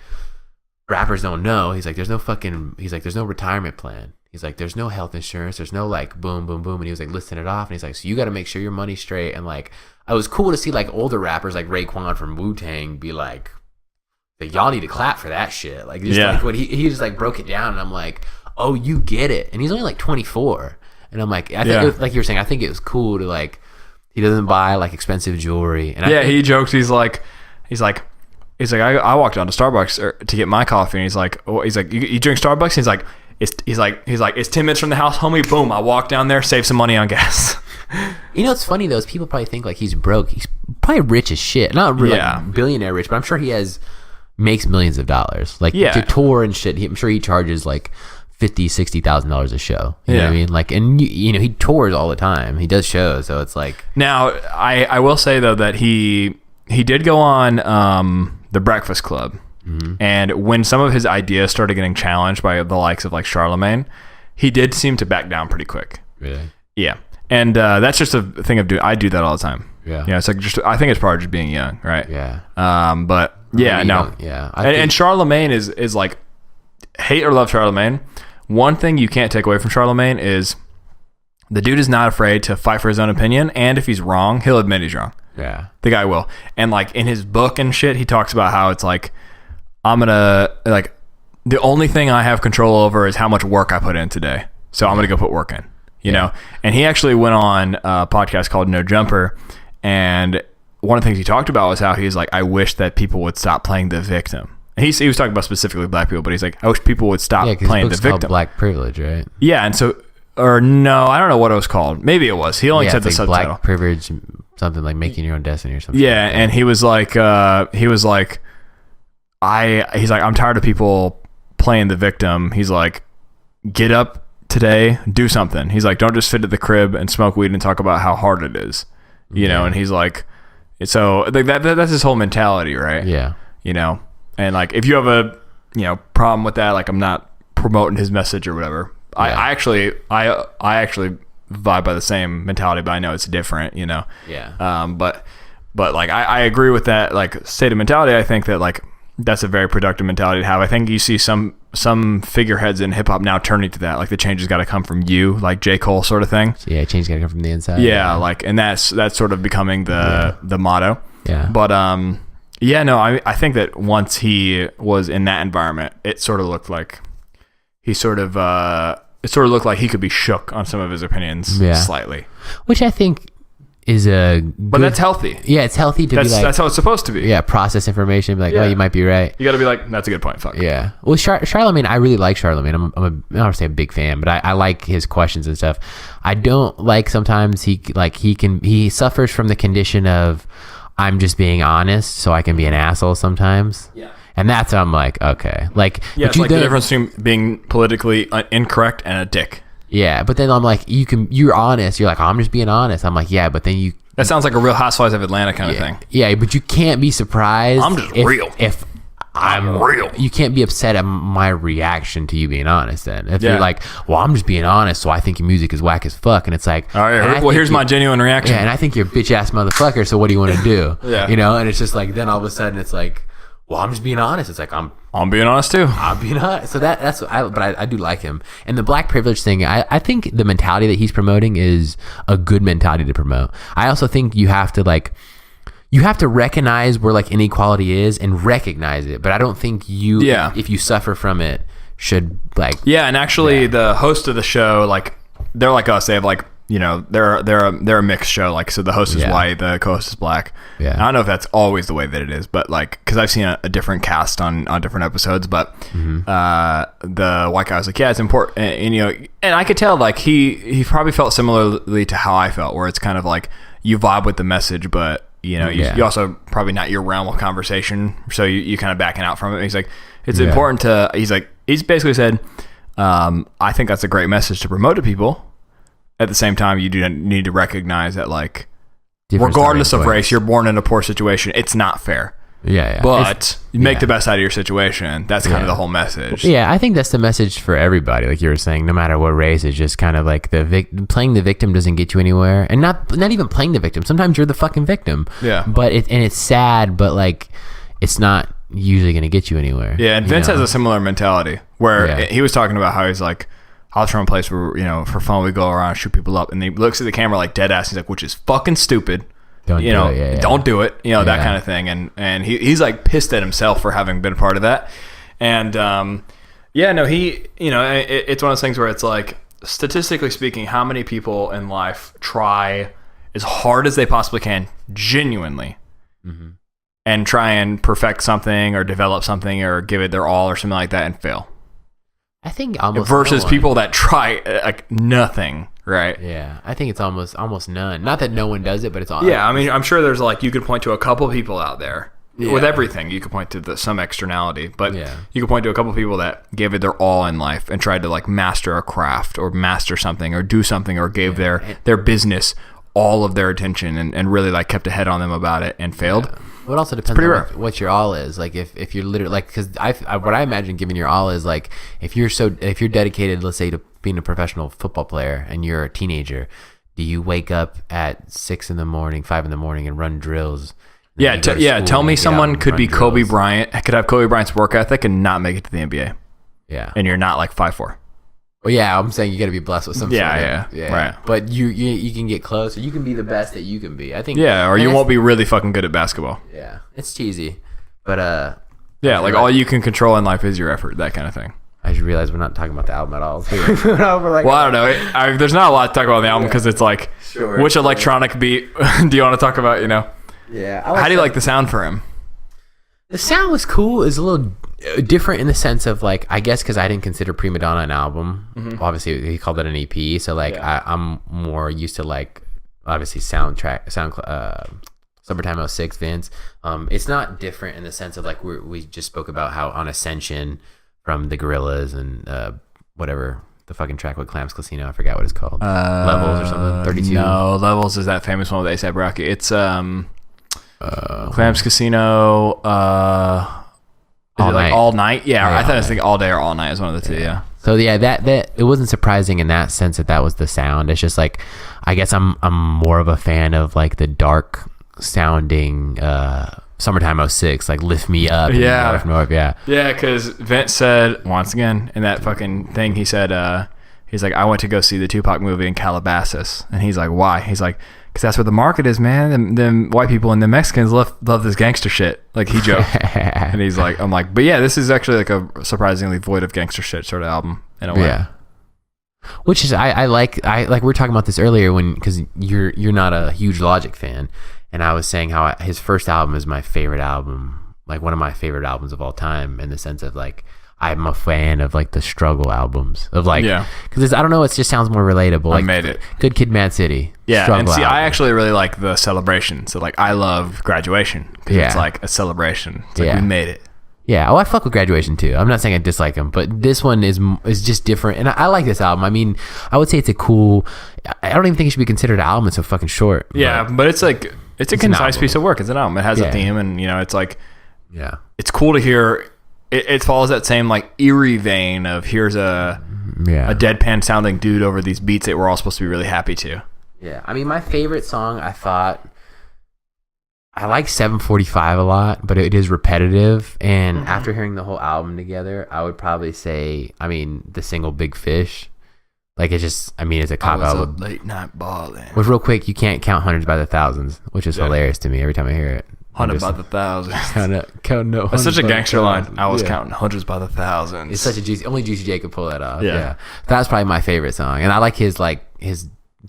rappers don't know. He's like, there's no retirement plan. He's like, there's no health insurance. There's no like boom, boom, boom. And he was like listing it off, and he's like, so you got to make sure your money's straight. And like, it was cool to see like older rappers like Raekwon from Wu-Tang be like y'all need to clap for that shit. Like, just like when he just like broke it down, and I'm like, oh, you get it. And he's only like 24. And I'm like, I think it was, like you were saying, I think it was cool to like, he doesn't buy like expensive jewelry. And he jokes. He's like, I walked down to Starbucks to get my coffee, and he's like, you drink Starbucks? And he's like, it's 10 minutes from the house, homie. Boom. I walk down there, save some money on gas. You know what's funny though is people probably think like he's broke. He's probably rich as shit. Not really like billionaire rich, but I'm sure he makes millions of dollars. Like to tour and shit. I'm sure he charges like $50,000-$60,000 a show. You know what I mean? Like, and you know, he tours all the time. He does shows, so it's like. Now, I will say though that he did go on the Breakfast Club, and when some of his ideas started getting challenged by the likes of like Charlemagne, he did seem to back down pretty quick. Really? Yeah, and that's just a thing of I do that all the time. Yeah, it's like I think it's part of just being young, right? Yeah. But and Charlemagne is like, hate or love Charlemagne. One thing you can't take away from Charlemagne is the dude is not afraid to fight for his own opinion, and if he's wrong, he'll admit he's wrong. Yeah. The guy will. And like in his book and shit, he talks about how it's like, I'm gonna, like, the only thing I have control over is how much work I put in today. So I'm gonna go put work in, you know? And he actually went on a podcast called No Jumper, and one of the things he talked about was how he's like, I wish that people would stop playing the victim. He was talking about specifically black people, but he's like, I wish people would stop playing the victim. Black Privilege, right? Yeah, and so, or no, I don't know what it was called. Maybe it was. He only said the subtitle. Black Privilege, something like making your own destiny or something. Yeah, and he was like, I'm tired of people playing the victim. He's like, get up today, do something. He's like, don't just sit at the crib and smoke weed and talk about how hard it is, you know. And he's like, so like that's his whole mentality, right? Yeah, you know. And like, if you have a, problem with that, like, I'm not promoting his message or whatever. Yeah. I actually vibe by the same mentality, but I know it's different, you know? Yeah. But like, I agree with that, like, state of mentality. I think that like, that's a very productive mentality to have. I think you see some figureheads in hip hop now turning to that. Like, the change has got to come from you, like J. Cole sort of thing. So, yeah. Change got to come from the inside. Yeah. Like, and that's sort of becoming the motto. Yeah. But, yeah, no, I think that once he was in that environment, it sort of looked like it sort of looked like he could be shook on some of his opinions slightly. Which I think is a but that's healthy. Yeah, it's healthy to be like, that's how it's supposed to be. Yeah, process information, be like, oh, you might be right. You got to be like, that's a good point. Fuck. Yeah. Well, Charlemagne, I really like Charlemagne. I don't want to say a big fan, but I like his questions and stuff. I don't like sometimes he suffers from the condition of I'm just being honest, so I can be an asshole sometimes. Yeah. And that's how I'm like, okay, like it's like the difference between being politically incorrect and a dick. Yeah, but then I'm like, you're honest. You're like, oh, I'm just being honest. I'm like, yeah, but then that sounds like a Real Housewives of Atlanta kind of thing. Yeah, but you can't be surprised. I'm just real. If I'm real, you can't be upset at my reaction to you being honest. Then if you're like, well, I'm just being honest, so I think your music is whack as fuck, and it's like, all right, well, here's my genuine reaction. Yeah, and I think you're a bitch ass motherfucker. So what do you want to do? Yeah, and it's just like then all of a sudden it's like, well, I'm just being honest. It's like I'm being honest too. I'm being honest. So that's what I do like him. And the black privilege thing, I think the mentality that he's promoting is a good mentality to promote. I also think you have to recognize where like inequality is and recognize it. But I don't think if you suffer from it, should like. Yeah, and actually the host of the show, like they're like us. They have like, they're a mixed show. Like, so the host is white, the co-host is black. Yeah. I don't know if that's always the way that it is, but like, cause I've seen a different cast on different episodes, but, the white guy was like, yeah, it's important. And I could tell like he probably felt similarly to how I felt, where it's kind of like you vibe with the message, but you also probably not your realm of conversation. So you kind of backing out from it. And he's like, it's important to, he's basically said, I think that's a great message to promote to people. At the same time, you do need to recognize that, like, regardless of race, you're born in a poor situation. It's not fair. Yeah. But you make the best out of your situation. That's kind of the whole message. Yeah, I think that's the message for everybody. Like you were saying, no matter what race, it's just kind of like playing the victim doesn't get you anywhere, and not even playing the victim. Sometimes you're the fucking victim. Yeah. But it's sad, but like it's not usually going to get you anywhere. Yeah, and Vince has a similar mentality where he was talking about how he's like, I was from a place where, for fun, we go around and shoot people up. And he looks at the camera like dead ass. He's like, which is fucking stupid. Don't do it. That kind of thing. And he's like pissed at himself for having been a part of that. And, it's one of those things where it's like, statistically speaking, how many people in life try as hard as they possibly can, genuinely, and try and perfect something or develop something or give it their all or something like that and fail? I think almost versus people that try like nothing, right? Yeah, I think it's almost none. Not that no one does it, but it's all. Yeah, I mean, I'm sure there's like you could point to a couple people out there with everything. You could point to some externality, but you could point to a couple people that gave it their all in life and tried to like master a craft or master something or do something or gave their business all of their attention and really like kept a head on them about it and failed. Yeah. Well, it also depends on what your all is. Like if you're literally like, because what I imagine giving your all is like if you're dedicated, let's say, to being a professional football player and you're a teenager, do you wake up at 6 a.m, 5 a.m, and run drills? Yeah, tell me someone could be Kobe Bryant, could have Kobe Bryant's work ethic and not make it to the NBA. Yeah, and you're not like 5'4". Well, yeah, I'm saying you got to be blessed with some. Yeah, right. But you can get close, or you can be the best that you can be. I think. Yeah, or you won't be really fucking good at basketball. Yeah, it's cheesy, but like all you can control in life is your effort, that kind of thing. I just realized we're not talking about the album at all. Well, I don't know. There's not a lot to talk about on the album because it's like, which electronic beat do you want to talk about? Yeah. How do you like the sound for him? The sound was cool. It's a little different in the sense of like, I guess because I didn't consider Prima Donna an album. Obviously he called it an EP, so like I'm more used to like obviously Summertime '06 Vince. It's not different in the sense of like we just spoke about how on Ascension from the Gorillaz and whatever the fucking track with Clams Casino, I forgot what it's called, Levels or something. 32. No, Levels is that famous one with A$AP Rocky. It's Clams Casino. All night? Yeah, I thought it was like all day or all night is one of the two. Yeah. So yeah, that it wasn't surprising in that sense that was the sound. It's just like, I guess I'm more of a fan of like the dark sounding Summertime '06, like Lift Me Up. North. Yeah, because Vince said once again in that fucking thing, he said he's like, I went to go see the Tupac movie in Calabasas, and he's like, why? He's like, because that's where the market is, man. Them white people and the Mexicans love this gangster shit. Like he joked. And he's like, I'm like, but yeah, this is actually like a surprisingly void of gangster shit sort of album in a way. Yeah. Which is I like we were talking about this earlier because you're not a huge Logic fan, and I was saying how his first album is my favorite album, like one of my favorite albums of all time, in the sense of like I'm a fan of like the struggle albums of like because I don't know, it just sounds more relatable. Like, I made it. Good Kid, Mad City. Yeah, and see, album. I actually really like the celebration. So like I love Graduation because it's like a celebration. It's like we made it. Yeah, I fuck with Graduation too. I'm not saying I dislike him, but this one is just different, and I like this album. I mean, I would say it's a cool. I don't even think it should be considered an album. It's so fucking short. Yeah, but it's like it's a concise piece of work. It's an album. It has a theme, and it's like it's cool to hear. It follows that same like eerie vein of here's a deadpan sounding dude over these beats that we're all supposed to be really happy to. Yeah, I mean, my favorite song, I like 745 a lot, but it is repetitive. And after hearing the whole album together, I would probably say, I mean, the single Big Fish. Like, it's just, I mean, it's a cop album. Late night balling. Which, real quick, you can't count hundreds by the thousands, which is hilarious to me every time I hear it. Hundred by the thousands. Count no. That's such a gangster line. I was counting hundreds by the thousands. It's such a juicy. Only Juicy J could pull that off. Yeah. That's probably my favorite song, and I like his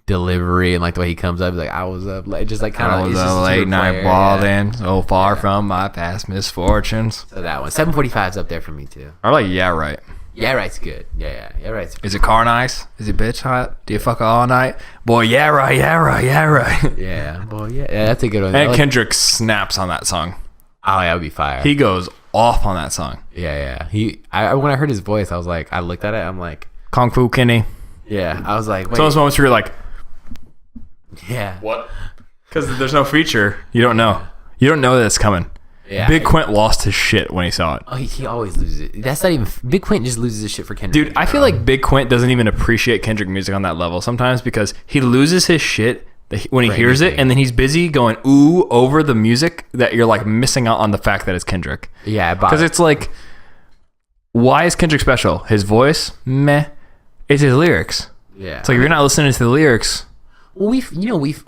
delivery and like the way he comes up. He's like, I was up late, just like kind of. I was a late night balling, so far from my past misfortunes. So that one, 745's up there for me too. I like Yeah Right. Yeah Right's good. Yeah Right's good. Is it car nice? Is it bitch hot? Do you fuck all night? Boy, yeah right. Yeah, boy, yeah, that's a good one. And Kendrick snaps on that song. Oh, that would be fire. He goes off on that song. Yeah. When I heard his voice, I was like, I looked at it, I'm like, Kung Fu Kenny. Yeah, I was like, wait. So those moments where you're like, yeah, what? Because there's no feature. You don't know that it's coming. Yeah, Big Quint lost his shit when he saw it. Oh, he always loses it. That's not even Big Quint just loses his shit for Kendrick. Dude, I feel like Big Quint doesn't even appreciate Kendrick music on that level sometimes because he loses his shit when he hears it, and then he's busy going ooh over the music that you're like missing out on the fact that it's Kendrick. Yeah, because it's like, why is Kendrick special? His voice, meh. It's his lyrics. Yeah, it's like if you're not listening to the lyrics. Well,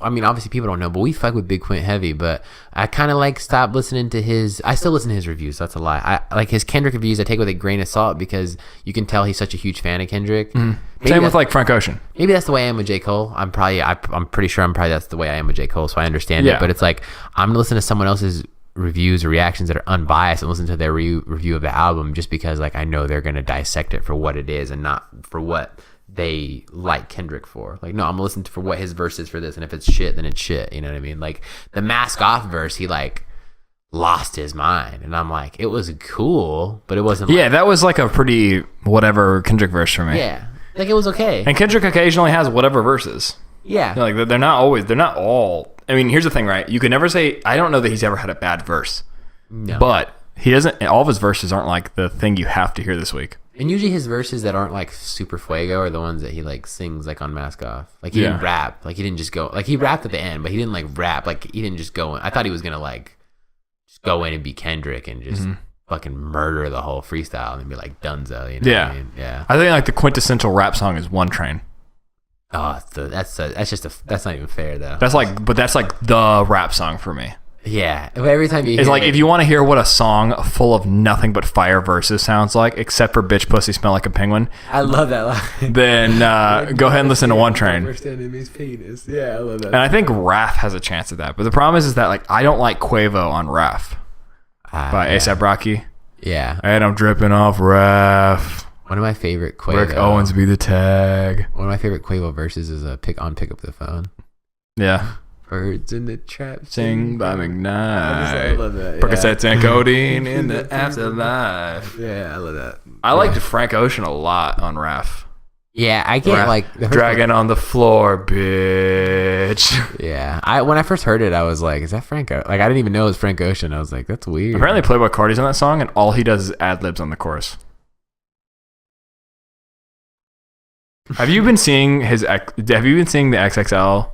I mean, obviously people don't know, but we fuck with Big Quint heavy, but I kind of like stopped listening to I still listen to his reviews, so that's a lie. I like his Kendrick reviews, I take with a grain of salt because you can tell he's such a huge fan of Kendrick. Mm-hmm. Same with like Frank Ocean. Maybe that's the way I am with J. Cole. I'm pretty sure that's the way I am with J. Cole, so I understand it, but it's like, I'm listening to someone else's reviews or reactions that are unbiased and listen to their review of the album just because like I know they're going to dissect it for what it is and not for what they like Kendrick for. Like, no, I'm listening for what his verse is for this, and if it's shit, then it's shit. You know what I mean? Like the Mask Off verse, he like lost his mind, and I'm like, it was cool, but it wasn't. Yeah, that was like a pretty whatever Kendrick verse for me. Yeah, like it was okay. And Kendrick occasionally has whatever verses. Yeah, like they're not all. I mean, here's the thing, right? You can never say. I don't know that he's ever had a bad verse. No, but he doesn't. All of his verses aren't like the thing you have to hear this week. And usually his verses that aren't like super fuego are the ones that he like sings like on Mask Off. Like he didn't rap. Like he didn't just go. Like he rapped at the end, but he didn't like rap. Like he didn't just go in. I thought he was gonna like just go in and be Kendrick and just fucking murder the whole freestyle and be like Dunzo. You know what I mean? Yeah. I think like the quintessential rap song is One Train. Oh, that's not even fair though. That's like the rap song for me. Yeah, but every time you it's like, if you want to hear what a song full of nothing but fire verses sounds like, except for Bitch Pussy Smell Like a Penguin. I love that line. Then go ahead and listen to One Train. Yeah, I love that. And I think Raph has a chance at that. But the problem is that like I don't like Quavo on Raph by A$AP Rocky. Yeah. And I'm dripping off Raph. One of my favorite Quavo. Rick Owens be the tag. One of my favorite Quavo verses is Pick Up the Phone. Yeah. Birds in the trap sing by McKnight. I love that. Percocets and codeine in the afterlife. Yeah, I love that. I liked Frank Ocean a lot on Raph. Yeah, I can't like dragging on the floor, bitch. Yeah, when I first heard it, I was like, "Is that Frank?" Like, I didn't even know it was Frank Ocean. I was like, "That's weird." Apparently, Playboy Carti's on that song, and all he does is ad libs on the chorus. Have you been seeing the XXL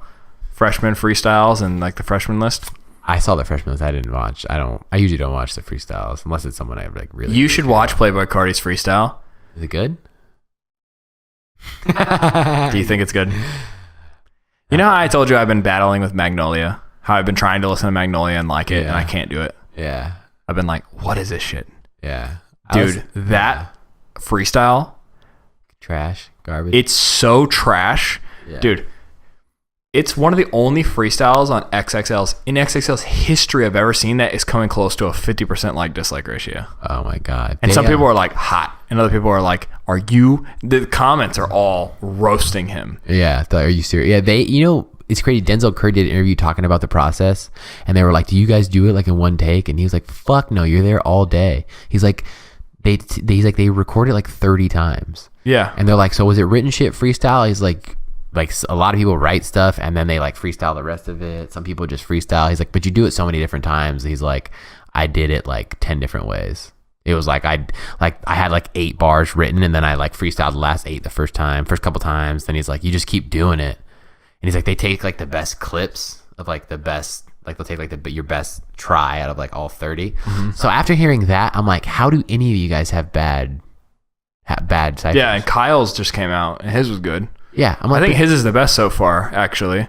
freshman freestyles and like the freshman list? I saw the freshman list. I didn't watch. I usually don't watch the freestyles unless it's someone I like really. You should watch Playboy Carti's freestyle. Is it good? Do you think it's good? You know how I told you I've been battling with Magnolia? How I've been trying to listen to Magnolia and like it, and I can't do it. Yeah. I've been like, what is this shit? Yeah. Dude, that freestyle. Trash. Garbage. It's so trash. Yeah. Dude, it's one of the only freestyles on XXL's history I've ever seen that is coming close to a 50% like dislike ratio. Oh my God. And some people are like hot, and other people are like, the comments are all roasting him. Yeah. Are you serious? Yeah. It's crazy. Denzel Curry did an interview talking about the process, and they were like, do you guys do it like in one take? And he was like, fuck no, you're there all day. He's like, they record it like 30 times. Yeah. And they're like, so was it written shit freestyle? He's like a lot of people write stuff and then they like freestyle the rest of it. Some people just freestyle. He's like, but you do it so many different times. He's like, I did it like 10 different ways. It was like I had like 8 bars written, and then I like freestyled the last 8 the first couple times. Then he's like, you just keep doing it. And he's like, they take like the best clips of like the best, like they'll take like your best try out of like all 30. Mm-hmm. So after hearing that, I'm like, how do any of you guys have bad ciphers? Yeah, and Kyle's just came out, and his was good. Yeah, I think his is the best so far, actually.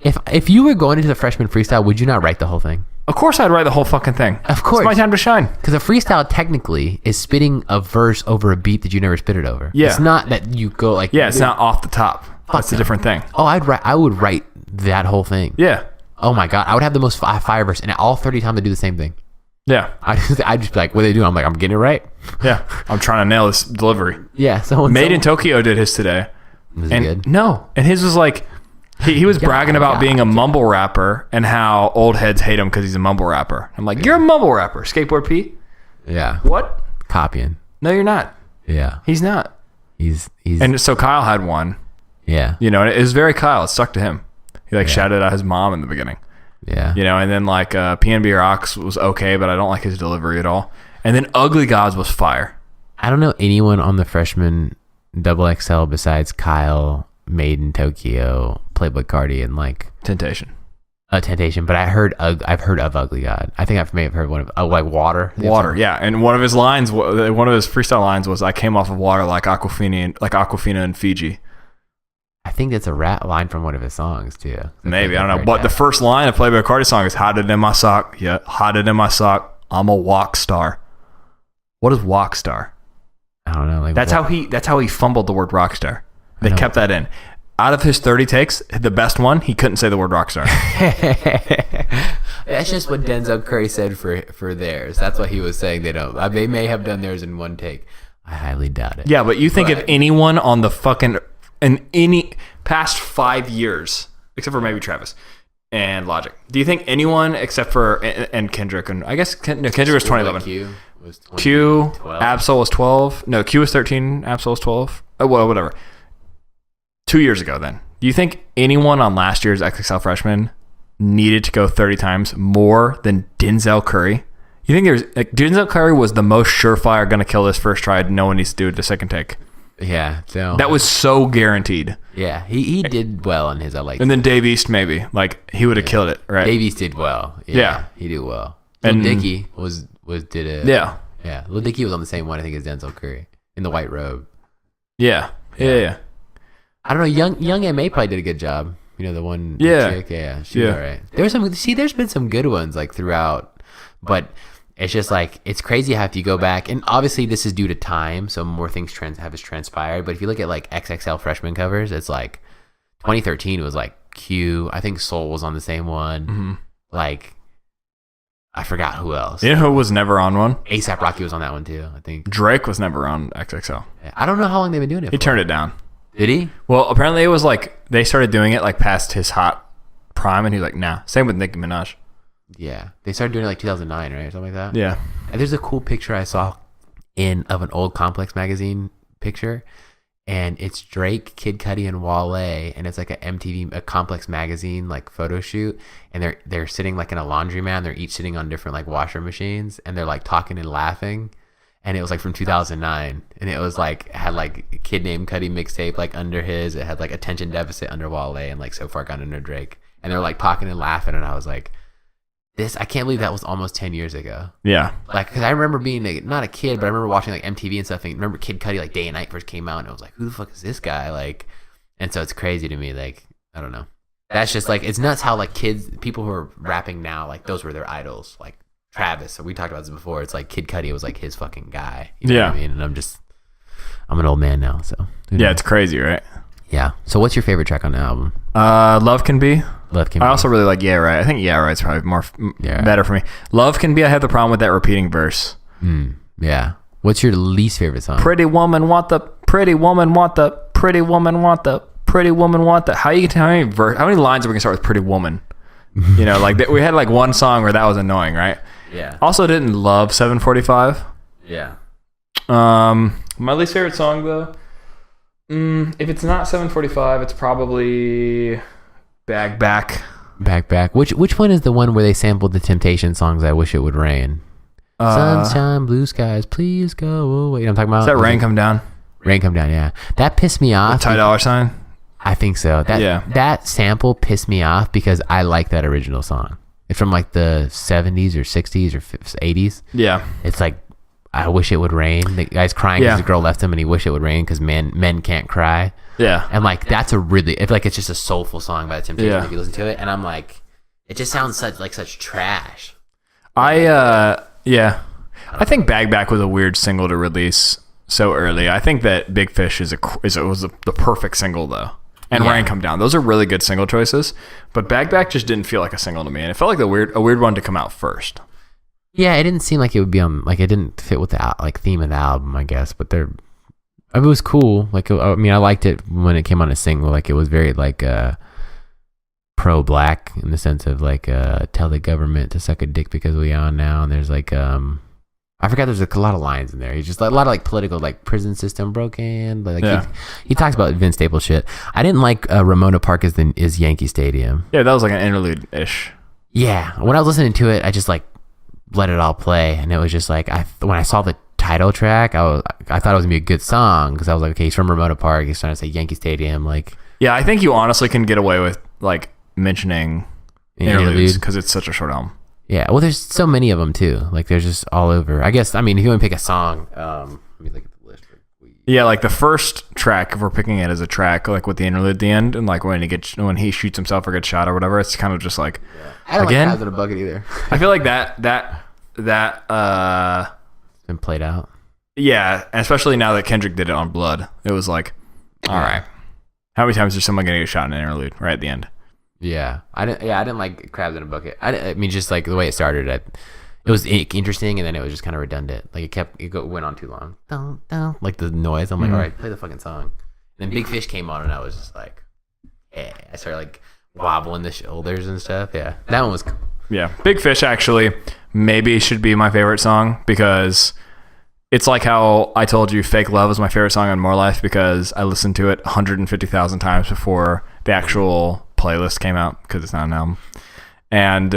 If you were going into the freshman freestyle, would you not write the whole thing? Of course I'd write the whole fucking thing. Of course. It's my time to shine. Because a freestyle technically is spitting a verse over a beat that you never spit it over. Yeah. It's not that you go like... Yeah, it's not off the top. That's a different thing. Oh, I would write that whole thing. Yeah. Oh my God. I would have the most fire verse, and all 30 times I do the same thing. Yeah. I'd just be like, what are they doing? I'm like, I'm getting it right. Yeah. I'm trying to nail this delivery. Yeah. Made in Tokyo did his today. Was it good? No. And his was like... He was bragging about being a mumble rapper and how old heads hate him because he's a mumble rapper. I'm like, you're a mumble rapper, Skateboard P. Yeah. What? Copying. No, you're not. Yeah. He's not. He's. And so Kyle had one. Yeah. And it was very Kyle. It stuck to him. He shouted out his mom in the beginning. Yeah. And then like PNB Rocks was okay, but I don't like his delivery at all. And then Ugly Gods was fire. I don't know anyone on the freshman XXL besides Kyle, Made in Tokyo, Playboy Cardi, and like Temptation. Temptation, but I've heard of Ugly God. I think I may have heard one of like Water. Yeah, and one of his freestyle lines was, "I came off of water like Aquafina and Fiji." I think that's a rap line from one of his songs too. Maybe, I don't know. But the first line of Playboy Cardi song is "Hotter than my sock." Yeah, hotter than my sock. I'm a walk star. What is walk star? I don't know. Like that's how he fumbled the word rock star. They kept that in. Out of his 30 takes, the best one, he couldn't say the word rockstar. That's just what Denzel Curry said for theirs. That's what he was saying. They may have done theirs in one take. I highly doubt it. Yeah, but you think of anyone on the fucking in any past 5 years, except for maybe Travis and Logic. Do you think anyone except for and Kendrick, and I guess Kendrick was 2011. Q, Absol was 12. No, Q was 13. Absol was 12. Oh, well, whatever. 2 years ago then. Do you think anyone on last year's XXL freshman needed to go 30 times more than Denzel Curry? You think Denzel Curry was the most surefire gonna kill this first try, no one needs to do it the second take? Yeah. So that was so guaranteed. Yeah, he did well in his. I like. And then Dave East maybe. Like he would have killed it, right? Dave East did well. Yeah. He did well. Lil Dicky did it. Yeah. Yeah. Lil Dicky was on the same one I think as Denzel Curry in the white robe. Yeah. I don't know. Young M.A. probably did a good job. The one. Yeah. The chick. Yeah. She was all right. There's been some good ones like throughout, but it's just like, it's crazy how if you go back, and obviously this is due to time, so more things have transpired. But if you look at like XXL freshman covers, it's like 2013 was like Q. I think Soul was on the same one. Mm-hmm. Like, I forgot who else. You know who was never on one? A$AP Rocky was on that one too, I think. Drake was never on XXL. I don't know how long they've been doing it. He turned it down. Did he? Well, apparently it was like they started doing it like past his hot prime, and he was like, nah. Same with Nicki Minaj. Yeah, they started doing it like 2009, right, or something like that. Yeah. And there's a cool picture I saw of an old Complex magazine picture, and it's Drake, Kid Cudi, and Wale, and it's like a Complex magazine like photo shoot, and they're sitting like in a laundromat. They're each sitting on different like washer machines, and they're like talking and laughing. And it was like from 2009, and it was like, it had like a Kid Named Cudi mixtape like under his. It had like Attention Deficit under Wale, and like So Far Gone under Drake. And they were like talking and laughing, and I was like, I can't believe that was almost 10 years ago. Yeah. Like, because I remember being not a kid, but I remember watching like MTV and stuff. And remember Kid Cudi like Day and Night first came out, and I was like, who the fuck is this guy? Like, and so it's crazy to me. Like, I don't know. That's just like, it's nuts how like people who are rapping now, like those were their idols. Like Travis, so we talked about this before. It's like Kid Cudi was like his fucking guy. You know what I mean? And I'm an old man now, so yeah, it's crazy, right? Yeah. So what's your favorite track on the album? Love Can Be. Love Can Be. I also really like Yeah Right. I think Yeah Right's probably better for me. Love Can Be. I have the problem with that repeating verse. Yeah. What's your least favorite song? Pretty woman want the pretty woman want the pretty woman want the pretty woman want the. How many lines are we gonna start with pretty woman? You know, like we had like one song where that was annoying, right? Yeah. Also didn't love 745. Yeah. My least favorite song though, if it's not 745, it's probably Bag Back. Bag Back. Which one is the one where they sampled the Temptation songs? I Wish It Would Rain. Sunshine, blue skies, please go away. You know what I'm talking about? Is that Rain Come Down? Rain Come Down, yeah. That pissed me off. Ty Dolla $ign? I think so. That sample pissed me off because I like that original song. It's from like the 70s or 60s or 80s. Yeah. It's like, I wish it would rain. The guy's crying because the girl left him and he wish it would rain because men can't cry. Yeah. And like, that's a really, it's like, it's just a soulful song by the Temptations if you listen to it. And I'm like, it just sounds such trash. I think Bag Back was a weird single to release so early. I think that Big Fish was the perfect single though. And Rain Come Down. Those are really good single choices. But Bag Back just didn't feel like a single to me. And it felt like a weird one to come out first. Yeah, it didn't seem like it would be on, like it didn't fit with the like theme of the album, I guess. But it was cool. Like, I mean, I liked it when it came on a single. Like, it was very like pro-black in the sense of like tell the government to suck a dick because we on now. And there's like I forgot, there's like a lot of lines in there. He's just like a lot of like political, like prison system broken. But like he talks about Vince Staples shit. I didn't like Ramona Park is Yankee Stadium. Yeah, that was like an interlude ish. Yeah, when I was listening to it, I just like let it all play, and it was just like when I saw the title track, I thought it was gonna be a good song because I was like, okay, he's from Ramona Park, he's trying to say Yankee Stadium, like. Yeah, I think you honestly can get away with like mentioning interludes because it's such a short album. Yeah, well, there's so many of them too. Like, there's just all over. I guess, I mean, if you want to pick a song, let me look at the list. Yeah, like the first track, if we're picking it as a track, like with the interlude at the end, and like when he shoots himself or gets shot or whatever, it's kind of just like. Yeah. I don't like Crabs in a Bucket either. I feel like that been played out. Yeah, and especially now that Kendrick did it on Blood, it was like, all right, how many times is someone gonna get shot in an interlude right at the end? Yeah, I didn't like Crabs in a Bucket. I mean, just like the way it started, it was interesting, and then it was just kind of redundant. Like it went on too long. Dun, dun, like the noise. I'm like, all right, play the fucking song. And then Big Fish came on, and I was just like, I started like wobbling the shoulders and stuff. Yeah, that one was cool. Yeah, Big Fish actually maybe should be my favorite song because it's like how I told you Fake Love is my favorite song on More Life because I listened to it 150,000 times before the actual playlist came out because it's not an album. And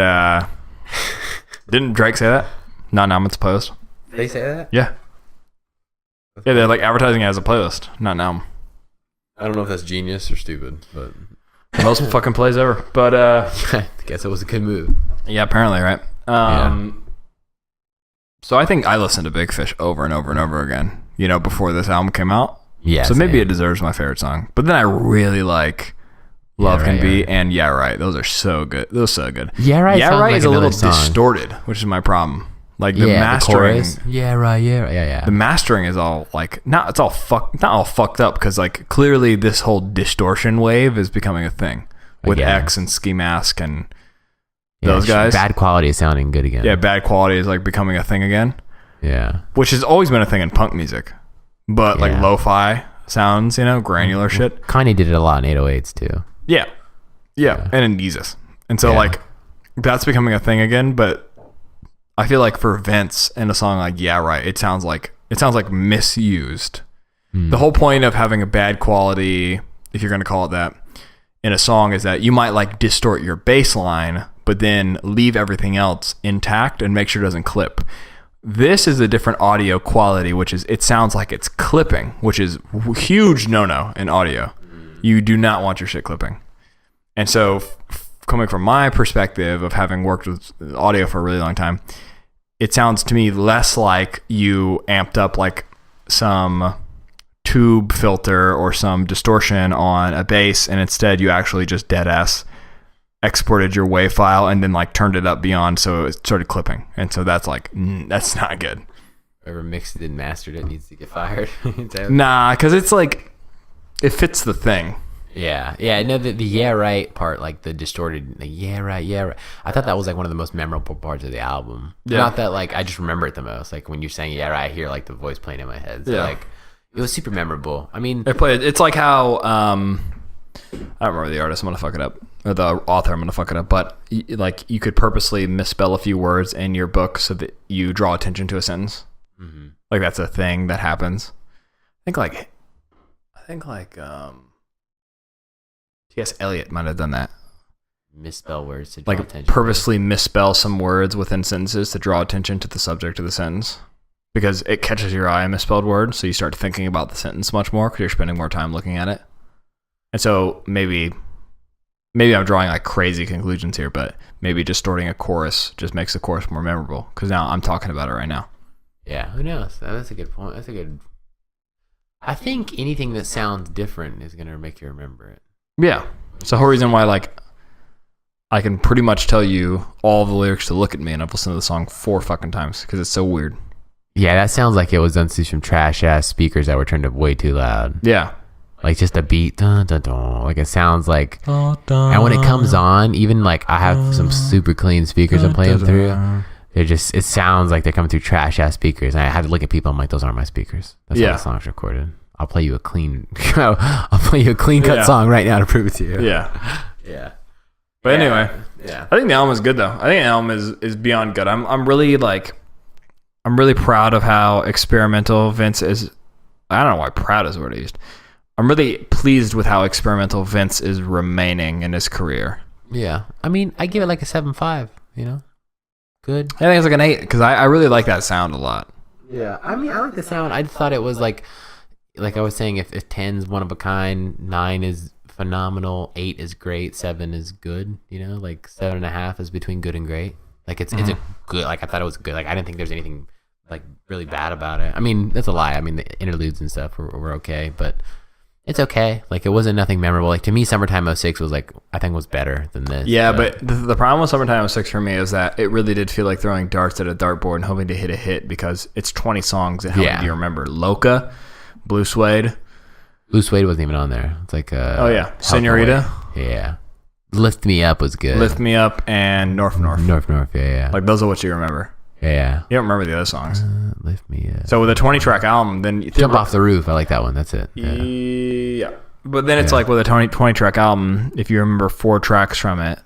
didn't Drake say that? Not an album, it's a playlist. They say that? Yeah. Yeah, they're like advertising it as a playlist, not an album. I don't know if that's genius or stupid, but most fucking plays ever. But I guess it was a good move. Yeah, apparently, right? So I think I listened to Big Fish over and over and over again, you know, before this album came out. Yeah. So maybe it deserves my favorite song. But then I really like Love Can Be and Yeah Right. Those are so good. Those are so good. Yeah Right. Yeah Right like is a little song. Distorted, which is my problem. Like the mastering. The yeah Right. Yeah. The mastering is all like not all fucked up because like clearly this whole distortion wave is becoming a thing with X and Ski Mask and those guys. Bad quality is sounding good again. Yeah, bad quality is like becoming a thing again. Yeah. Which has always been a thing in punk music. But like lo-fi sounds, you know, granular shit. Kanye did it a lot in 808s too. Yeah. And in Jesus. And so like that's becoming a thing again, but I feel like for Vince in a song like Yeah Right, it sounds like misused. The whole point of having a bad quality, if you're going to call it that, in a song is that you might like distort your bass line, but then leave everything else intact and make sure it doesn't clip. This is a different audio quality, which is it sounds like it's clipping, which is huge no-no in audio. You do not want your shit clipping. And so coming from my perspective of having worked with audio for a really long time, it sounds to me less like you amped up like some tube filter or some distortion on a bass, and instead you actually just dead ass exported your WAV file and then like turned it up beyond so it started clipping. And so that's like that's not good. whoever mixed it and mastered it needs to get fired. Nah, because it's like it fits the thing. Yeah. No, the yeah right part, like the distorted, like, yeah right. I thought that was like one of the most memorable parts of the album. Yeah. Not that like I just remember it the most. Like when you're saying yeah right, I hear like the voice playing in my head. So, like it was super memorable. I mean, it's like how I don't remember the artist. I'm gonna fuck it up. Or the author. I'm gonna fuck it up. But like you could purposely misspell a few words in your book so that you draw attention to a sentence. Mm-hmm. Like that's a thing that happens. I think like T.S. Eliot might have done that. Misspell words to draw attention. Like purposely misspell some words within sentences to draw attention to the subject of the sentence. Because it catches your eye, a misspelled word, so you start thinking about the sentence much more because you're spending more time looking at it. And so maybe I'm drawing like crazy conclusions here, but maybe distorting a chorus just makes the chorus more memorable because now I'm talking about it right now. Yeah, who knows? That's a good point. I think anything that sounds different is going to make you remember it. Yeah. It's the whole reason why, like, I can pretty much tell you all the lyrics to Look at Me, and I've listened to the song 4 fucking times because it's so weird. Yeah, that sounds like it was done through some trash-ass speakers that were turned up way too loud. Yeah. Like, just a beat, dun, dun, dun. Like, it sounds like... Dun, dun, and when it comes on, even, like, I have some super clean speakers I'm playing through. They're just... It sounds like they're coming through trash-ass speakers. And I had to look at people, I'm like, those aren't my speakers. That's how the song's recorded. I'll play you a clean cut song right now to prove it to you. Yeah. Yeah. But anyway, I think the album is good though. I think the album is beyond good. I'm really proud of how experimental Vince is. I don't know why proud is the word I used. I'm really pleased with how experimental Vince is remaining in his career. Yeah. I mean, I give it like a 7.5, you know? Good. I think it's like an 8 because I really like that sound a lot. Yeah. I mean, I like the sound. I thought it was like I was saying, if 10's one of a kind, 9 is phenomenal, 8 is great, 7 is good, you know, like 7.5 is between good and great. Like it's a good, like I thought it was good. Like I didn't think there's anything like really bad about it. I mean, that's a lie. I mean, the interludes and stuff were okay, but it's okay. Like it wasn't nothing memorable. Like to me, Summertime '06 was like, I think was better than this. Yeah, but the problem with Summertime '06 for me is that it really did feel like throwing darts at a dartboard and hoping to hit a hit because it's 20 songs and how many do you remember? Loca, Blue Suede wasn't even on there. It's like Senorita. Yeah. Lift Me Up was good. Lift Me Up and North. Yeah. Like those are what you remember. Yeah. You don't remember the other songs. Lift Me Up. So with a 20-track album, then you Jump Off the Roof. I like that one. That's it. Yeah. But then it's like with a 20-track album, if you remember 4 tracks from it,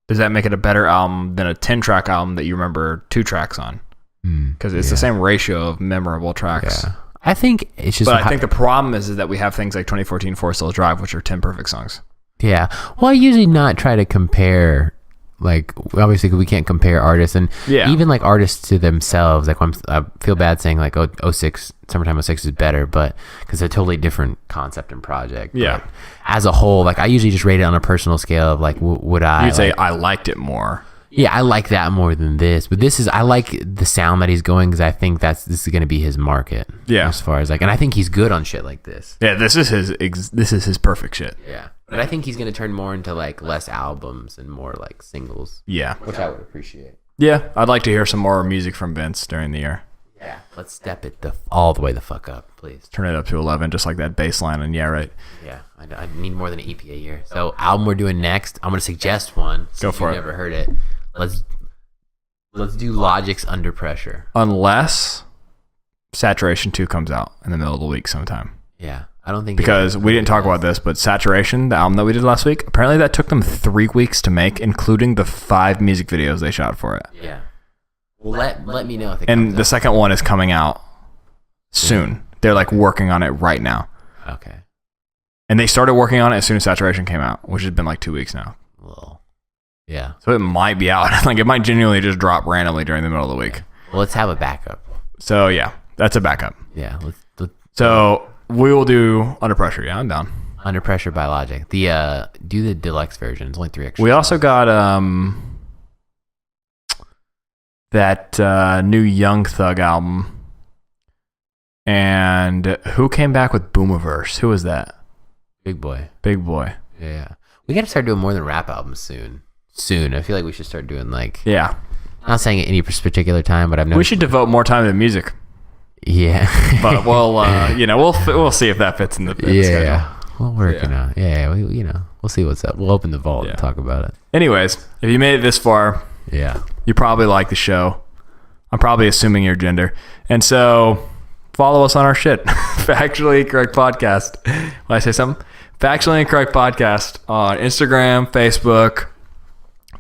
does that make it a better album than a 10-track album that you remember 2 tracks on? Because it's the same ratio of memorable tracks. Yeah. I think it's just... But I think the problem is that we have things like 2014 Forest Hills Drive, which are 10 perfect songs. Yeah. Well, I usually not try to compare... Like, obviously, we can't compare artists, and even like artists to themselves. Like, I feel bad saying like, oh, 06, Summertime '06 is better, but because they're totally different concept and project. Yeah. But as a whole, like, I usually just rate it on a personal scale of like, would I? You'd say I liked it more. Yeah, I like that more than this, but I like the sound that he's going because I think this is going to be his market. Yeah. As far as like, and I think he's good on shit like this. Yeah, this is his perfect shit. Yeah. But I think he's going to turn more into like less albums and more like singles. Yeah. Which I would appreciate. Yeah. I'd like to hear some more music from Vince during the year. Yeah. Let's step it all the way the fuck up, please. Turn it up to 11, just like that bass line. And yeah, right. Yeah. I need more than an EP a year. So album we're doing next, I'm going to suggest one. Go for it. You've never heard it. Let's do Logic's Under Pressure. Unless Saturation 2 comes out in the middle of the week sometime. Yeah. I don't think... Because we didn't talk about this, but Saturation, the album that we did last week, apparently that took them 3 weeks to make, including the 5 music videos they shot for it. Yeah. Well, let me know if it comes And the second one is coming out soon. They're like working on it right now. Okay. And they started working on it as soon as Saturation came out, which has been like 2 weeks now. Well, yeah. So it might be out. Like it might genuinely just drop randomly during the middle of the week. Well, let's have a backup. So yeah, that's a backup. Yeah. So we will do Under Pressure. Yeah, I'm down. Under Pressure by Logic. Do the deluxe version. It's only 3 extra. We also got that new Young Thug album. And who came back with Boomiverse? Who was that? Big Boy. Yeah. We got to start doing more than rap albums soon. I feel like we should start doing like... Yeah. I'm not saying at any particular time, but I've noticed... We should devote more time to music. Yeah. But we'll see if that fits in the schedule. Yeah. We'll work it out. Yeah. We'll see what's up. We'll open the vault and talk about it. Anyways, if you made it this far, you probably like the show. I'm probably assuming your gender. And so follow us on our shit. Factually Incorrect Podcast. Will I say something? Factually Incorrect Podcast on Instagram, Facebook,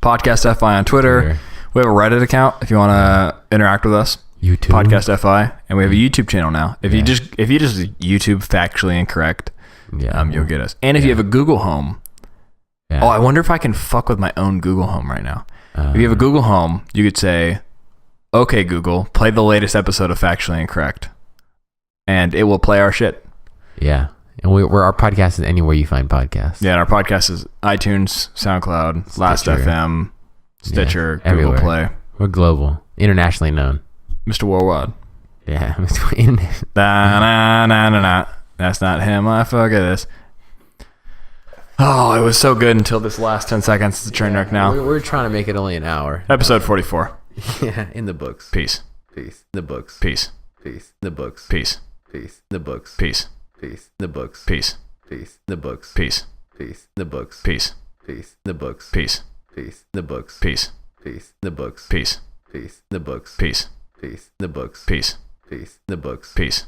Podcast FI on Twitter. We have a Reddit account if you want to interact with us. YouTube. Podcast FI. And we have a YouTube channel now. If you just YouTube Factually Incorrect, you'll get us. And if you have a Google Home. Yeah. Oh, I wonder if I can fuck with my own Google Home right now. If you have a Google Home, you could say, "Okay, Google, play the latest episode of Factually Incorrect," and it will play our shit. Yeah, and our podcast is anywhere you find podcasts. Yeah, and our podcast is iTunes, SoundCloud, Last.fm, Stitcher, Google everywhere. Play. We're global, internationally known. Mr. Worldwide. Yeah, That's not him. I forget this. Oh, it was so good until this last 10 seconds. It's a train wreck now. We're trying to make it only an hour. Episode 44. Yeah, in the books. Peace. The books. Peace. The books. Peace. The books. Peace. The books. Peace. The books. Peace. The books. Peace. The books. Peace. The books. Peace. The books. Peace. The books. Peace. The books. Peace. The books. Peace. The books. Peace.